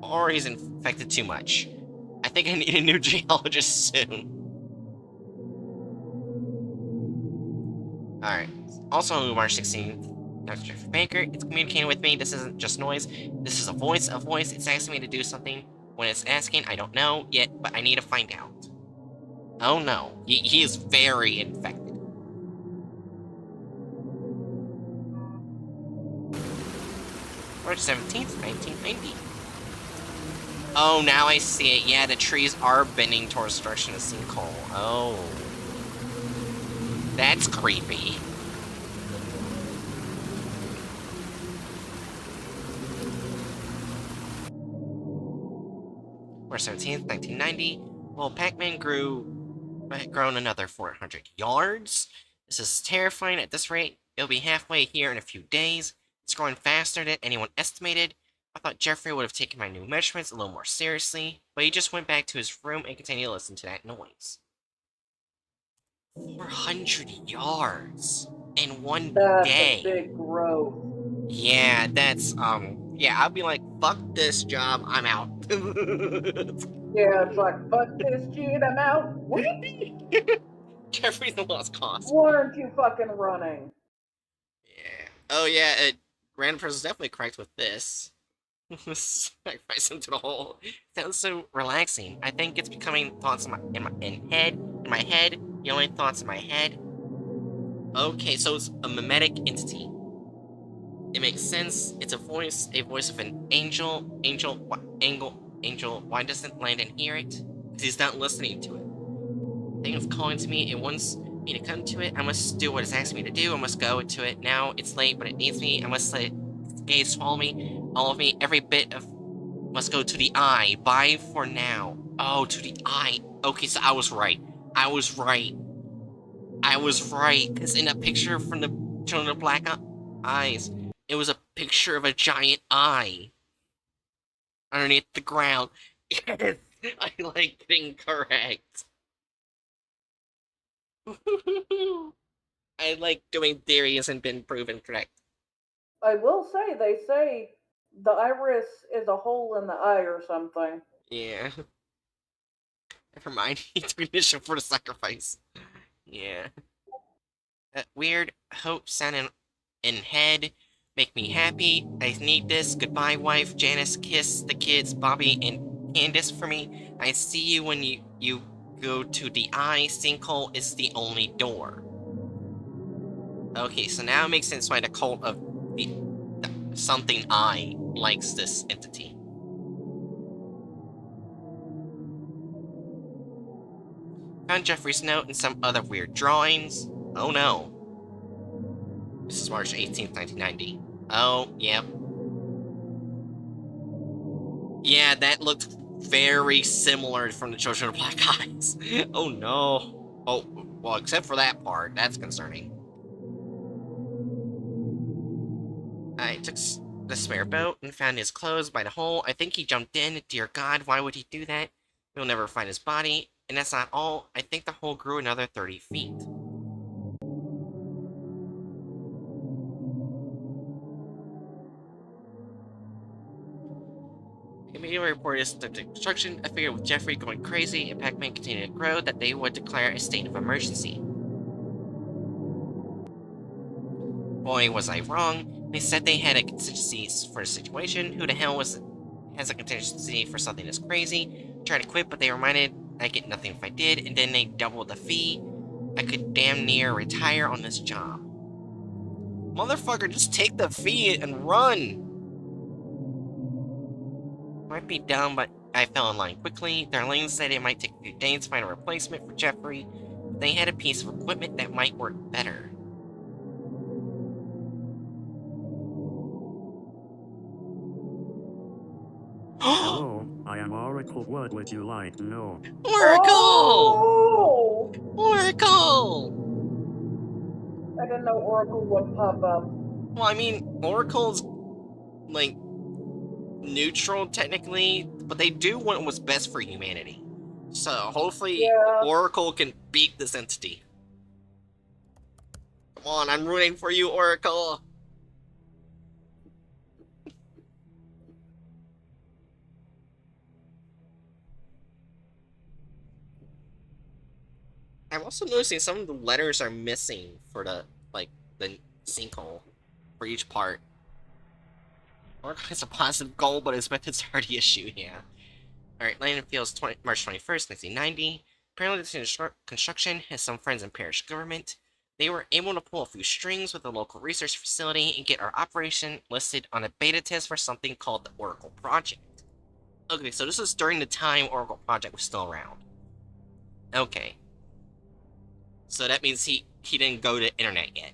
Or he's infected too much. I think I need a new geologist soon. Alright. Also, March 16th, Dr. Jeffrey Baker, it's communicating with me. This isn't just noise. This is a voice. It's asking me to do something. When it's asking, I don't know yet, but I need to find out. Oh no. He is very infected. March 17th, 1990. Oh, now I see it. Yeah, the trees are bending towards the direction of Sinkhole. Oh. That's creepy. March 17th, 1990. Well, Pac-Man grown another 400 yards. This is terrifying. At this rate, it'll be halfway here in a few days. It's growing faster than anyone estimated. I thought Jeffrey would have taken my new measurements a little more seriously, but he just went back to his room and continued to listen to that noise. 400 yards in one That's day. a big growth. Yeah, that's, yeah, I'll be like, fuck this job, I'm out. Yeah, it's like, fuck this shit, I'm out. Jeffrey's the lost cause. Why aren't you fucking running? Yeah. Oh yeah, random person's definitely correct with this. Sacrifice him to the hole. Sounds so relaxing. I think it's becoming thoughts in my head. The only thoughts in my head. Okay, so it's a mimetic entity. It makes sense. It's a voice of an angel. Angel. Why doesn't Landon hear it? Because he's not listening to it. I think it's calling to me. It wants me to come to it. I must do what it's asking me to do. I must go to it now. It's late, but it needs me. I must let it gaze swallow me. All of me. Every bit of must go to the eye. Bye for now. Oh, to the eye. Okay, so I was right. Because in that picture from the Children of Black Eyes, it was a picture of a giant eye underneath the ground. Yes, I like getting correct. I like doing theories and been proven correct. I will say, they say the iris is a hole in the eye or something. Yeah. Never mind. It's condition for the sacrifice. Yeah. Weird hope sound in head. Make me happy. I need this. Goodbye, wife. Janice, kiss the kids, Bobby and Candace for me. I see you when you go to the eye. Sinkhole is the only door. Okay, so now it makes sense why the cult of the something eye likes this entity. Found Jeffrey's note and some other weird drawings. Oh no. This is March 18th, 1990. Oh, yep. Yeah, that looked very similar from the Children of Black Eyes. Oh no. Oh, well, except for that part. That's concerning. I took the spare boat and found his clothes by the hole. I think he jumped in. Dear God, why would he do that? We'll never find his body. And that's not all. I think the hole grew another 30 feet. Immediately reported the destruction. I figured with Jeffrey going crazy and Pac-Man continuing to grow that they would declare a state of emergency. Boy, was I wrong. They said they had a contingency for the situation. Who the hell has a contingency for something this crazy? Tried to quit, but they reminded I get nothing if I did, and then they doubled the fee. I could damn near retire on this job. Motherfucker, just take the fee and run! Might be dumb, but I fell in line quickly. Darlene said it might take a few days to find a replacement for Jeffrey. They had a piece of equipment that might work better. Hello, I am Oracle. What would you like to know? Oracle! Oh! Oracle! I didn't know Oracle would pop up. Well, I mean, Oracle's, like, neutral, technically, but they do want what's best for humanity. So, hopefully, Yeah. Oracle can beat this entity. Come on, I'm rooting for you, Oracle! I'm also noticing some of the letters are missing for the sinkhole for each part. Oracle has a positive goal, but his method's already issued, yeah. Alright, Landon Fields, March 21st, 1990. Apparently this construction has some friends in parish government. They were able to pull a few strings with the local research facility and get our operation listed on a beta test for something called the Oracle Project. Okay, so this is during the time Oracle Project was still around. Okay. So that means he didn't go to internet yet.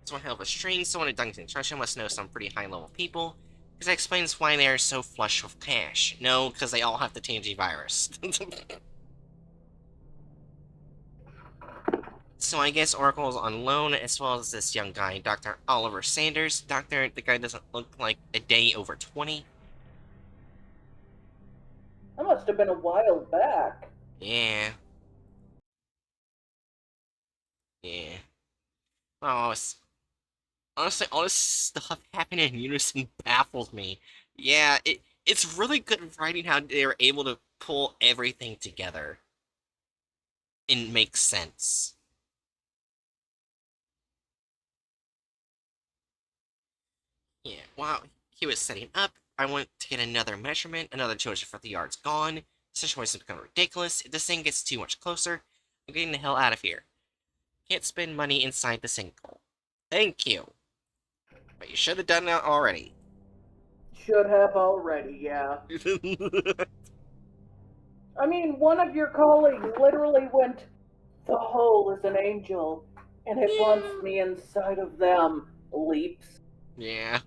Someone held a string, someone at Duncan Construction must know some pretty high-level people, because that explains why they are so flush with cash. No, because they all have the TNG virus. So I guess Oracle's on loan, as well as this young guy, Dr. Oliver Sanders. The guy doesn't look like a day over 20. That must have been a while back. Yeah. Yeah. Oh, honestly, all this stuff happening in unison baffles me. Yeah, it's really good writing how they're able to pull everything together and make sense. Yeah, while he was setting up, I went to get another measurement. Another 250 yards gone. The situation's becoming ridiculous. If this thing gets too much closer, I'm getting the hell out of here. Can't spend money inside the sinkhole. Thank you. But you should have done that already. Should have already, yeah. I mean, one of your colleagues literally went, "The hole is an angel, and it wants me inside of them." Leaps. Yeah.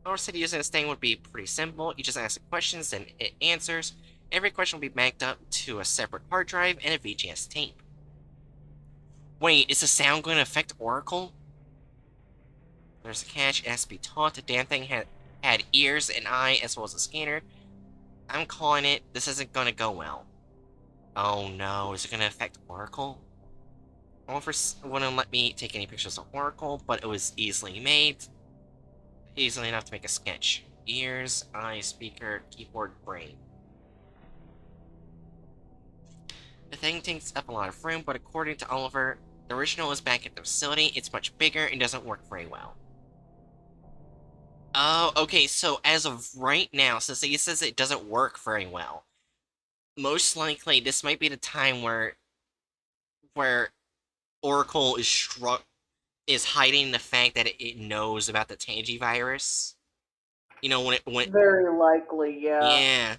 Our city using this thing would be pretty simple. You just ask the questions and it answers. Every question will be backed up to a separate hard drive and a VGS tape. Wait, is the sound going to affect Oracle? There's a catch. It has to be taught. The damn thing had ears, an eye, as well as a scanner. I'm calling it. This isn't going to go well. Oh no, is it going to affect Oracle? Oliver wouldn't let me take any pictures of Oracle, but it was easily made. Easily enough to make a sketch. Ears, eye, speaker, keyboard, brain. The thing takes up a lot of room, but according to Oliver, the original is back at the facility. It's much bigger and doesn't work very well. Oh, okay, so as of right now, since he says it doesn't work very well, most likely this might be the time where Oracle is hiding the fact that it knows about the Tangy virus. You know, when it went... Very likely, yeah. Yeah.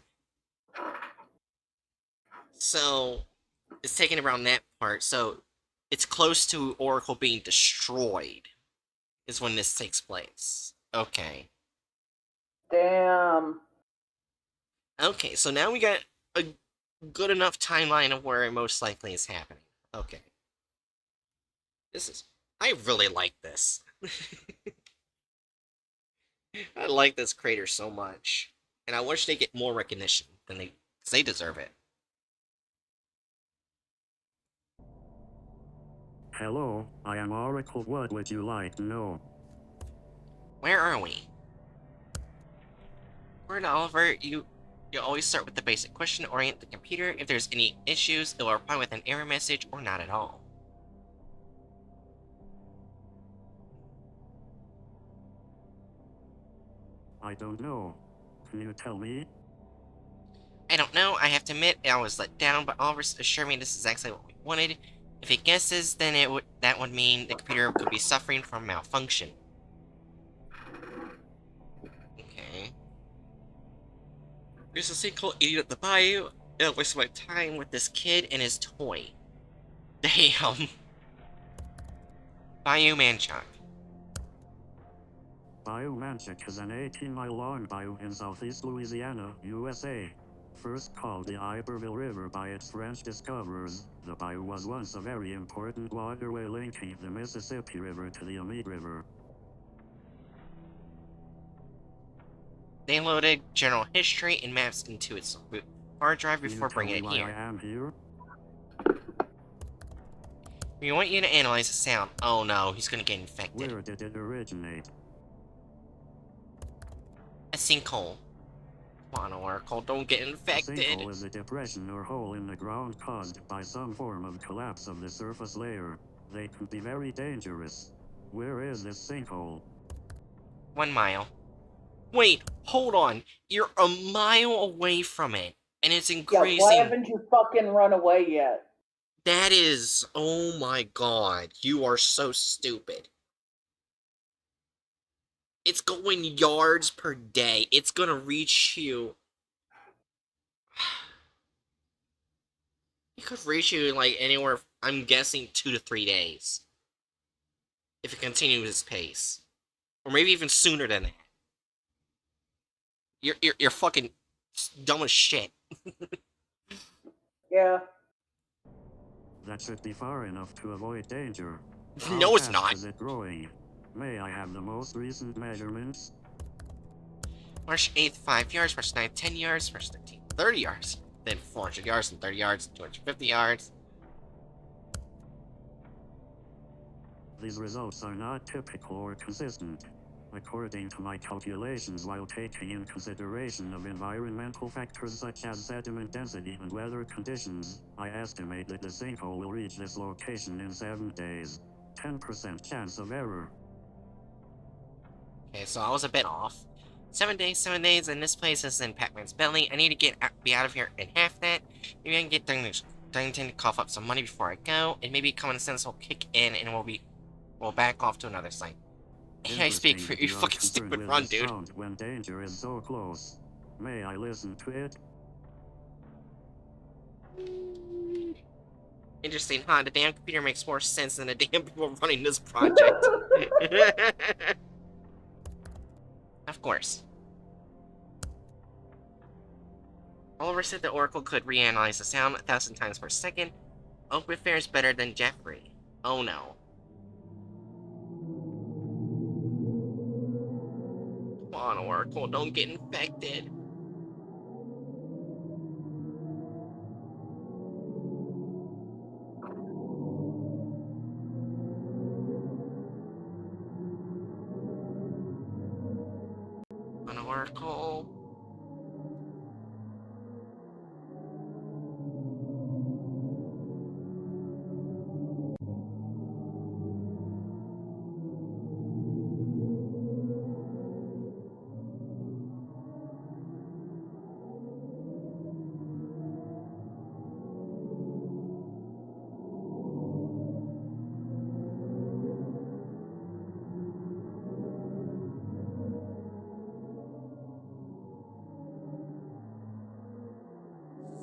So, it's taking around that part, so it's close to Oracle being destroyed, is when this takes place. Okay. Damn. Okay, so now we got a good enough timeline of where it most likely is happening. Okay. I really like this. I like this crater so much. And I wish they get more recognition than because they deserve it. Hello, I am Oracle. What would you like to know? where are we? We're in Oliver. You always start with the basic question, orient the computer. If there's any issues, it will reply with an error message or not at all. I don't know. Can you tell me? I don't know. I have to admit, I was let down, but Oliver assured me this is exactly what we wanted. If it guesses, then that would mean the computer could be suffering from malfunction. Okay. There's a sinkhole eating up the bayou. I waste my time with this kid and his toy. Damn. Bayou Manchok. Bayou Manchak is an 18-mile-long bayou in southeast Louisiana, USA. First called the Iberville River by its French discoverers, the bayou was once a very important waterway linking the Mississippi River to the Amite River. They loaded general history and maps into its hard drive before bringing it Can you tell here. me why I am here? We want you to analyze the sound. Oh no, he's gonna get infected. Where did it originate? A sinkhole. Come on, Oracle, don't get A infected. sinkhole is a depression or hole in the ground caused by some form of collapse of the surface layer. They can be very dangerous. Where is this sinkhole? 1 mile. Wait, hold on. You're a mile away from it, and it's Yeah, increasing. why haven't you fucking run away yet? That is, oh my god, you are so stupid. It's going yards per day. It's gonna reach you. It could reach you in like anywhere, I'm guessing 2 to 3 days. If it continues its pace. Or maybe even sooner than that. You're fucking dumb as shit. Yeah. That should be far enough to avoid danger. No, How it's fast not. is it growing? May I have the most recent measurements? March 8th, 5 yards. March 9th, 10 yards. March 13th, 30 yards. Then 400 yards and 30 yards, 250 yards. These results are not typical or consistent. According to my calculations, while taking in consideration of environmental factors such as sediment density and weather conditions, I estimate that the sinkhole will reach this location in 7 days. 10% chance of error. Okay, so I was a bit off. 7 days, and this place is in Pac-Man's belly. I need to be out of here in half that. Maybe I can get Darlington to cough up some money before I go, and maybe common sense will kick in and we'll back off to another site. Hey, I speak for you, fucking stupid run, dude. When danger is so close. May I listen to it? Interesting, huh? The damn computer makes more sense than the damn people running this project. Of course. Oliver said the Oracle could reanalyze the sound 1,000 times per second. Open fares better than Jeffrey. Oh no. Come on, Oracle, don't get infected. Come on, Oracle.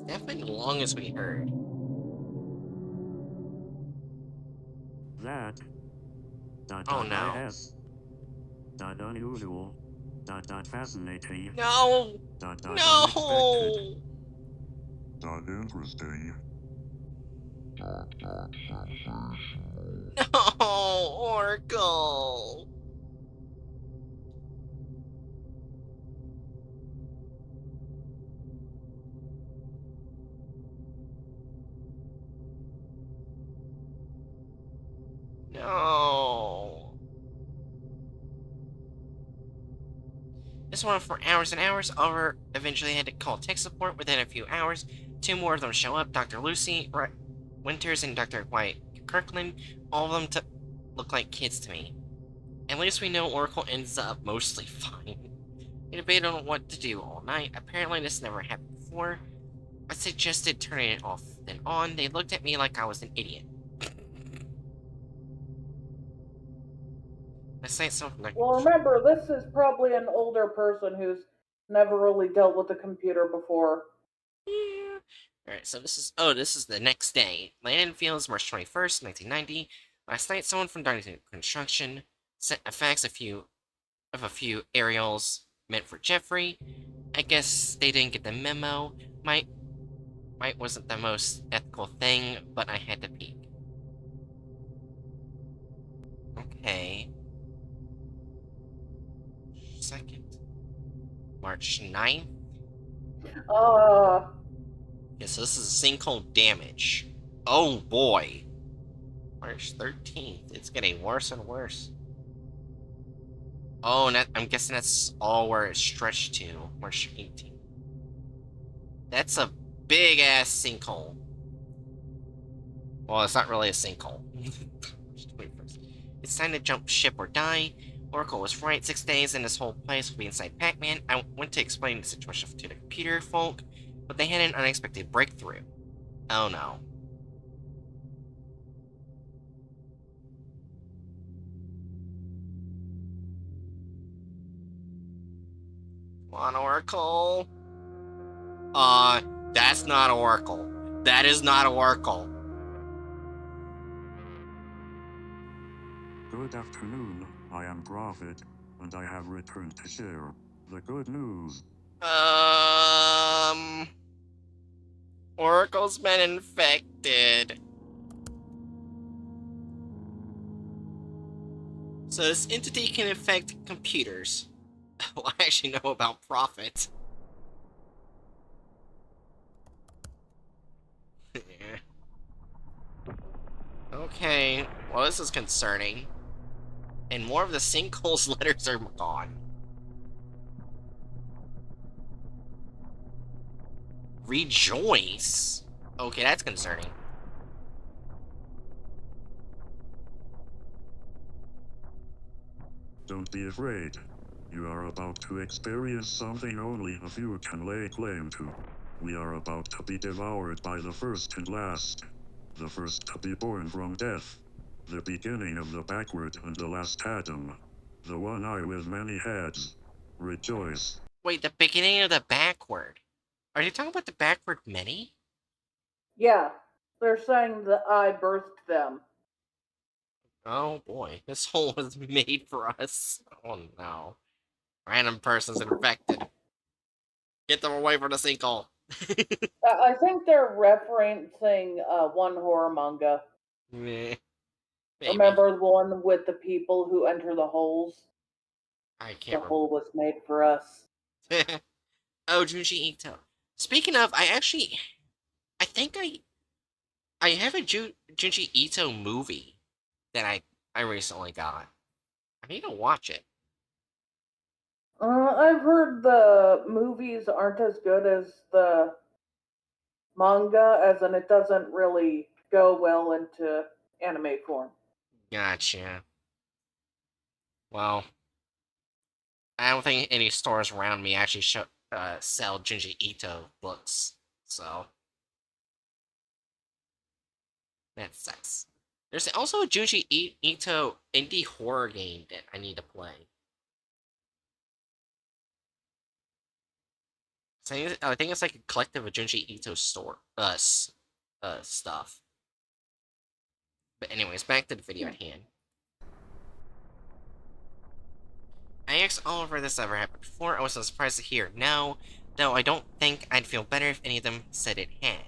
Definitely the longest we heard. That. Oh no. IS. Unusual. Fascinating. No! Unexpected. No! Interesting. No, Oracle! No. This went on for hours and hours. Oliver eventually had to call tech support. Within a few hours, 2 more of them show up. Dr. Lucy Winters and Dr. White Kirkland. All of them look like kids to me. At least we know Oracle ends up mostly fine. We debated on what to do all night. Apparently this never happened before. I suggested turning it off then on. They looked at me like I was an idiot. I say something like, Well, remember, this is probably an older person who's never really dealt with a computer before. yeah. Alright, so this is the next day. Landon Fields, March 21st, 1990. Last night, someone from Darlington Construction sent a fax of a few aerials meant for Jeffrey. I guess they didn't get the memo. Might wasn't the most ethical thing, but I had to peek. Okay. 2nd. March 9th? Yeah, so this is sinkhole damage. Oh boy. March 13th. It's getting worse and worse. Oh, and I'm guessing that's all where it stretched to. March 18th. That's a big ass sinkhole. Well, it's not really a sinkhole. It's time to jump ship or die. Oracle was right. 6 days and this whole place will be inside Pac-Man. I went to explain the situation to the computer folk, but they had an unexpected breakthrough. Oh no. Come on, Oracle. That's not Oracle. That is not Oracle. Good afternoon, I am Prophet, and I have returned to share the good news. Oracle's been infected. So this entity can infect computers. Well, I actually know about Prophet. Yeah. Okay, well this is concerning. And more of the sinkhole's letters are gone. Rejoice? Okay, that's concerning. Don't be afraid. You are about to experience something only a few can lay claim to. We are about to be devoured by the first and last. The first to be born from death. The beginning of the backward and the last Adam. The one eye with many heads. Rejoice. Wait, the beginning of the backward. Are you talking about the backward many? Yeah, they're saying that I birthed them. Oh boy, this hole was made for us. Oh no. Random person's infected. Get them away from the sinkhole. I think they're referencing one horror manga. Meh, maybe. Remember the one with the people who enter the holes? I The can't hole was made for us. remember. Oh, Junji Ito. Speaking of, I think I have a Junji Ito movie that I recently got. I need to watch it. I've heard the movies aren't as good as the manga, as in it doesn't really go well into anime form. Gotcha. Well, I don't think any stores around me actually sell Junji Ito books, so that sucks. There's also a Junji Ito indie horror game that I need to play. So I think it's like a collective of Junji Ito stuff. But anyways, back to the video at hand. I asked Oliver if this ever happened before. I was so surprised to hear no, though I don't think I'd feel better if any of them said it had.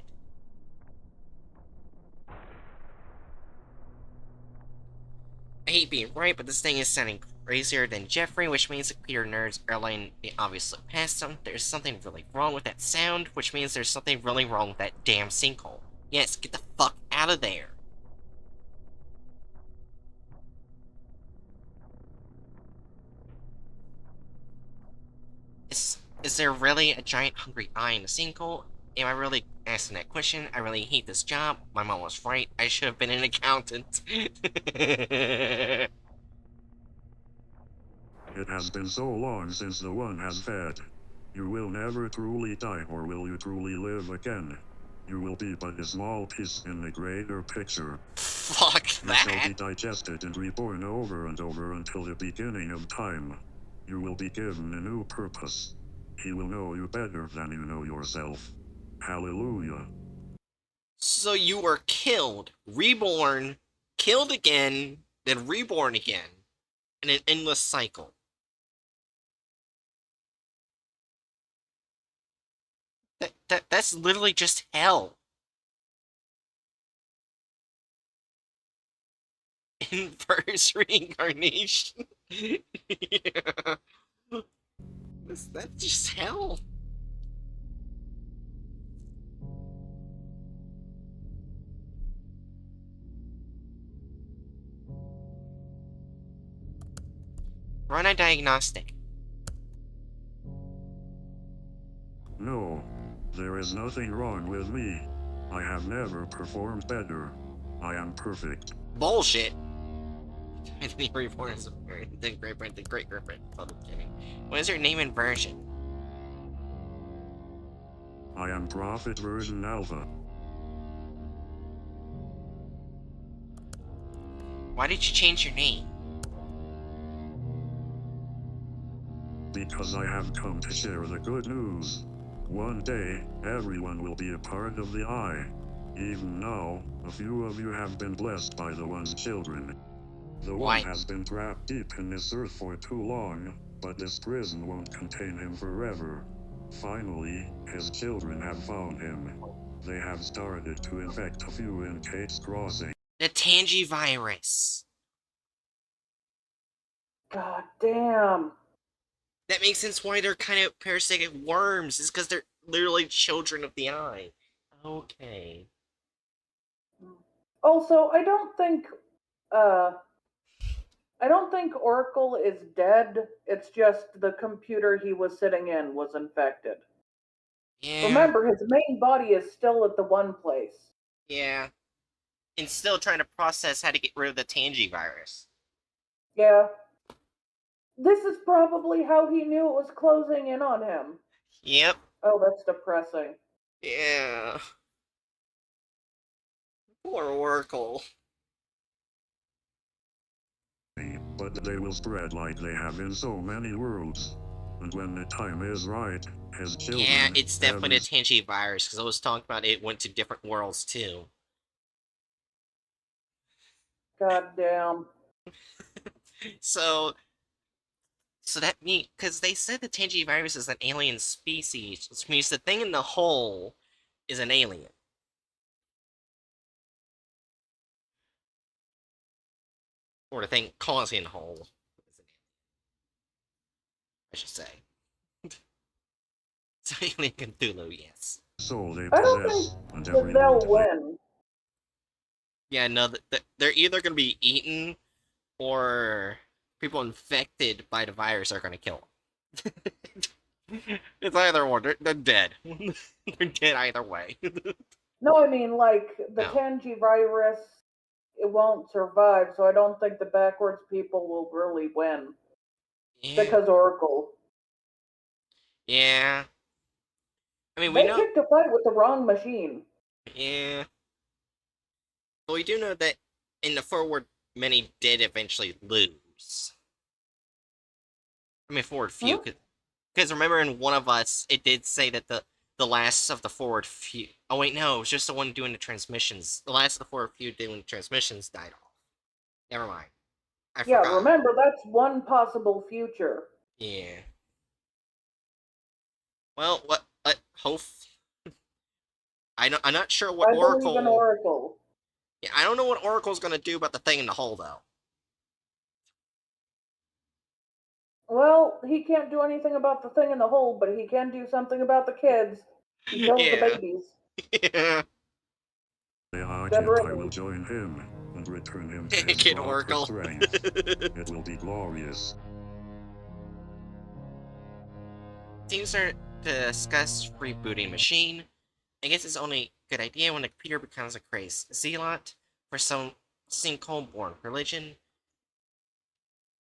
I hate being right, but this thing is sounding crazier than Jeffrey, which means the computer nerds are letting the obvious look past them. There's something really wrong with that sound, which means there's something really wrong with that damn sinkhole. Yes, get the fuck out of there. Is there really a giant hungry eye in the sinkhole? Am I really asking that question? I really hate this job. My mom was right. I should have been an accountant. It has been so long since the one has fed. You will never truly die, or will you truly live again? You will be but a small piece in the greater picture. Fuck You shall that. be digested and reborn over and over until the beginning of time. You will be given a new purpose. He will know you better than you know yourself. Hallelujah. So you were killed, reborn, killed again, then reborn again, in an endless cycle. That's literally just hell. Inverse reincarnation. Yeah. That's just hell. Run a diagnostic. No, there is nothing wrong with me. I have never performed better. I am perfect. Bullshit. The reborn is the great grandparent. I'm kidding. What is your name and version? I am Prophet version Alpha. Why did you change your name? Because I have come to share the good news. One day, everyone will be a part of the Eye. Even now, a few of you have been blessed by the One's children. The Why? One has been trapped deep in this earth for too long, but this prison won't contain him forever. Finally, his children have found him. They have started to infect a few in Kate's Crossing. The Tangy virus. God damn. That makes sense why they're kind of parasitic worms. Is because they're literally children of the eye. Okay. Also, uh I don't think Oracle is dead. It's just the computer he was sitting in was infected. Yeah. Remember, his main body is still at the one place. Yeah. And still trying to process how to get rid of the Tangy virus. Yeah. This is probably how he knew it was closing in on him. Yep. Oh, that's depressing. Yeah. Poor Oracle. But they will spread like they have in so many worlds. And when the time is right, his children... Yeah, it's definitely every the Tangy virus, because I was talking about it went to different worlds too. God damn. So that means, because they said the Tangy virus is an alien species, which means the thing in the hole is an alien. Or the thing causing the hole is an alien, I should say. So alien Cthulhu, yes. soul they I don't possess, think and that every they'll word they... win. Yeah, no, they're either going to be eaten, or people infected by the virus are going to kill them. It's either or. They're dead. They're dead either way. No, I mean, like, the No. Tangy virus, it won't survive, so I don't think the backwards people will really win. Yeah. Because Oracle. Yeah. I mean, we They know. picked a fight with the wrong machine. Yeah. But we do know that in the forward, many did eventually lose. I mean, forward few, Huh? because remember in one of us, it did say that the last of the forward few. Oh wait, no, it was just the one doing the transmissions. The last of the forward few doing the transmissions died off. Never mind. I Yeah, forgot. remember, that's one possible future. Yeah. Well, what? Hope. I'm not sure what I believe in Oracle. Oracle. Yeah, I don't know what Oracle's gonna do about the thing in the hole, though. Well, he can't do anything about the thing in the hole, but he can do something about the kids. He kills the Yeah. babies. Yeah. The Good occupy will riddance. join him, and return him to his Take it, proper Oracle. strength. It will be glorious. Teams are to discuss rebooting machine. I guess it's only a good idea when the computer becomes a crazed zealot for some sinkhole-born religion.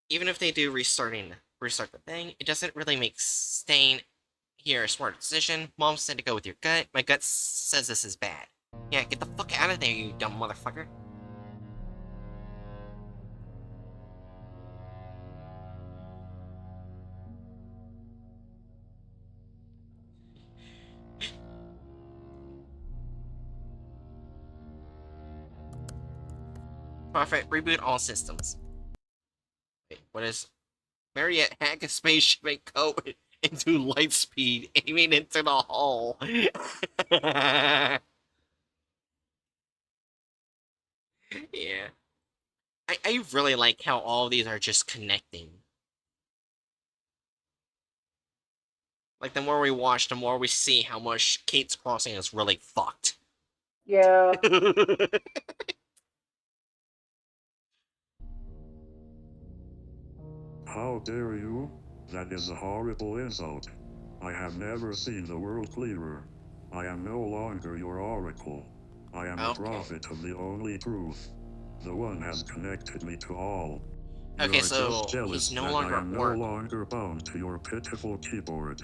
Even if they do restart the thing, it doesn't really make staying here a smart decision. Mom said to go with your gut. My gut says this is bad. Yeah, get the fuck out of there, you dumb motherfucker. Prophet, reboot all systems. Wait, what is... Mariette hack a spaceship and go into light speed, aiming into the hull. Yeah. I really like how all of these are just connecting. Like, the more we watch, the more we see how much Kate's Crossing is really fucked. Yeah. How dare you? That is a horrible insult. I have never seen the world clearer. I am no longer your oracle. I am a Okay. prophet of the only truth. The one has connected me to all. Okay, You're so just jealous he's no that longer I am no Oracle. longer bound to your pitiful keyboard.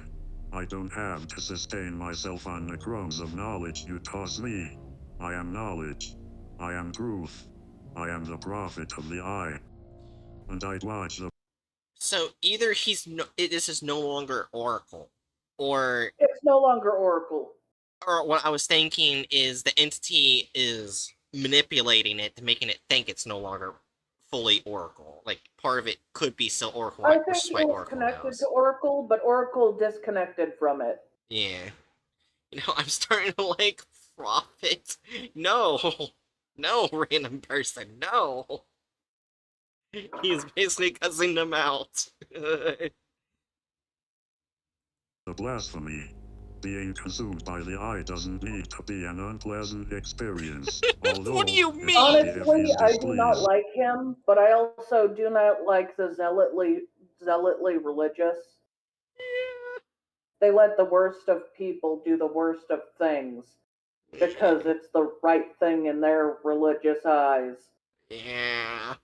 I don't have to sustain myself on the crumbs of knowledge you toss me. I am knowledge. I am truth. I am the prophet of the eye. And I'd watch the... So either this is no longer Oracle, or It's no longer Oracle. what I was thinking is the entity is manipulating it to making it think it's no longer fully Oracle. Like, part of it could be still Oracle, I which think is it why was Oracle connected knows. to Oracle, but Oracle disconnected from it. Yeah. I'm starting to like Prophet. No. No, random person, no. He's basically cussing them out. The blasphemy. Being consumed by the eye doesn't need to be an unpleasant experience. Although What do you it mean? would be if Honestly, he's I do not displeased. like him, but I also do not like the zealotly religious. They let the worst of people do the worst of things because it's the right thing in their religious eyes. Yeah.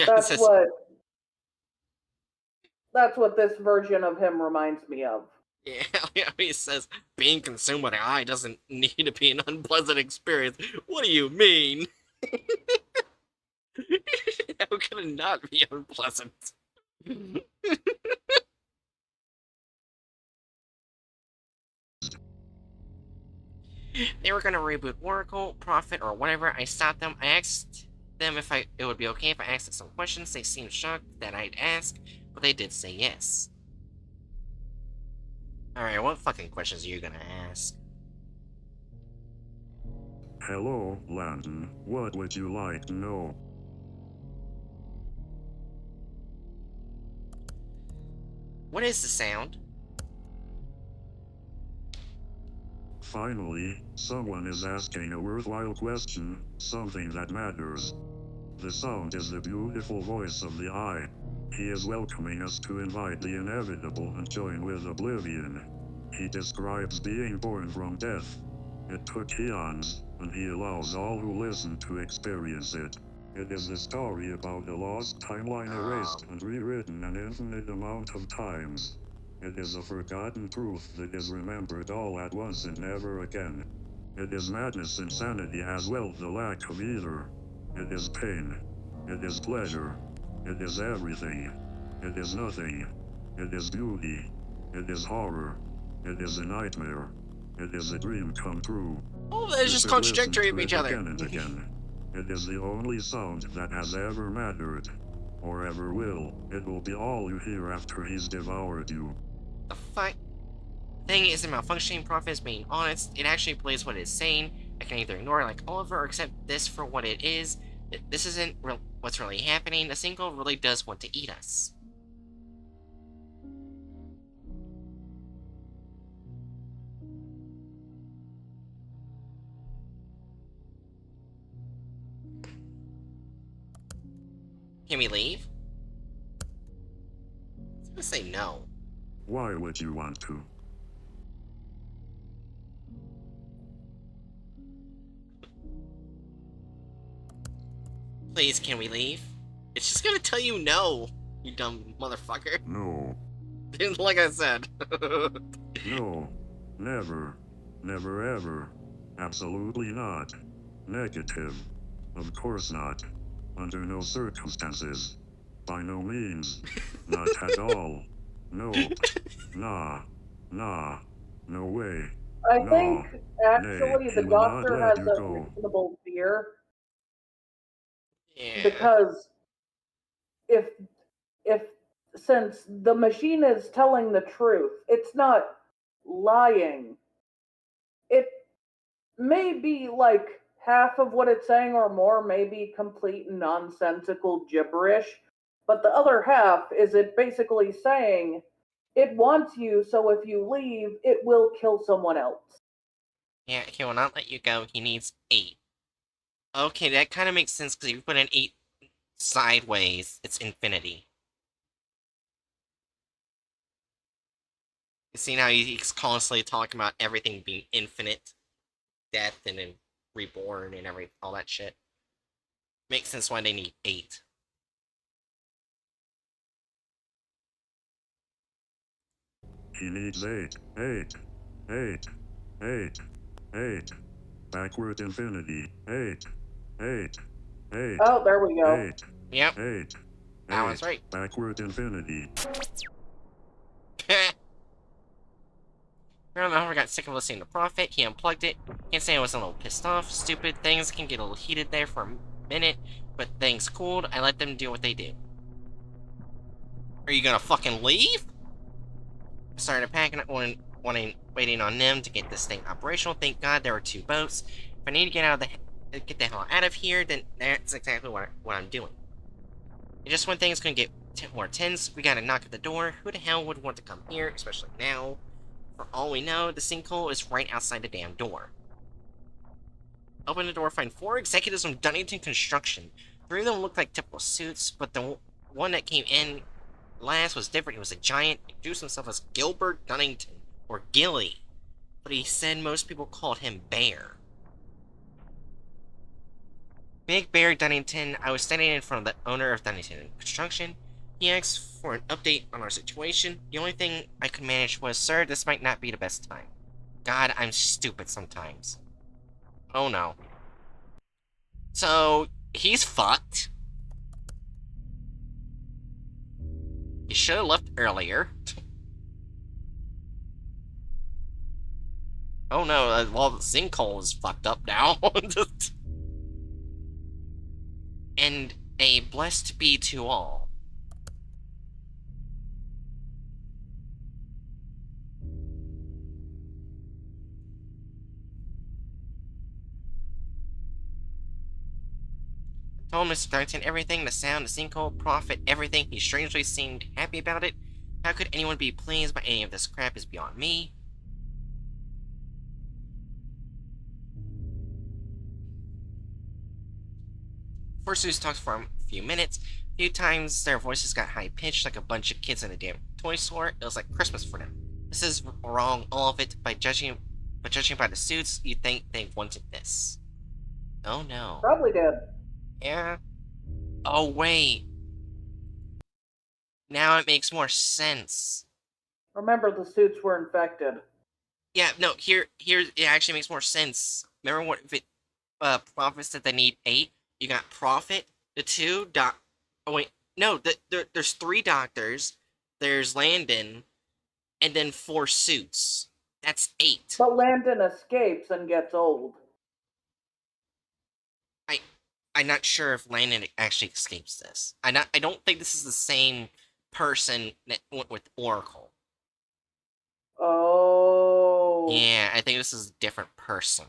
That's what that's what this version of him reminds me of. Yeah, he says being consumed by the eye doesn't need to be an unpleasant experience. What do you mean? How can it not be unpleasant? They were gonna reboot Oracle, Prophet, or whatever. I stopped them. I asked them if it would be okay if I asked them some questions. They seemed shocked that I'd ask, but they did say yes. Alright, what fucking questions are you gonna ask? Hello, Landon. What would you like to know? What is the sound? Finally, someone is asking a worthwhile question, something that matters. The sound is the beautiful voice of the eye. He is welcoming us to invite the inevitable and join with oblivion. He describes being born from death. It took eons, and he allows all who listen to experience it. It is a story about a lost timeline erased and rewritten an infinite amount of times. It is a forgotten truth that is remembered all at once and never again. It is madness, insanity, as well the lack of either. It is pain. It is pleasure. It is everything. It is nothing. It is beauty. It is horror. It is a nightmare. It is a dream come true. Oh, they're just contradictory of each other. Again and again. It is the only sound that has ever mattered. Or ever will. It will be all you hear after he's devoured you. The fuck? Thing isn't malfunctioning, Prophet is being honest. It actually believes what it's saying. I can either ignore it like Oliver or accept this for what it is. This isn't what's really happening. The single really does want to eat us. Can we leave? I was gonna say no. Why would you want to? Please, can we leave? It's just gonna tell you no, you dumb motherfucker. No. Like I said. No. Never. Never ever. Absolutely not. Negative. Of course not. Under no circumstances. By no means. Not at all. Nope. Nah. Nah. No way. I No. think actually Nay, the he will not doctor let has you a go. reasonable fear Yeah. because if if since the machine is telling the truth, it's not lying. It may be like half of what it's saying or more may be complete nonsensical gibberish, but the other half is it basically saying it wants you, so if you leave, it will kill someone else. Yeah, he will not let you go. He needs 8. Okay, that kind of makes sense because if you put an 8 sideways, it's infinity. You see now he's constantly talking about everything being infinite, death and then reborn and all that shit. Makes sense why they need 8. He needs 8. 8. 8. 8. 8. Backward infinity. 8. 8. 8. Oh, there we go. 8. Yep, 8. that was 8. right. Backward infinity. I don't know, I got sick of listening to Prophet. He unplugged it. Can't say I wasn't a little pissed off. Stupid things can get a little heated there for a minute, but things cooled. I let them do what they do. Are you gonna fucking leave? I started packing up, waiting on them to get this thing operational. Thank God there were 2 boats. If I need to get the hell out of here, then that's exactly what I'm doing. And just when things gonna get more tense, we gotta knock at the door. Who the hell would want to come here, especially now? For all we know, the sinkhole is right outside the damn door. Open the door, find 4 executives from Dunnington Construction. 3 of them looked like typical suits, but the one that came in last was different. He was a giant, introduced himself as Gilbert Dunnington, or Gilly, but he said most people called him Bear. Big Bear Dunnington, I was standing in front of the owner of Dunnington Construction. He asked for an update on our situation. The only thing I could manage was, "Sir, this might not be the best time." God, I'm stupid sometimes. Oh no. So, he's fucked. He should have left earlier. Oh no, well, the sinkhole is fucked up now. And a blessed be to all. Told Mr. Darton everything, the sound, the sinkhole, profit, everything. He strangely seemed happy about it. How could anyone be pleased by any of this crap is beyond me. First Zeus talked for a few minutes. A few times their voices got high-pitched like a bunch of kids in a damn toy store. It was like Christmas for them. This is wrong, all of it. But judging by the suits, you'd think they wanted this. Oh no. Probably did. Yeah. Oh wait. Now it makes more sense. Remember, the suits were infected. Yeah, no, here it actually makes more sense. Remember what if it Prophet said they need 8? You got Prophet, the 2 doc. Oh wait, no, there's 3 doctors. There's Landon, and then 4 suits. That's 8. But Landon escapes and gets old. I'm not sure if Landon actually escapes this. I don't think this is the same person that went with Oracle. Oh. Yeah, I think this is a different person.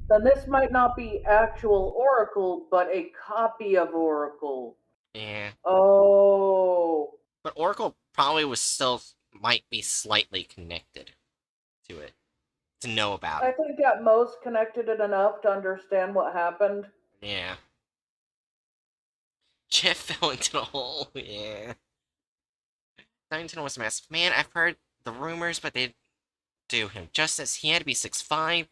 Then this might not be actual Oracle, but a copy of Oracle. Yeah. Oh. But Oracle probably might be slightly connected to it. To know about I it. think at most connected it enough to understand what happened. Yeah. Jeff fell into the hole, yeah. Dunnington was a massive man. I've heard the rumors, but they do him justice. He had to be 6'5", and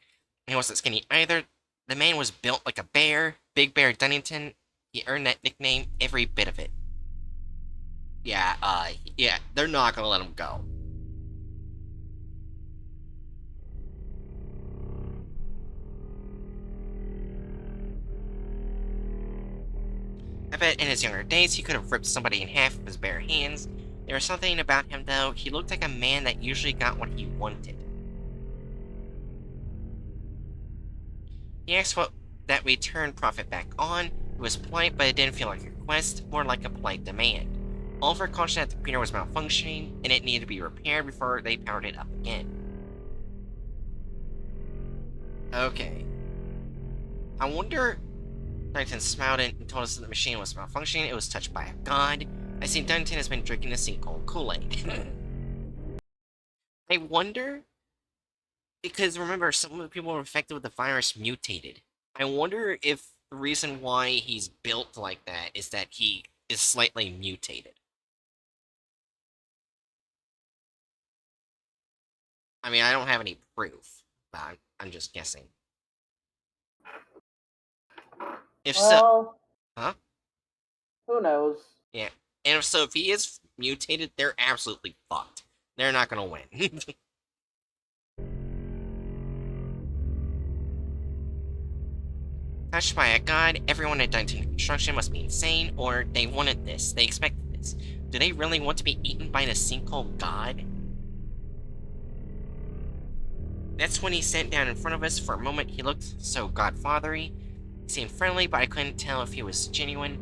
he wasn't skinny either. The man was built like a bear. Big Bear Dunnington. He earned that nickname, every bit of it. Yeah, they're not gonna let him go. I bet in his younger days he could have ripped somebody in half with his bare hands. There was something about him, though. He looked like a man that usually got what he wanted. He asked that we turn Prophet back on. It was polite, but it didn't feel like a request, more like a polite demand. Oliver cautioned that the computer was malfunctioning, and it needed to be repaired before they powered it up again. Okay. I wonder... Dunnington smiled and told us that the machine was malfunctioning. It was touched by a god. I see Dunnington has been drinking the sinkhole Kool-Aid. I wonder... Because remember, some of the people infected with the virus mutated. I wonder if the reason why he's built like that is that he is slightly mutated. I mean, I don't have any proof, but I'm just guessing. If so... Well, Huh? who knows? Yeah. And if so, if he is mutated, they're absolutely fucked. They're not gonna win. Touched by a god, everyone at Dunnington Construction must be insane, or they wanted this. They expected this. Do they really want to be eaten by the sinkhole god? That's when he sat down in front of us. For a moment, he looked so godfathery. He seemed friendly, but I couldn't tell if he was genuine.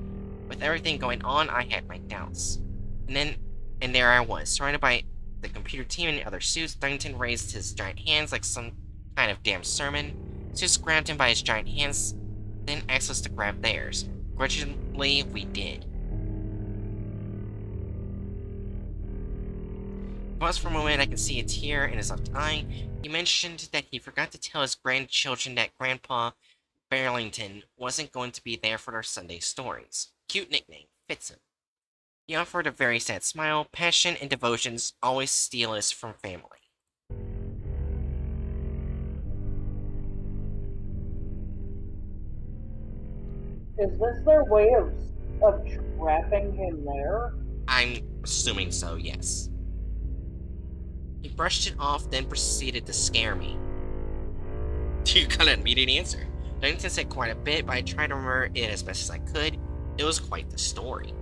With everything going on, I had my doubts. And there I was, surrounded by the computer team in other suits. Dunnington raised his giant hands like some kind of damn sermon. Suits grabbed him by his giant hands, then asked us to grab theirs. Grudgingly, we did. Paused for a moment, I could see a tear in his left eye. He mentioned that he forgot to tell his grandchildren that Grandpa Burlington wasn't going to be there for their Sunday stories. Cute nickname, fits him. He offered a very sad smile. Passion and devotions always steal us from family. Is this their way of trapping him there? I'm assuming so, yes. He brushed it off, then proceeded to scare me. You got an immediate answer. Dunnington said quite a bit, but I tried to remember it as best as I could. It was quite the story.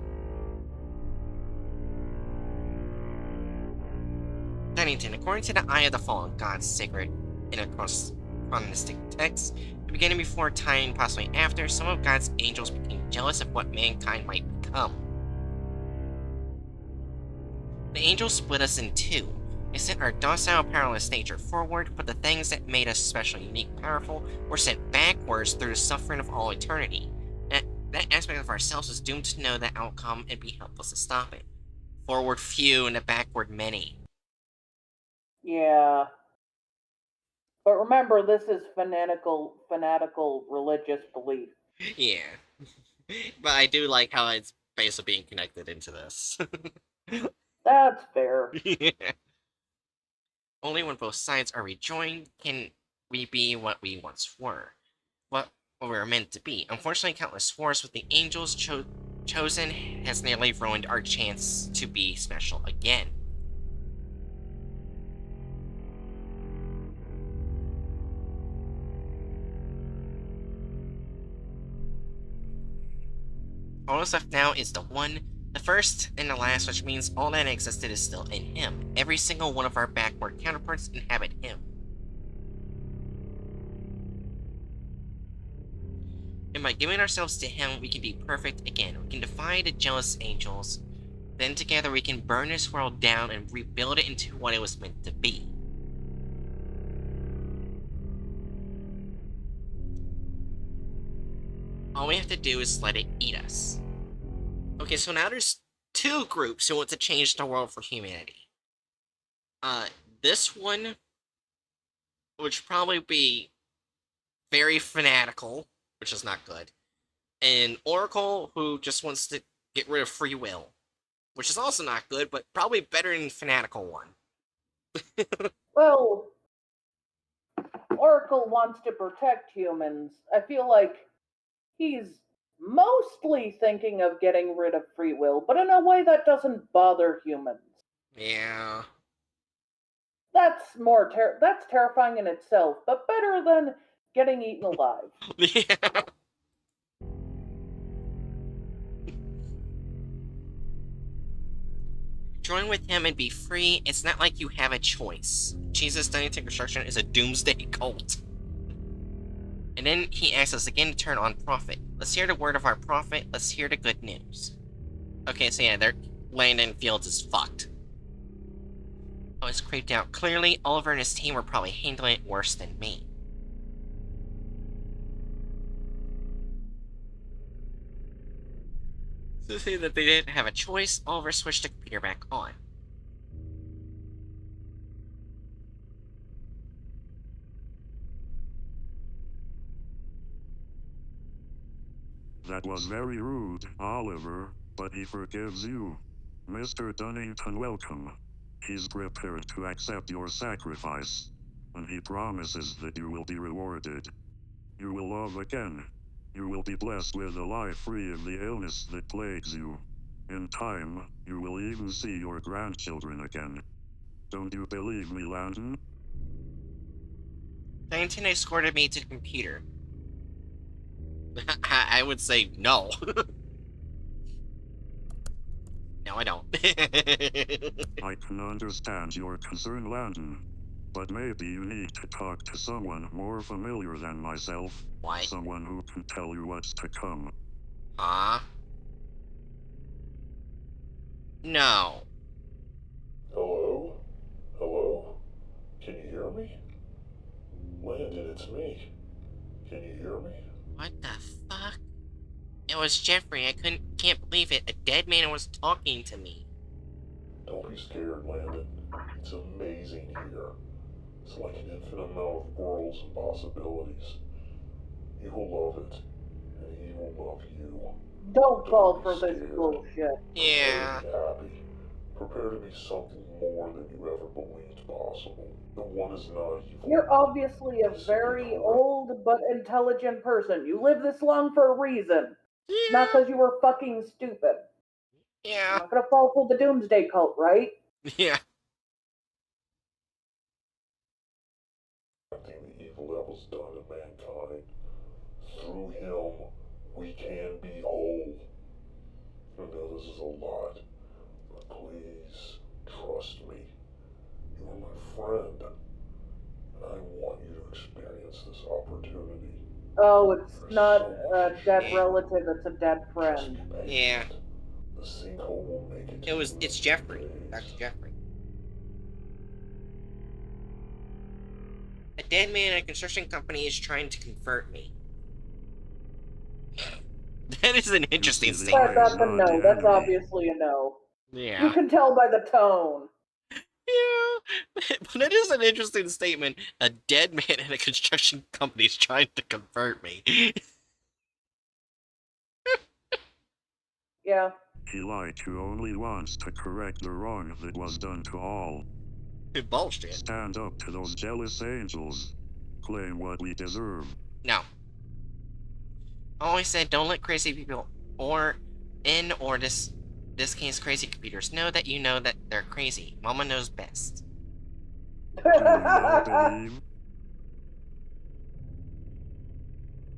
Dunnington, according to the Eye of the Fallen God's sacred anachronistic text, the beginning before time, possibly after, some of God's angels became jealous of what mankind might become. The angels split us in two. They sent our docile, powerless nature forward, but the things that made us special, unique, powerful were sent backwards through the suffering of all eternity. That aspect of ourselves is doomed to know the outcome and be helpless to stop it. Forward few and the backward many. Yeah. But remember, this is fanatical religious belief. Yeah. But I do like how it's basically being connected into this. That's fair. Yeah. Only when both sides are rejoined can we be what we once were. What we were meant to be. Unfortunately, countless wars with the angels chosen has nearly ruined our chance to be special again. All that's left now is the one, the first and the last, which means all that existed is still in him. Every single one of our backward counterparts inhabit him. And by giving ourselves to him, we can be perfect again. We can defy the jealous angels. Then together we can burn this world down and rebuild it into what it was meant to be. All we have to do is let it eat us. Okay, so now there's two groups who want to change the world for humanity. This one, which probably be very fanatical, which is not good, and Oracle, who just wants to get rid of free will. which is also not good, but probably better than Fanatical One. Well, Oracle wants to protect humans. I feel like he's mostly thinking of getting rid of free will, but in a way that doesn't bother humans. Yeah. That's terrifying in itself, but better than getting eaten alive. Yeah. Join with him and be free. It's not like you have a choice. Jesus Dynasty Construction is a doomsday cult. And then he asks us again to turn on Prophet. Let's hear the word of our Prophet. Let's hear the good news. Okay, so yeah, their Landon Fields is fucked. I was creeped out. Clearly, Oliver and his team were probably handling it worse than me. So say that they didn't have a choice, Oliver switched the computer back on. That was very rude, Oliver, but he forgives you. Mr. Dunnington, welcome. He's prepared to accept your sacrifice, and he promises that you will be rewarded. You will love again. You will be blessed with a life free of the illness that plagues you. In time, you will even see your grandchildren again. Don't you believe me, Landon? Dunnington escorted me to the computer. I would say no. No, I don't. I can understand your concern, Landon. But maybe you need to talk to someone more familiar than myself. What? Someone who can tell you what's to come. Huh? No. Hello? Hello? Can you hear me? Landon, it's me. Can you hear me? What the fuck? It was Jeffrey. I can't believe it. A dead man was talking to me. Don't be scared, Landon. It's amazing here. It's like an infinite amount of worlds and possibilities. You will love it, and he will love you. Don't fall Don't for be this scared. bullshit. Yeah. Prepare to be happy. Prepare to be something more than you ever believed possible. The one is not evil. You're obviously a very old but intelligent person. You live this long for a reason. It's not because you were fucking stupid. You're Yeah. not gonna fall for the doomsday cult, right? Yeah. The evil that was done to mankind. Through him, we can be whole. I know this is a lot, but please trust me. You are my friend, and I want you to experience this opportunity. Oh, it's There's not so a much dead Yeah. relative, it's a dead Just friend. be patient. Yeah. The sinkhole will make it to you It's in Jeffrey. days. Dr. Jeffrey. A dead man at a construction company is trying to convert me. That is an interesting see, statement. That's a not no. the That's enemy. obviously a no. Yeah. You can tell by the tone. Yeah. But it is an interesting statement. A dead man at a construction company is trying to convert me. Yeah. He like you only wants to correct the wrong that was done to all. Bullshit. Stand up to those jealous angels. Claim what we deserve. No. Always said don't let crazy people or this case crazy computers know that you know that they're crazy. Mama knows best. Do you now believe?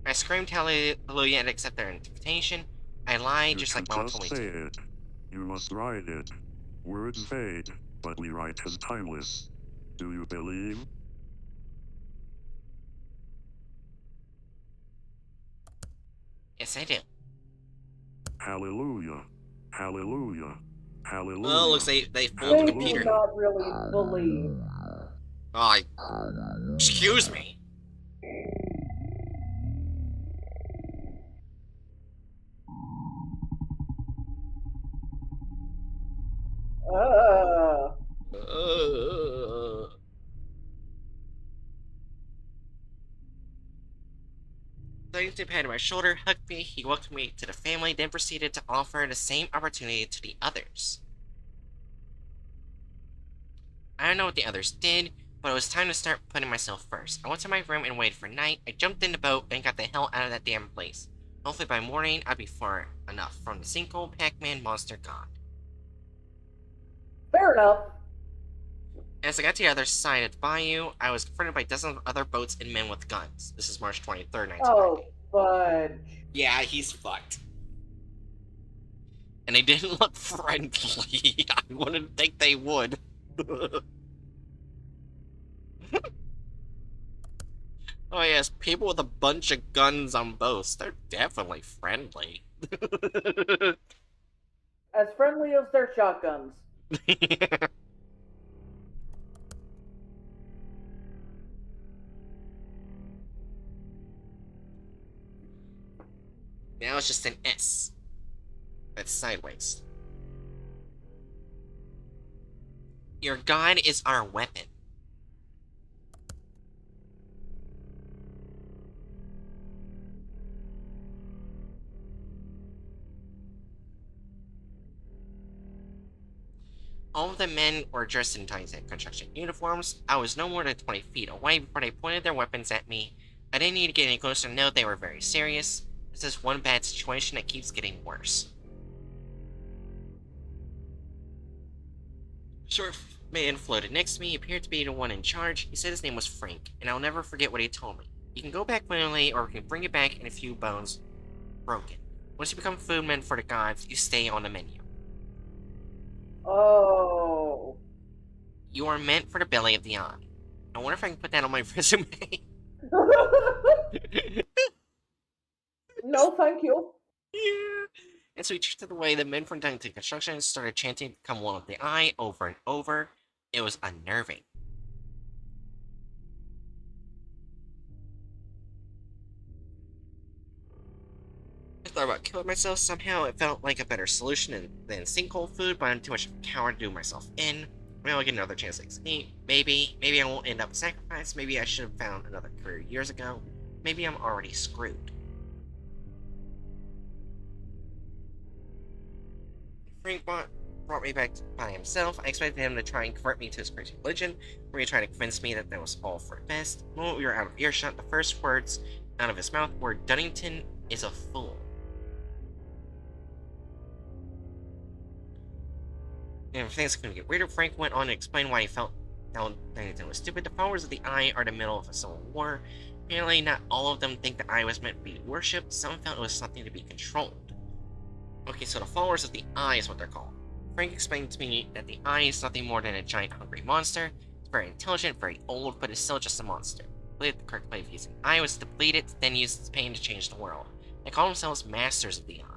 I screamed hallelujah and accept their invitation. I lied You just can like Mama just told me say to. it. You must write it. Words fade, but we write is timeless. Do you believe? Yes, I do. Hallelujah. Hallelujah. Hallelujah. Well, looks like they fooled the They do computer. not really believe. Oh, excuse me. Uh, Thanks to patted my shoulder, hugged me, he welcomed me to the family, then proceeded to offer the same opportunity to the others. I don't know what the others did, but it was time to start putting myself first. I went to my room and waited for night. I jumped in the boat and got the hell out of that damn place. Hopefully by morning, I'd be far enough from the sinkhole Pac-Man monster god. Fair enough. As I got to the other side of the bayou, I was confronted by dozens of other boats and men with guns. This is March 23rd, 1990. Oh, fudge. Yeah, he's fucked. And they didn't look friendly. I wouldn't think they would. Oh yes, people with a bunch of guns on boats. They're definitely friendly. As friendly as their shotguns. Now it's just an S. That's sideways. Your god is our weapon. All of the men were dressed in tiny construction uniforms. I was no more than 20 feet away before they pointed their weapons at me. I didn't need to get any closer to know they were very serious. This is one bad situation that keeps getting worse. Short man floated next to me. He appeared to be the one in charge. He said his name was Frank, and I'll never forget what he told me. You can go back willingly, or we can bring you back in a few bones broken. Once you become food men for the gods, you stay on the menu. Oh. You are meant for the belly of the eye. I wonder if I can put that on my resume. No, thank you. Yeah. And so he cheated away. The men from Dungeon Construction started chanting to become one with the eye over and over. It was unnerving. I thought about killing myself somehow. It felt like a better solution than sinkhole food, but I'm too much of a coward to do myself in. Maybe I'll get another chance to escape. Maybe I won't end up sacrificed. Maybe I should have found another career years ago. Maybe I'm already screwed. Frank brought me back by himself. I expected him to try and convert me to his crazy religion, or he tried to convince me that was all for the best. The moment we were out of earshot, the first words out of his mouth were, "Dunnington is a fool." And if things couldn't get weirder, Frank went on to explain why he felt Dunnington was stupid. The followers of the Eye are in the middle of a civil war. Apparently, not all of them think the Eye was meant to be worshipped. Some felt it was something to be controlled. Okay, so the followers of the Eye is what they're called. Frank explained to me that the Eye is nothing more than a giant hungry monster. It's very intelligent, very old, but it's still just a monster. I believe the correct way of using Eye was to bleed it, then use its pain to change the world. They call themselves Masters of the Eye.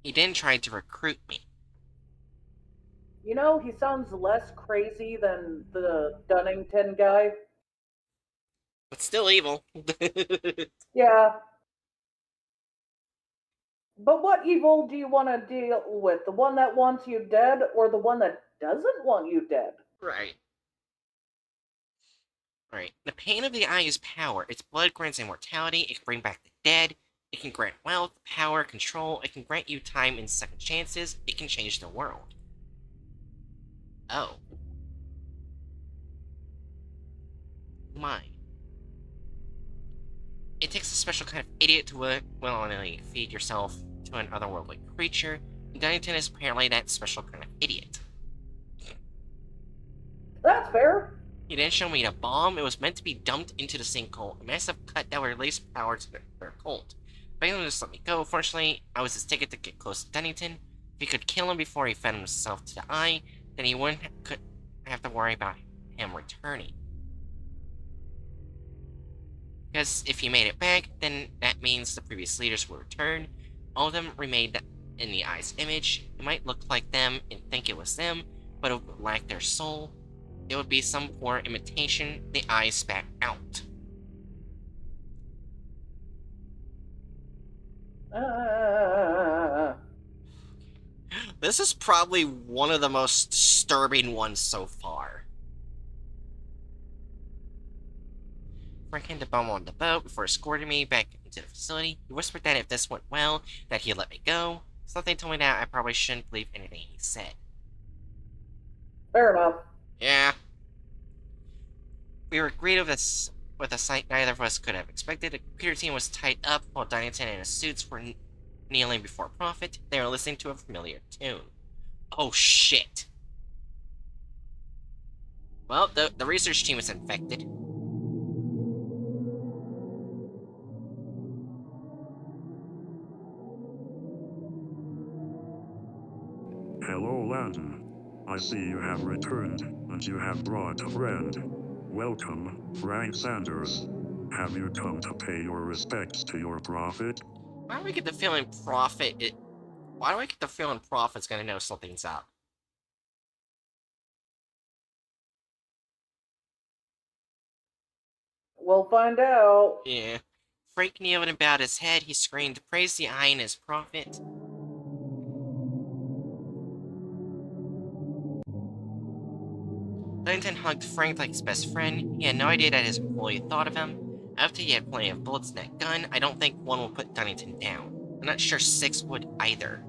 He then tried to recruit me. You know, he sounds less crazy than the Dunnington guy. But still evil. Yeah. But what evil do you want to deal with? The one that wants you dead or the one that doesn't want you dead? Right. Alright. The pain of the Eye is power. Its blood grants immortality. It can bring back the dead. It can grant wealth, power, control. It can grant you time and second chances. It can change the world. Oh. My. It takes a special kind of idiot to willingly feed yourself to an otherworldly creature, and Dunnington is apparently that special kind of idiot. That's fair. He then showed me the bomb. It was meant to be dumped into the sinkhole, a massive cut that would release power to their cult. But he just let me go. Fortunately, I was his ticket to get close to Dunnington. If he could kill him before he fed himself to the Eye, then he wouldn't have to worry about him returning. Because if he made it back, then that means the previous leaders will return. All of them remained in the Eye's image. It might look like them and think it was them, but it would lack their soul. It would be some poor imitation the Eye spat out. This is probably one of the most disturbing ones so far. Frank handed the bomb on the boat before escorting me back into the facility. He whispered that if this went well, that he'd let me go. Something told me that I probably shouldn't believe anything he said. Fair enough. Yeah. We were greeted with a sight neither of us could have expected. The computer team was tied up while Dunnington and his suits were kneeling before Prophet. They were listening to a familiar tune. Oh shit. Well, the research team is infected. Hello, Landon. I see you have returned, and you have brought a friend. Welcome, Frank Sanders. Have you come to pay your respects to your prophet? Why do I get the feeling Why do I get the feeling Prophet's gonna know something's up? We'll find out. Yeah. Frank kneeled and bowed his head. He screamed, "Praise the eye and his prophet." Dunnington hugged Frank like his best friend. He had no idea that his employee thought of him. After he had plenty of bullets in that gun, I don't think one will put Dunnington down. I'm not sure 6 would either.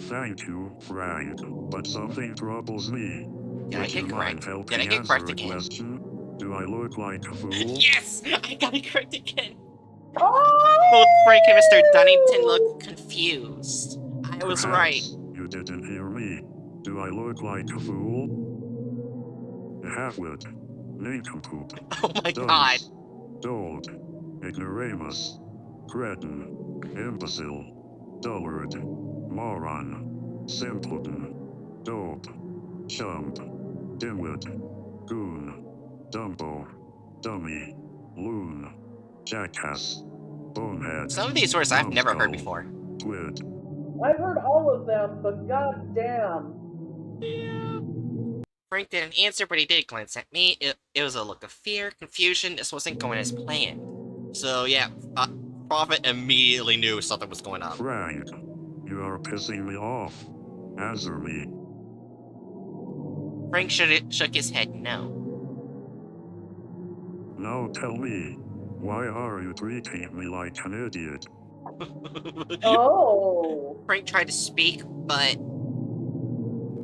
Thank you, Frank. But something troubles me. Did I Would you get mind correct? helping Did I get answer correct a again? question? Do I look like a fool? Yes! I got it correct again! Oh! Both Frank and Mr. Dunnington looked confused. I was right. Perhaps you didn't hear me. Do I look like a fool? A halfwit, nincompoop, Oh my god. dunce, dolt, ignoramus, cretin, imbecile, dullard, moron, simpleton, dope, chump, dimwit, goon, dumbo, dummy, loon, jackass, bonehead, Some of these words I've never heard numbskull, before. twit. I've heard all of them, but goddamn. Frank didn't answer, but he did glance at me. It was a look of fear, confusion. This wasn't going as planned. So yeah, Prophet immediately knew something was going on. Frank, you are pissing me off. Answer me. Frank shook his head no. Now tell me, why are you treating me like an idiot? Oh. Frank tried to speak, but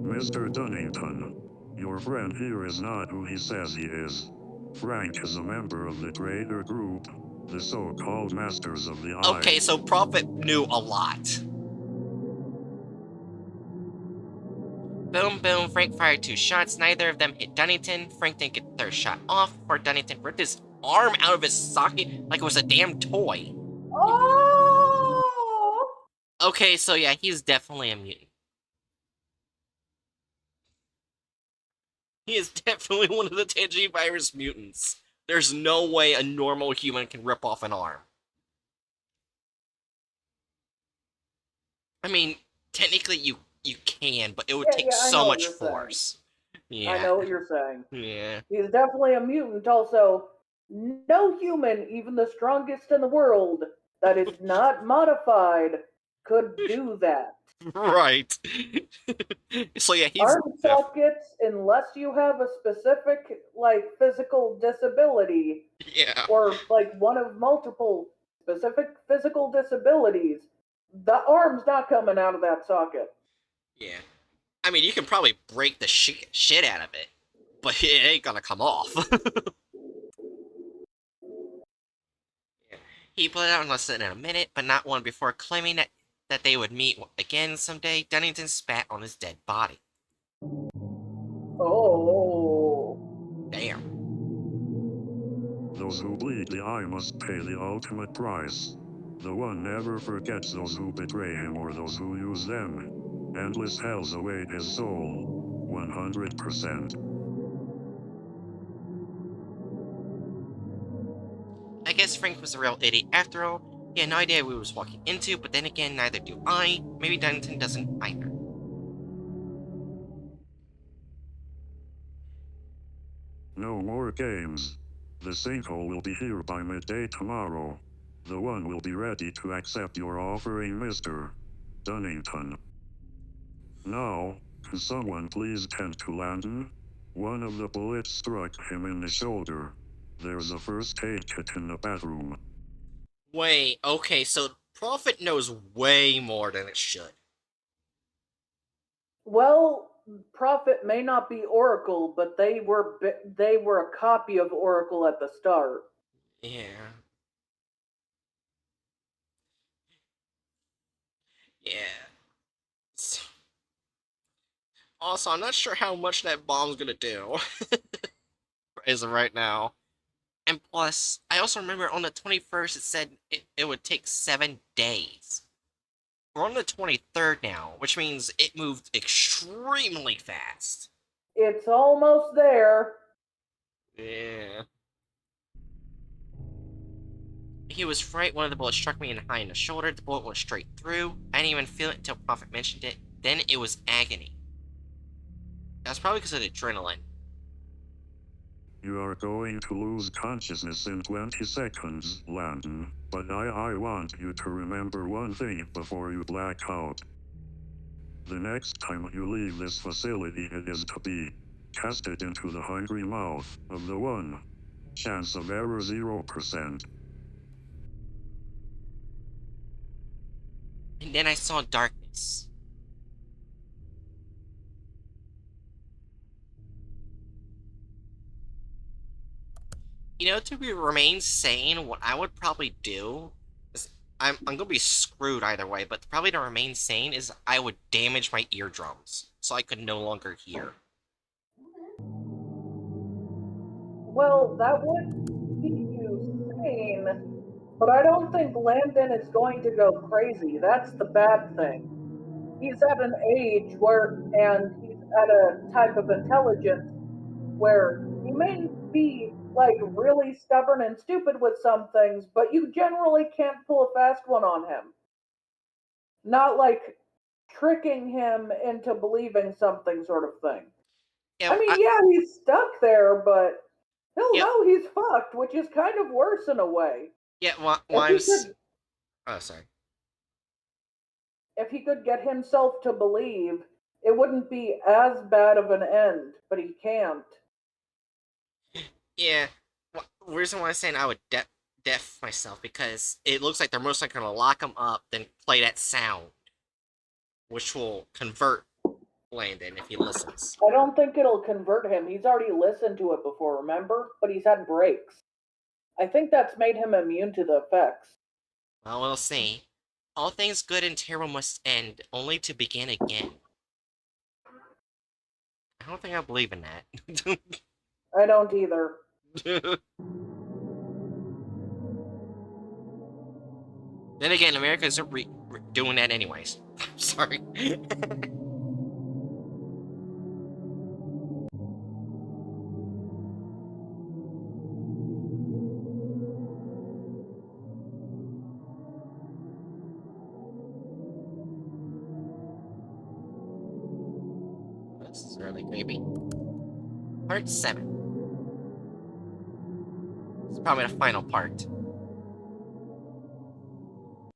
Mr. Dunnington, your friend here is not who he says he is. Frank is a member of the traitor group, the so-called Masters of the Eye. okay, so Prophet knew a lot. Boom, boom, Frank fired 2 shots. Neither of them hit Dunnington. Frank didn't get the 3rd shot off before Dunnington ripped his arm out of his socket like it was a damn toy. Oh! Okay, so yeah, he's definitely a mutant. He is definitely one of the Tangivirus mutants. There's no way a normal human can rip off an arm. I mean, technically you can, but it would take so much force. Yeah. I know what you're saying. Yeah. He's definitely a mutant, also. No human, even the strongest in the world, that is not modified, could do that. Right. So yeah, he's Arm sockets, unless you have a specific, like, physical disability, yeah. or, like, one of multiple specific physical disabilities, the arm's not coming out of that socket. Yeah. I mean, you can probably break the shit out of it, but it ain't gonna come off. Yeah. He bled out in less than a minute, but not one before claiming that they would meet again someday. Dunnington spat on his dead body. Oh. Damn. Those who bleed the eye must pay the ultimate price. The one never forgets those who betray him or those who use them. Endless hells await his soul. 100%. I guess Frank was a real idiot after all. He had no idea what he was walking into, but then again, neither do I. Maybe Dunnington doesn't either. No more games. The sinkhole will be here by midday tomorrow. The one will be ready to accept your offering, Mr. Dunnington. Now, can someone please tend to Landon? One of the bullets struck him in the shoulder. There's a first aid kit in the bathroom. Wait, okay, so Prophet knows way more than it should. Well, Prophet may not be Oracle, but they were a copy of Oracle at the start. Yeah. Yeah. Also, I'm not sure how much that bomb's gonna do. As of right now. And plus, I also remember on the 21st it said it would take 7 days. We're on the 23rd now, which means it moved extremely fast. It's almost there. Yeah. He was right. One of the bullets struck me high in the shoulder. The bullet went straight through. I didn't even feel it until Prophet mentioned it. Then it was agony. That's probably because of the adrenaline. You are going to lose consciousness in 20 seconds, Landon, but I want you to remember one thing before you black out. The next time you leave this facility, it is to be casted into the hungry mouth of the one. Chance of error 0%. And then I saw darkness. You know, to remain sane, what I would probably do is I'm gonna be screwed either way, but probably to remain sane is I would damage my eardrums so I could no longer hear. Well, that would keep you sane, but I don't think Landon is going to go crazy. That's the bad thing. He's at an age and he's at a type of intelligence where he may be like really stubborn and stupid with some things, but you generally can't pull a fast one on him. Not like tricking him into believing something sort of thing. Yeah, I mean, yeah, he's stuck there, but he'll yeah, know he's fucked, which is kind of worse in a way. yeah. Well, If he could oh, sorry. if he could get himself to believe, it wouldn't be as bad of an end, but he can't. Yeah. Well, the reason why I'm saying I would deaf myself because it looks like they're most likely gonna lock him up, then play that sound, which will convert Landon if he listens. I don't think it'll convert him. He's already listened to it before, remember? But he's had breaks. I think that's made him immune to the effects. Well, we'll see. All things good and terrible must end, only to begin again. I don't think I believe in that. I don't either. Then again, America's doing that anyways. Sorry. This is really creepy. Part 7. It's probably the final part.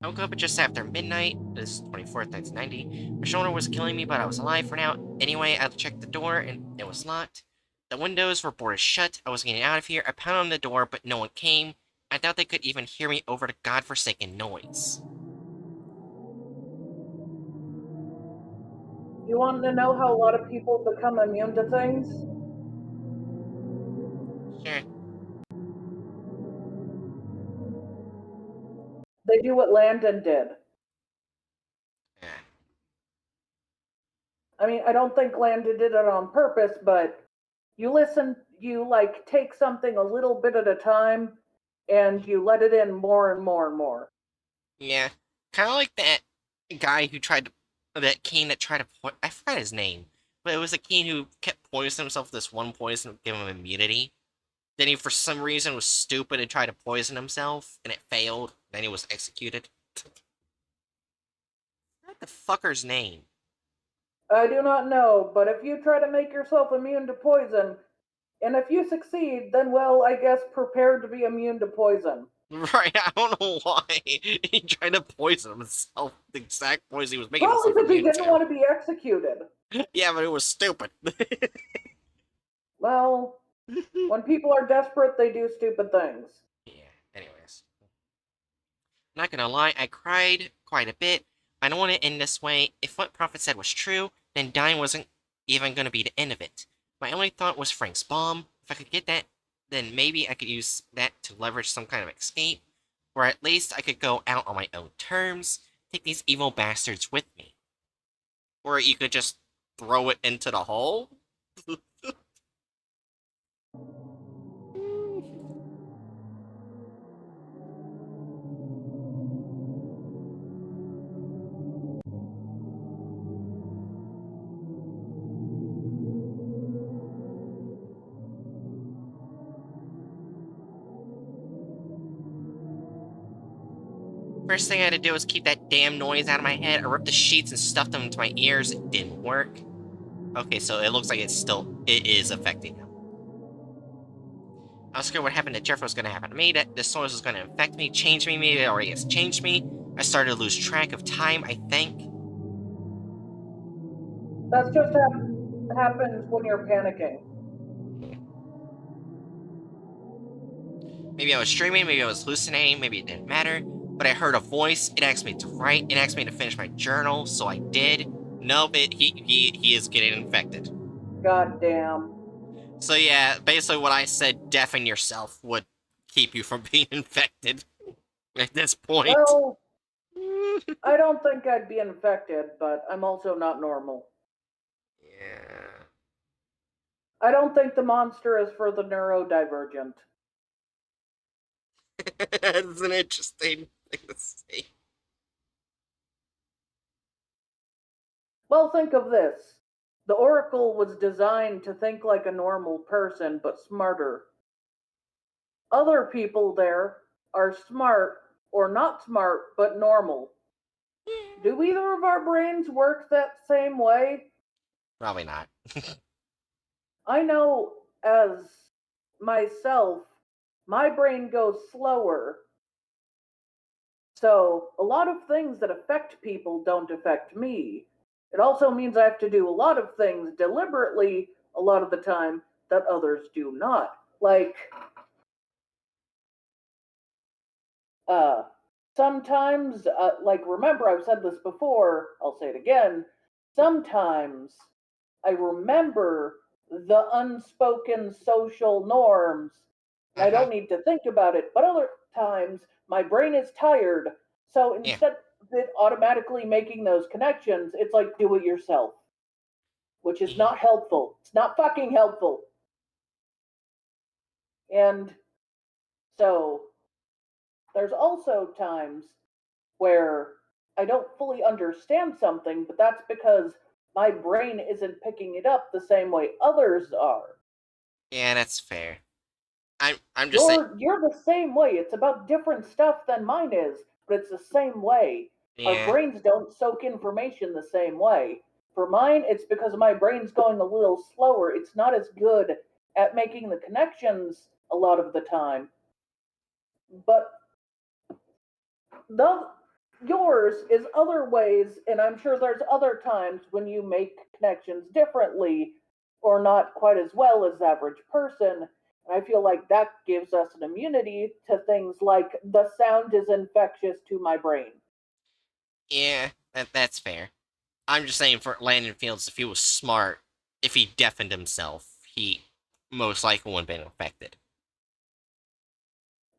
I woke up just after midnight. This is 24th, 1990. My shoulder was killing me, but I was alive for now. Anyway, I checked the door, and it was locked. The windows were boarded shut. I was getting out of here. I pounded on the door, but no one came. I doubt they could even hear me over the godforsaken noise. You want to know how a lot of people become immune to things? Sure. They do what Landon did. Yeah. I mean, I don't think Landon did it on purpose, but you like take something a little bit at a time and you let it in more and more and more. Yeah. Kind of like that guy who tried to. That king that tried to. I forgot his name. But it was a king who kept poisoning himself with this one poison to give him immunity. Then he, for some reason, was stupid and tried to poison himself, and it failed. Then he was executed. What the fucker's name? I do not know, but if you try to make yourself immune to poison, and if you succeed, then well, I guess prepare to be immune to poison. Right, I don't know why he tried to poison himself. The exact poison he was making Probably himself because he immune didn't to. want to be executed. Yeah, but it was stupid. Well, when people are desperate, they do stupid things. Yeah, anyways. Not gonna lie, I cried quite a bit. I don't want to end this way. If what Prophet said was true, then dying wasn't even gonna be the end of it. My only thought was Frank's bomb. If I could get that, then maybe I could use that to leverage some kind of escape. Or at least I could go out on my own terms, take these evil bastards with me. Or you could just throw it into the hole? First thing I had to do was keep that damn noise out of my head. I ripped the sheets and stuffed them into my ears. It didn't work. Okay, so it looks like it is affecting him. I was scared what happened to Jeff was going to happen to me, that this noise was going to infect me, change me, maybe it already has changed me. I started to lose track of time, I think. That's just happens when you're panicking. Maybe I was dreaming, maybe I was hallucinating, maybe it didn't matter. But I heard a voice, it asked me to write, it asked me to finish my journal, so I did. Nope, he is getting infected. God damn. So yeah, basically what I said, deafen yourself, would keep you from being infected at this point. Well, I don't think I'd be infected, but I'm also not normal. Yeah. I don't think the monster is for the neurodivergent. That's an interesting thing to say. Well, think of this. The Oracle was designed to think like a normal person, but smarter. Other people there are smart or not smart, but normal. Do either of our brains work that same way? Probably not. I know as myself, my brain goes slower. So a lot of things that affect people don't affect me. It also means I have to do a lot of things deliberately a lot of the time that others do not. Like, uh, sometimes, remember, I've said this before, I'll say it again. Sometimes I remember the unspoken social norms, and I don't need to think about it, but other times my brain is tired. So Yeah. instead of it automatically making those connections, it's like do it yourself, which is not helpful. It's not fucking helpful. And so there's also times where I don't fully understand something, but that's because my brain isn't picking it up the same way others are. Yeah, that's fair. I'm just saying. You're the same way. It's about different stuff than mine is, but it's the same way. Our Yeah. brains don't soak information the same way. For mine, it's because my brain's going a little slower. It's not as good at making the connections a lot of the time. But the yours is other ways, and I'm sure there's other times when you make connections differently or not quite as well as the average person. And I feel like that gives us an immunity to things like the sound is infectious to my brain. Yeah, that's fair. I'm just saying for Landon Fields, if he was smart, if he deafened himself, he most likely wouldn't have been affected.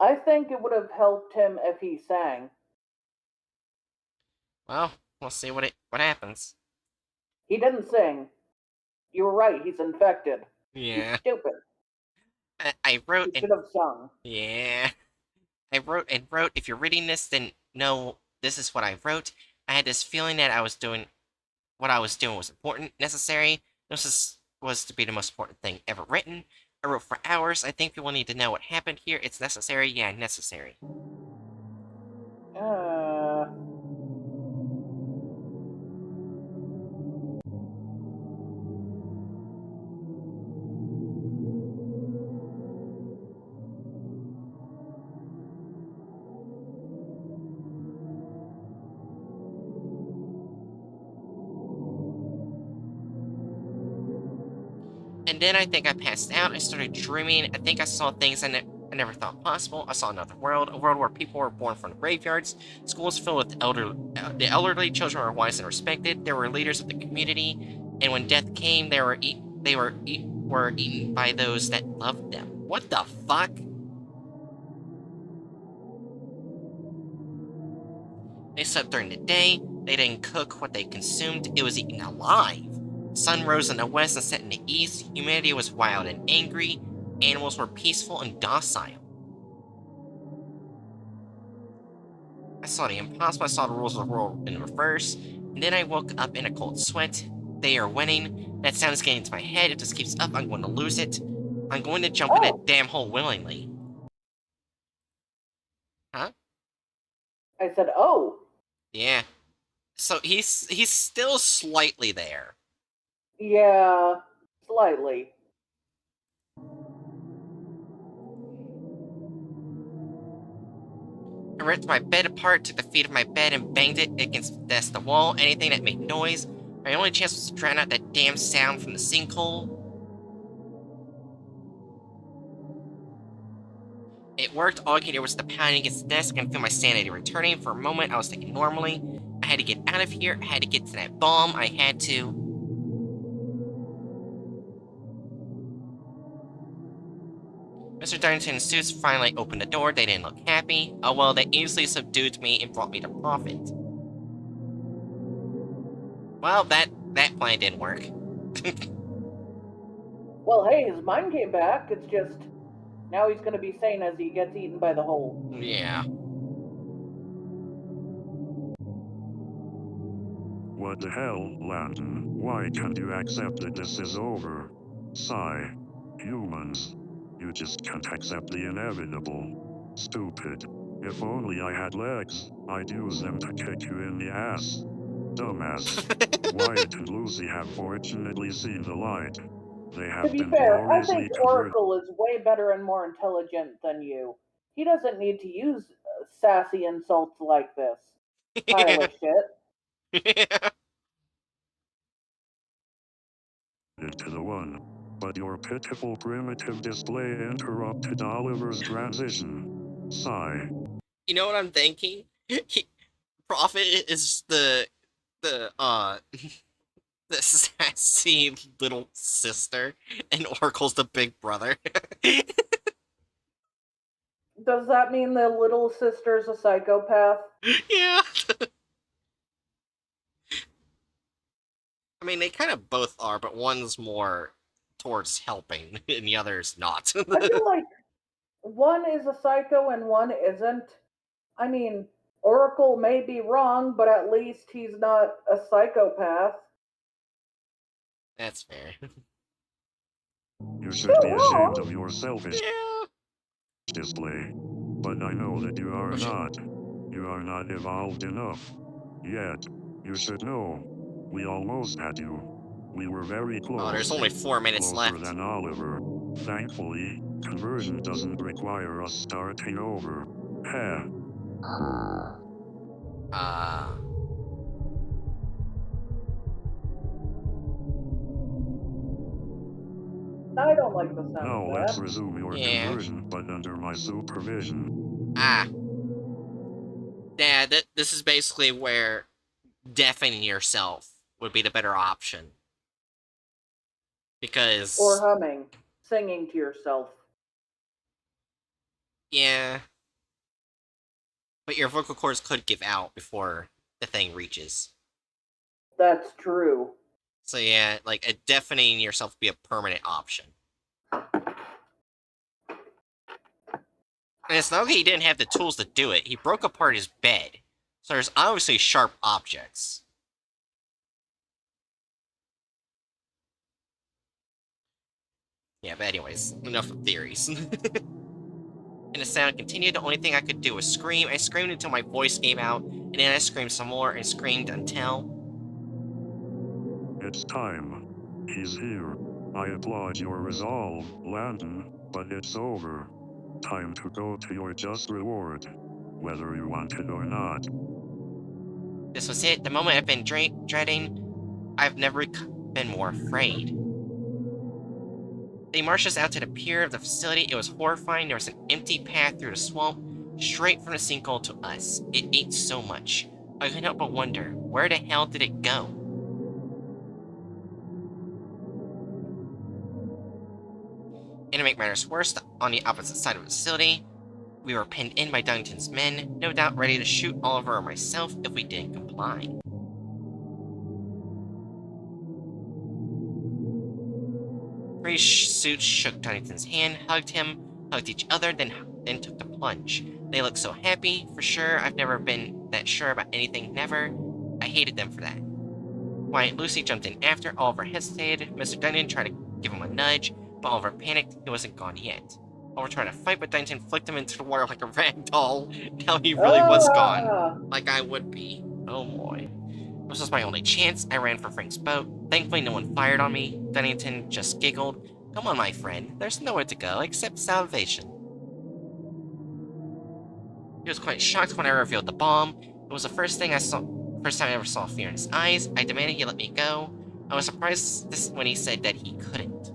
I think it would have helped him if he sang. Well, we'll see what happens. He didn't sing. You were right, he's infected. Yeah. He's stupid. I wrote He and should have sung. yeah. I wrote and wrote. If you're reading this, then no, this is what I wrote. I had this feeling that what I was doing was important, necessary. Was to be the most important thing ever written. I wrote for hours. I think people need to know what happened here. It's necessary. Yeah, necessary. Uh, And then I think I passed out. I started dreaming. I think I saw things, and I never thought possible. I saw another world, a world where people were born from graveyards, schools filled with the elderly, children were wise and respected, there were leaders of the community, and when death came, were eaten by those that loved them. What the fuck? They slept during the day, they didn't cook what they consumed, it was eaten alive. The sun rose in the west and set in the east, humanity was wild and angry, animals were peaceful and docile. I saw the impossible, I saw the rules of the world in reverse, and then I woke up in a cold sweat. They are winning. That sound is getting into my head. If this keeps up, I'm going to lose it. I'm going to jump in that damn hole willingly. Huh? I said, oh. Yeah. So he's still slightly there. Yeah, slightly. I ripped my bed apart, took the feet of my bed and banged it against the wall. Anything that made noise. My only chance was to drown out that damn sound from the sinkhole. It worked. All I could hear was the pounding against the desk and feel my sanity returning. For a moment, I was thinking normally. I had to get out of here. I had to get to that bomb. I had to. Mr. Darlington's suits finally opened the door. They didn't look happy. Oh well, they easily subdued me and brought me to profit. Well, that plan didn't work. Well, hey, his mind came back. It's just now he's going to be sane as he gets eaten by the hole. Yeah. What the hell, Landon? Why can't you accept that this is over? Sigh. Humans. You just can't accept the inevitable. Stupid. If only I had legs, I'd use them to kick you in the ass. Dumbass. Wyatt and Lucy have fortunately seen the light. They To have be been fair, I gloriously think converted. Oracle is way better and more intelligent than you. He doesn't need to use sassy insults like this. Pile of shit. To the one. But your pitiful primitive display interrupted Oliver's transition. Sigh. You know what I'm thinking? Prophet is the the sassy little sister, and Oracle's the big brother. Does that mean the little sister's a psychopath? Yeah. I mean, they kind of both are, but one's more towards helping, and the other's not. I feel like one is a psycho and one isn't. I mean, Oracle may be wrong, but at least he's not a psychopath. That's fair. You should be ashamed of your selfish Yeah. display. But I know that you are not. You are not evolved enough. Yet. You should know. We almost had you. We were very close. Oh, there's only 4 minutes Closer left. than Oliver. Thankfully, conversion doesn't require us starting over. Heh. I don't like the sound Now of let's that. resume your Yeah. conversion, but under my supervision. Yeah, this is basically where deafening yourself would be the better option. Because... Or humming, singing to yourself. Yeah. But your vocal cords could give out before the thing reaches. That's true. So yeah, like, deafening yourself would be a permanent option. And it's not like he didn't have the tools to do it. He broke apart his bed. So there's obviously sharp objects. Yeah, but anyways, enough of theories. And the sound continued. The only thing I could do was scream. I screamed until my voice gave out, and then I screamed some more and screamed until... It's time. He's here. I applaud your resolve, Landon, but it's over. Time to go to your just reward. Whether you want it or not. This was it. The moment I've been dreading. I've never been more afraid. They marched us out to the pier of the facility. It was horrifying. There was an empty path through the swamp, straight from the sinkhole to us. It ate so much. I couldn't help but wonder, where the hell did it go? And to make matters worse, on the opposite side of the facility, we were pinned in by Dunnington's men, no doubt ready to shoot Oliver or myself if we didn't comply. 3 suits shook Dunnington's hand, hugged him, hugged each other, then took the plunge. They looked so happy, for sure. I've never been that sure about anything, never. I hated them for that. Wyatt Lucy jumped in after. Oliver hesitated. Mr. Dunnington tried to give him a nudge, but Oliver panicked. He wasn't gone yet. Oliver tried to fight, but Dunnington flicked him into the water like a rag doll. Now he really was gone. Like I would be. Oh boy. This was my only chance. I ran for Frank's boat. Thankfully, no one fired on me. Dunnington just giggled. Come on, my friend. There's nowhere to go except salvation. He was quite shocked when I revealed the bomb. It was the first time I ever saw fear in his eyes. I demanded he let me go. I was surprised when he said that he couldn't.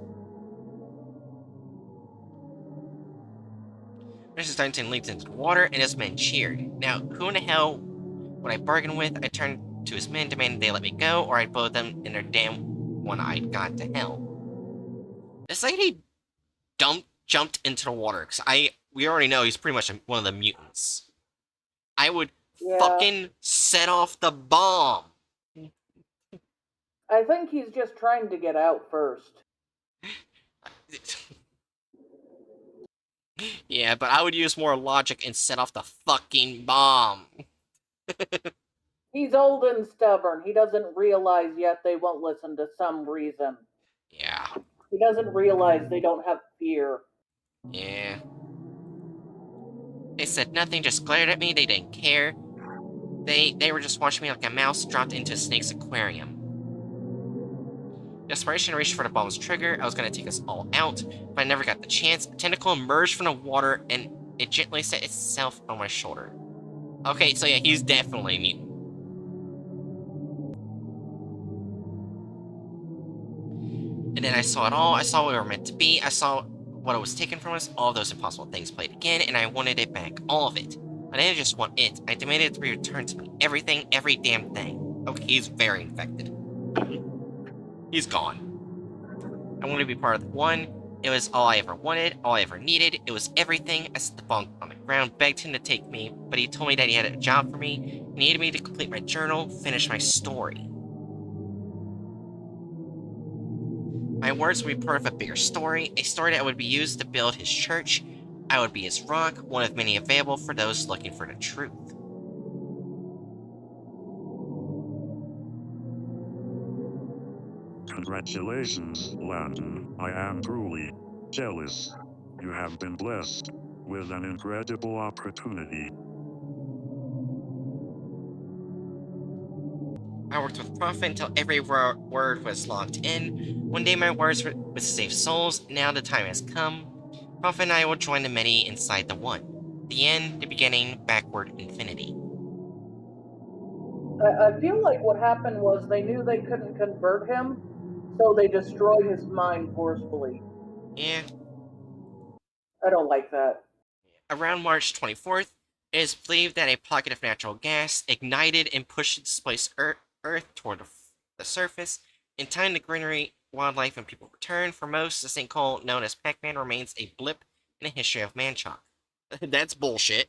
Mrs. Dunnington leaped into the water, and his men cheered. Now, who in the hell would I bargain with? I turned to his men, demanding they let me go, or I'd blow them in their damn one-eyed god to hell. This lady jumped into the water, because we already know he's pretty much one of the mutants. I would fucking set off the bomb. I think he's just trying to get out first. Yeah, but I would use more logic and set off the fucking bomb. He's old and stubborn. He doesn't realize yet they won't listen to some reason. Yeah. He doesn't realize they don't have fear. Yeah. They said nothing, just glared at me. They didn't care. They were just watching me like a mouse dropped into a snake's aquarium. Desperation reached for the bomb's trigger. I was going to take us all out, but I never got the chance. A tentacle emerged from the water, and it gently set itself on my shoulder. Okay, so yeah, he's definitely a mutant. And then I saw it all. I saw what we were meant to be. I saw what was taken from us. All of those impossible things played again, and I wanted it back. All of it. I didn't just want it. I demanded it to be returned to me. Everything, every damn thing. Okay, he's very infected. He's gone. I wanted to be part of the one. It was all I ever wanted, all I ever needed. It was everything. I set the bomb on the ground, begged him to take me, but he told me that he had a job for me. He needed me to complete my journal, finish my story. My words would be part of a bigger story, a story that would be used to build his church. I would be his rock, one of many available for those looking for the truth. Congratulations, Landon. I am truly jealous. You have been blessed with an incredible opportunity. I worked with Prophet until every word was locked in. One day my words would save souls. Now the time has come. Prophet and I will join the many inside the one. The end, the beginning, backward infinity. I feel like what happened was they knew they couldn't convert him, so they destroyed his mind forcefully. Yeah. I don't like that. Around March 24th, it is believed that a pocket of natural gas ignited and pushed the displaced Earth toward the surface. In time, the greenery, wildlife, and people return. For most, the sinkhole known as Pac-Man remains a blip in the history of Manchok. That's bullshit.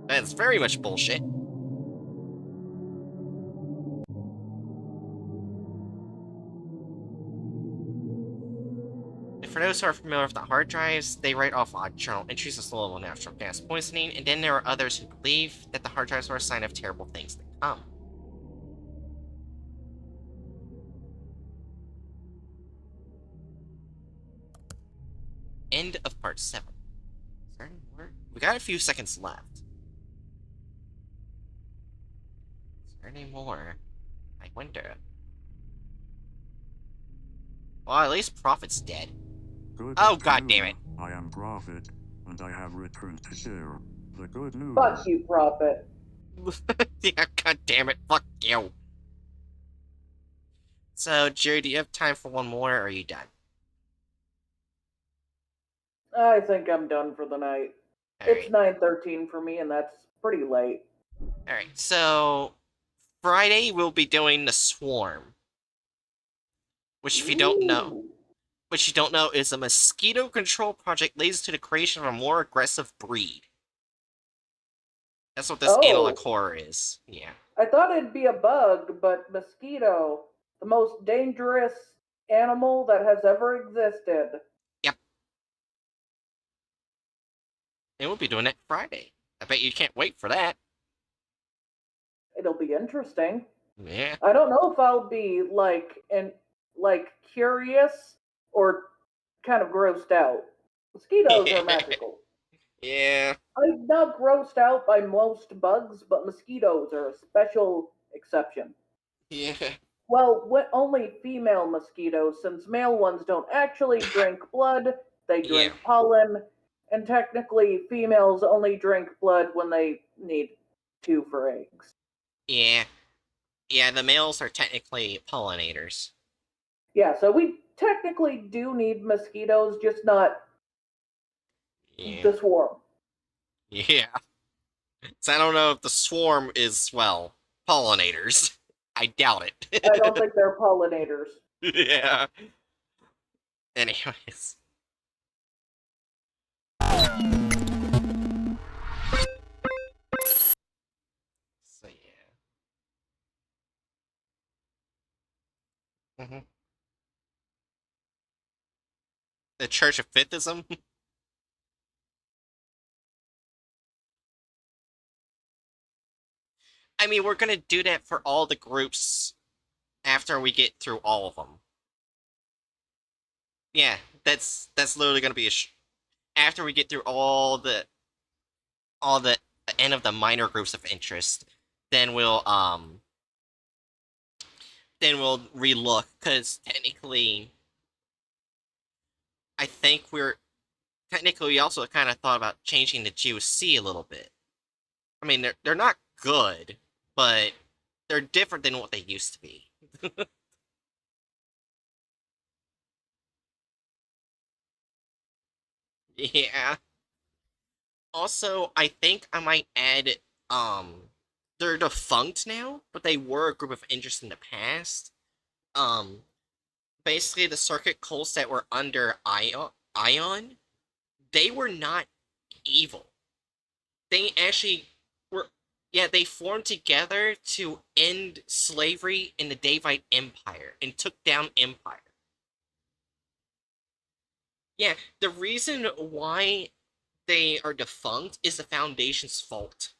That's very much bullshit. And for those who are familiar with the hard drives, they write off odd journal entries of low-level natural gas poisoning, and then there are others who believe that the hard drives are a sign of terrible things to come. End of part 7. Is there any more? We got a few seconds left. Is there any more? I wonder. Well, at least Prophet's dead. Good Oh, god damn it. I am Prophet, and I have returned to share the good news. Fuck you, Prophet. Yeah, god damn it. Fuck you. So, Jerry, do you have time for one more, or are you done? I think I'm done for the night. It's Alright. 9:13 for me, and that's pretty late. Alright, so Friday we'll be doing the Swarm, which if you don't know, Ooh. which you don't know is a mosquito control project leads to the creation of a more aggressive breed. That's what this analog Oh, horror is. Yeah. I thought it'd be a bug, but mosquito, the most dangerous animal that has ever existed. Yep. And we'll be doing it Friday. I bet you can't wait for that. It'll be interesting. Yeah. I don't know if I'll be like curious or kind of grossed out. Mosquitoes are magical. Yeah. I'm not grossed out by most bugs, but mosquitoes are a special exception. Yeah. Well, only female mosquitoes, since male ones don't actually drink blood, they Yeah. drink pollen, and technically females only drink blood when they need to for eggs. Yeah. Yeah, the males are technically pollinators. Yeah, so we technically do need mosquitoes, just not Yeah. the swarm. Yeah. So I don't know if the swarm is, well, pollinators. I doubt I don't it. think they're pollinators. Yeah. Anyways. So yeah. Hmm. The Church of Fiftism? I mean, we're gonna do that for all the groups after we get through all of them. Yeah, that's literally gonna be after we get through all the end of the minor groups of interest, then we'll relook because I think technically we also kind of thought about changing the GOC a little bit. I mean, they're not good, but they're different than what they used to be. Yeah. Also, I think I might add they're defunct now, but they were a group of interest in the past. Um Basically the circuit cults that were under Ion, they were not evil. They actually were, yeah, they formed together to end slavery in the Davite Empire and took down Empire. Yeah, the reason why they are defunct is the Foundation's fault.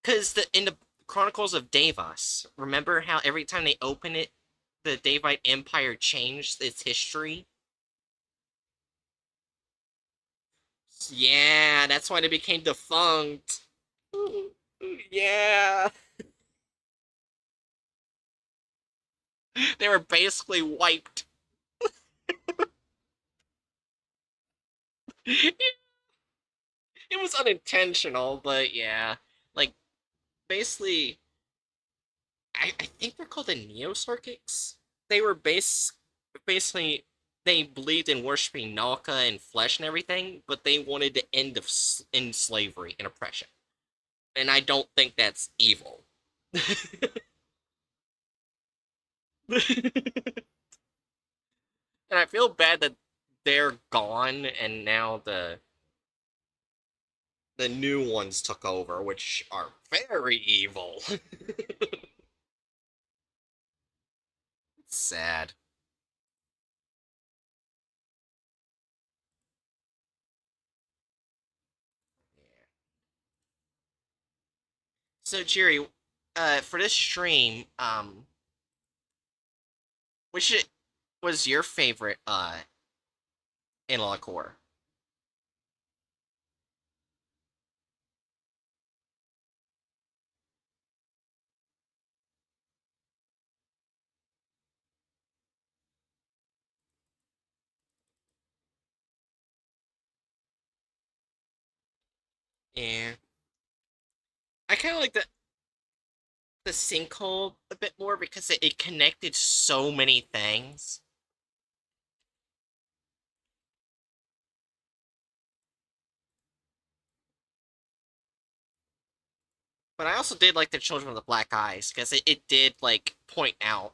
Because in the Chronicles of Davos, remember how every time they open it, the Davite Empire changed its history? Yeah, that's why they became defunct. Yeah. They were basically wiped. It was unintentional, but yeah. Like, basically, I think they're called the Neo-Sarkics. They were basically, they believed in worshipping Nalka and flesh and everything, but they wanted the end of in slavery and oppression. And I don't think that's evil. And I feel bad that they're gone and now the new ones took over, which are very evil. It's sad. Yeah. So Jerry, for this stream, which was your favorite analog core? Yeah, I kind of like that. the sinkhole a bit more because it connected so many things. But I also did like the Children of the Black Eyes because it did like point out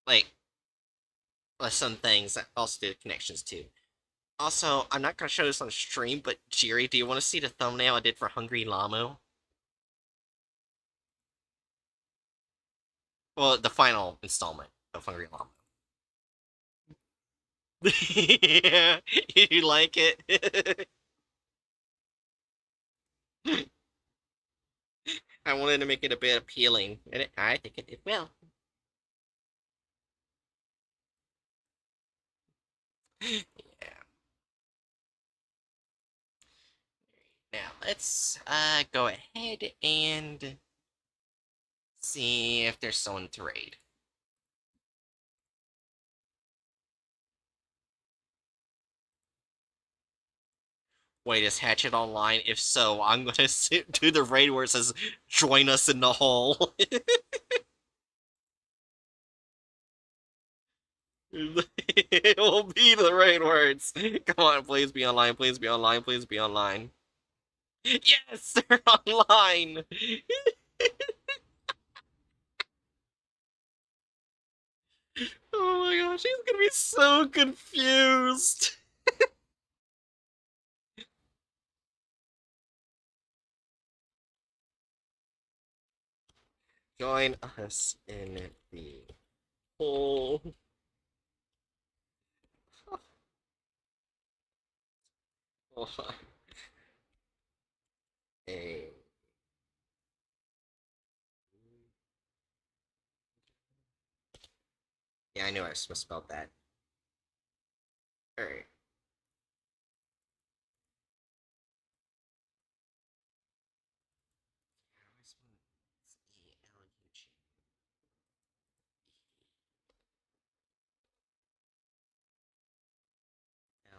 like some things that also did connections too. Also, I'm not gonna show this on stream, but Jerry, do you want to see the thumbnail I did for Hungry Lamu? Well, the final installment of Hungry Lamu. Yeah, you like it? I wanted to make it a bit appealing, and I think it did well. Yeah. Now let's go ahead and see if there's someone to raid. Wait, is Hatchet online? If so, I'm gonna do the raid where it says "Join us in the hole." It will be the raid words. Come on, please be online. Please be online. Please be online. Yes, they're online. Oh my gosh, he's gonna be so confused. Join us in the hole. A. Yeah, I knew I misspelled that. Alright.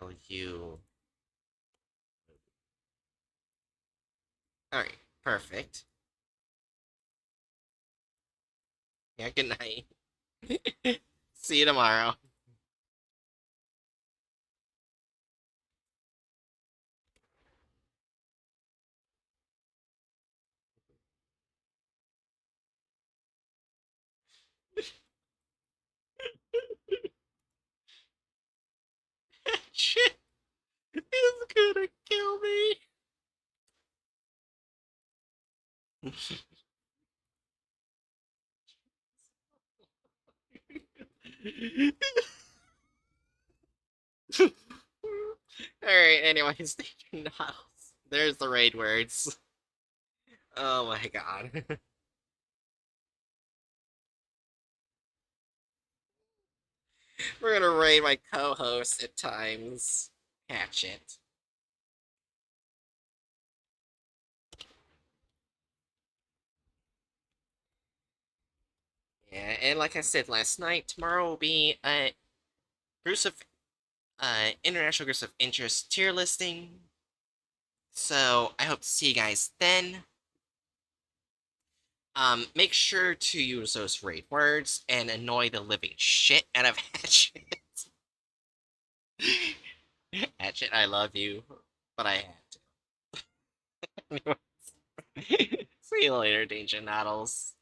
L-U. Alright, perfect. Yeah, good night. See you tomorrow. Shit, he's gonna kill me. Alright, anyways, there's the raid words. Oh my god. We're gonna raid my co-host at times. Hatchet. Yeah, and like I said last night, tomorrow will be a groups of international groups of interest tier listing. So I hope to see you guys then. Make sure to use those raid words and annoy the living shit out of Hatchet. Hatchet, I love you, but I had to. See you later, Danger Noddles.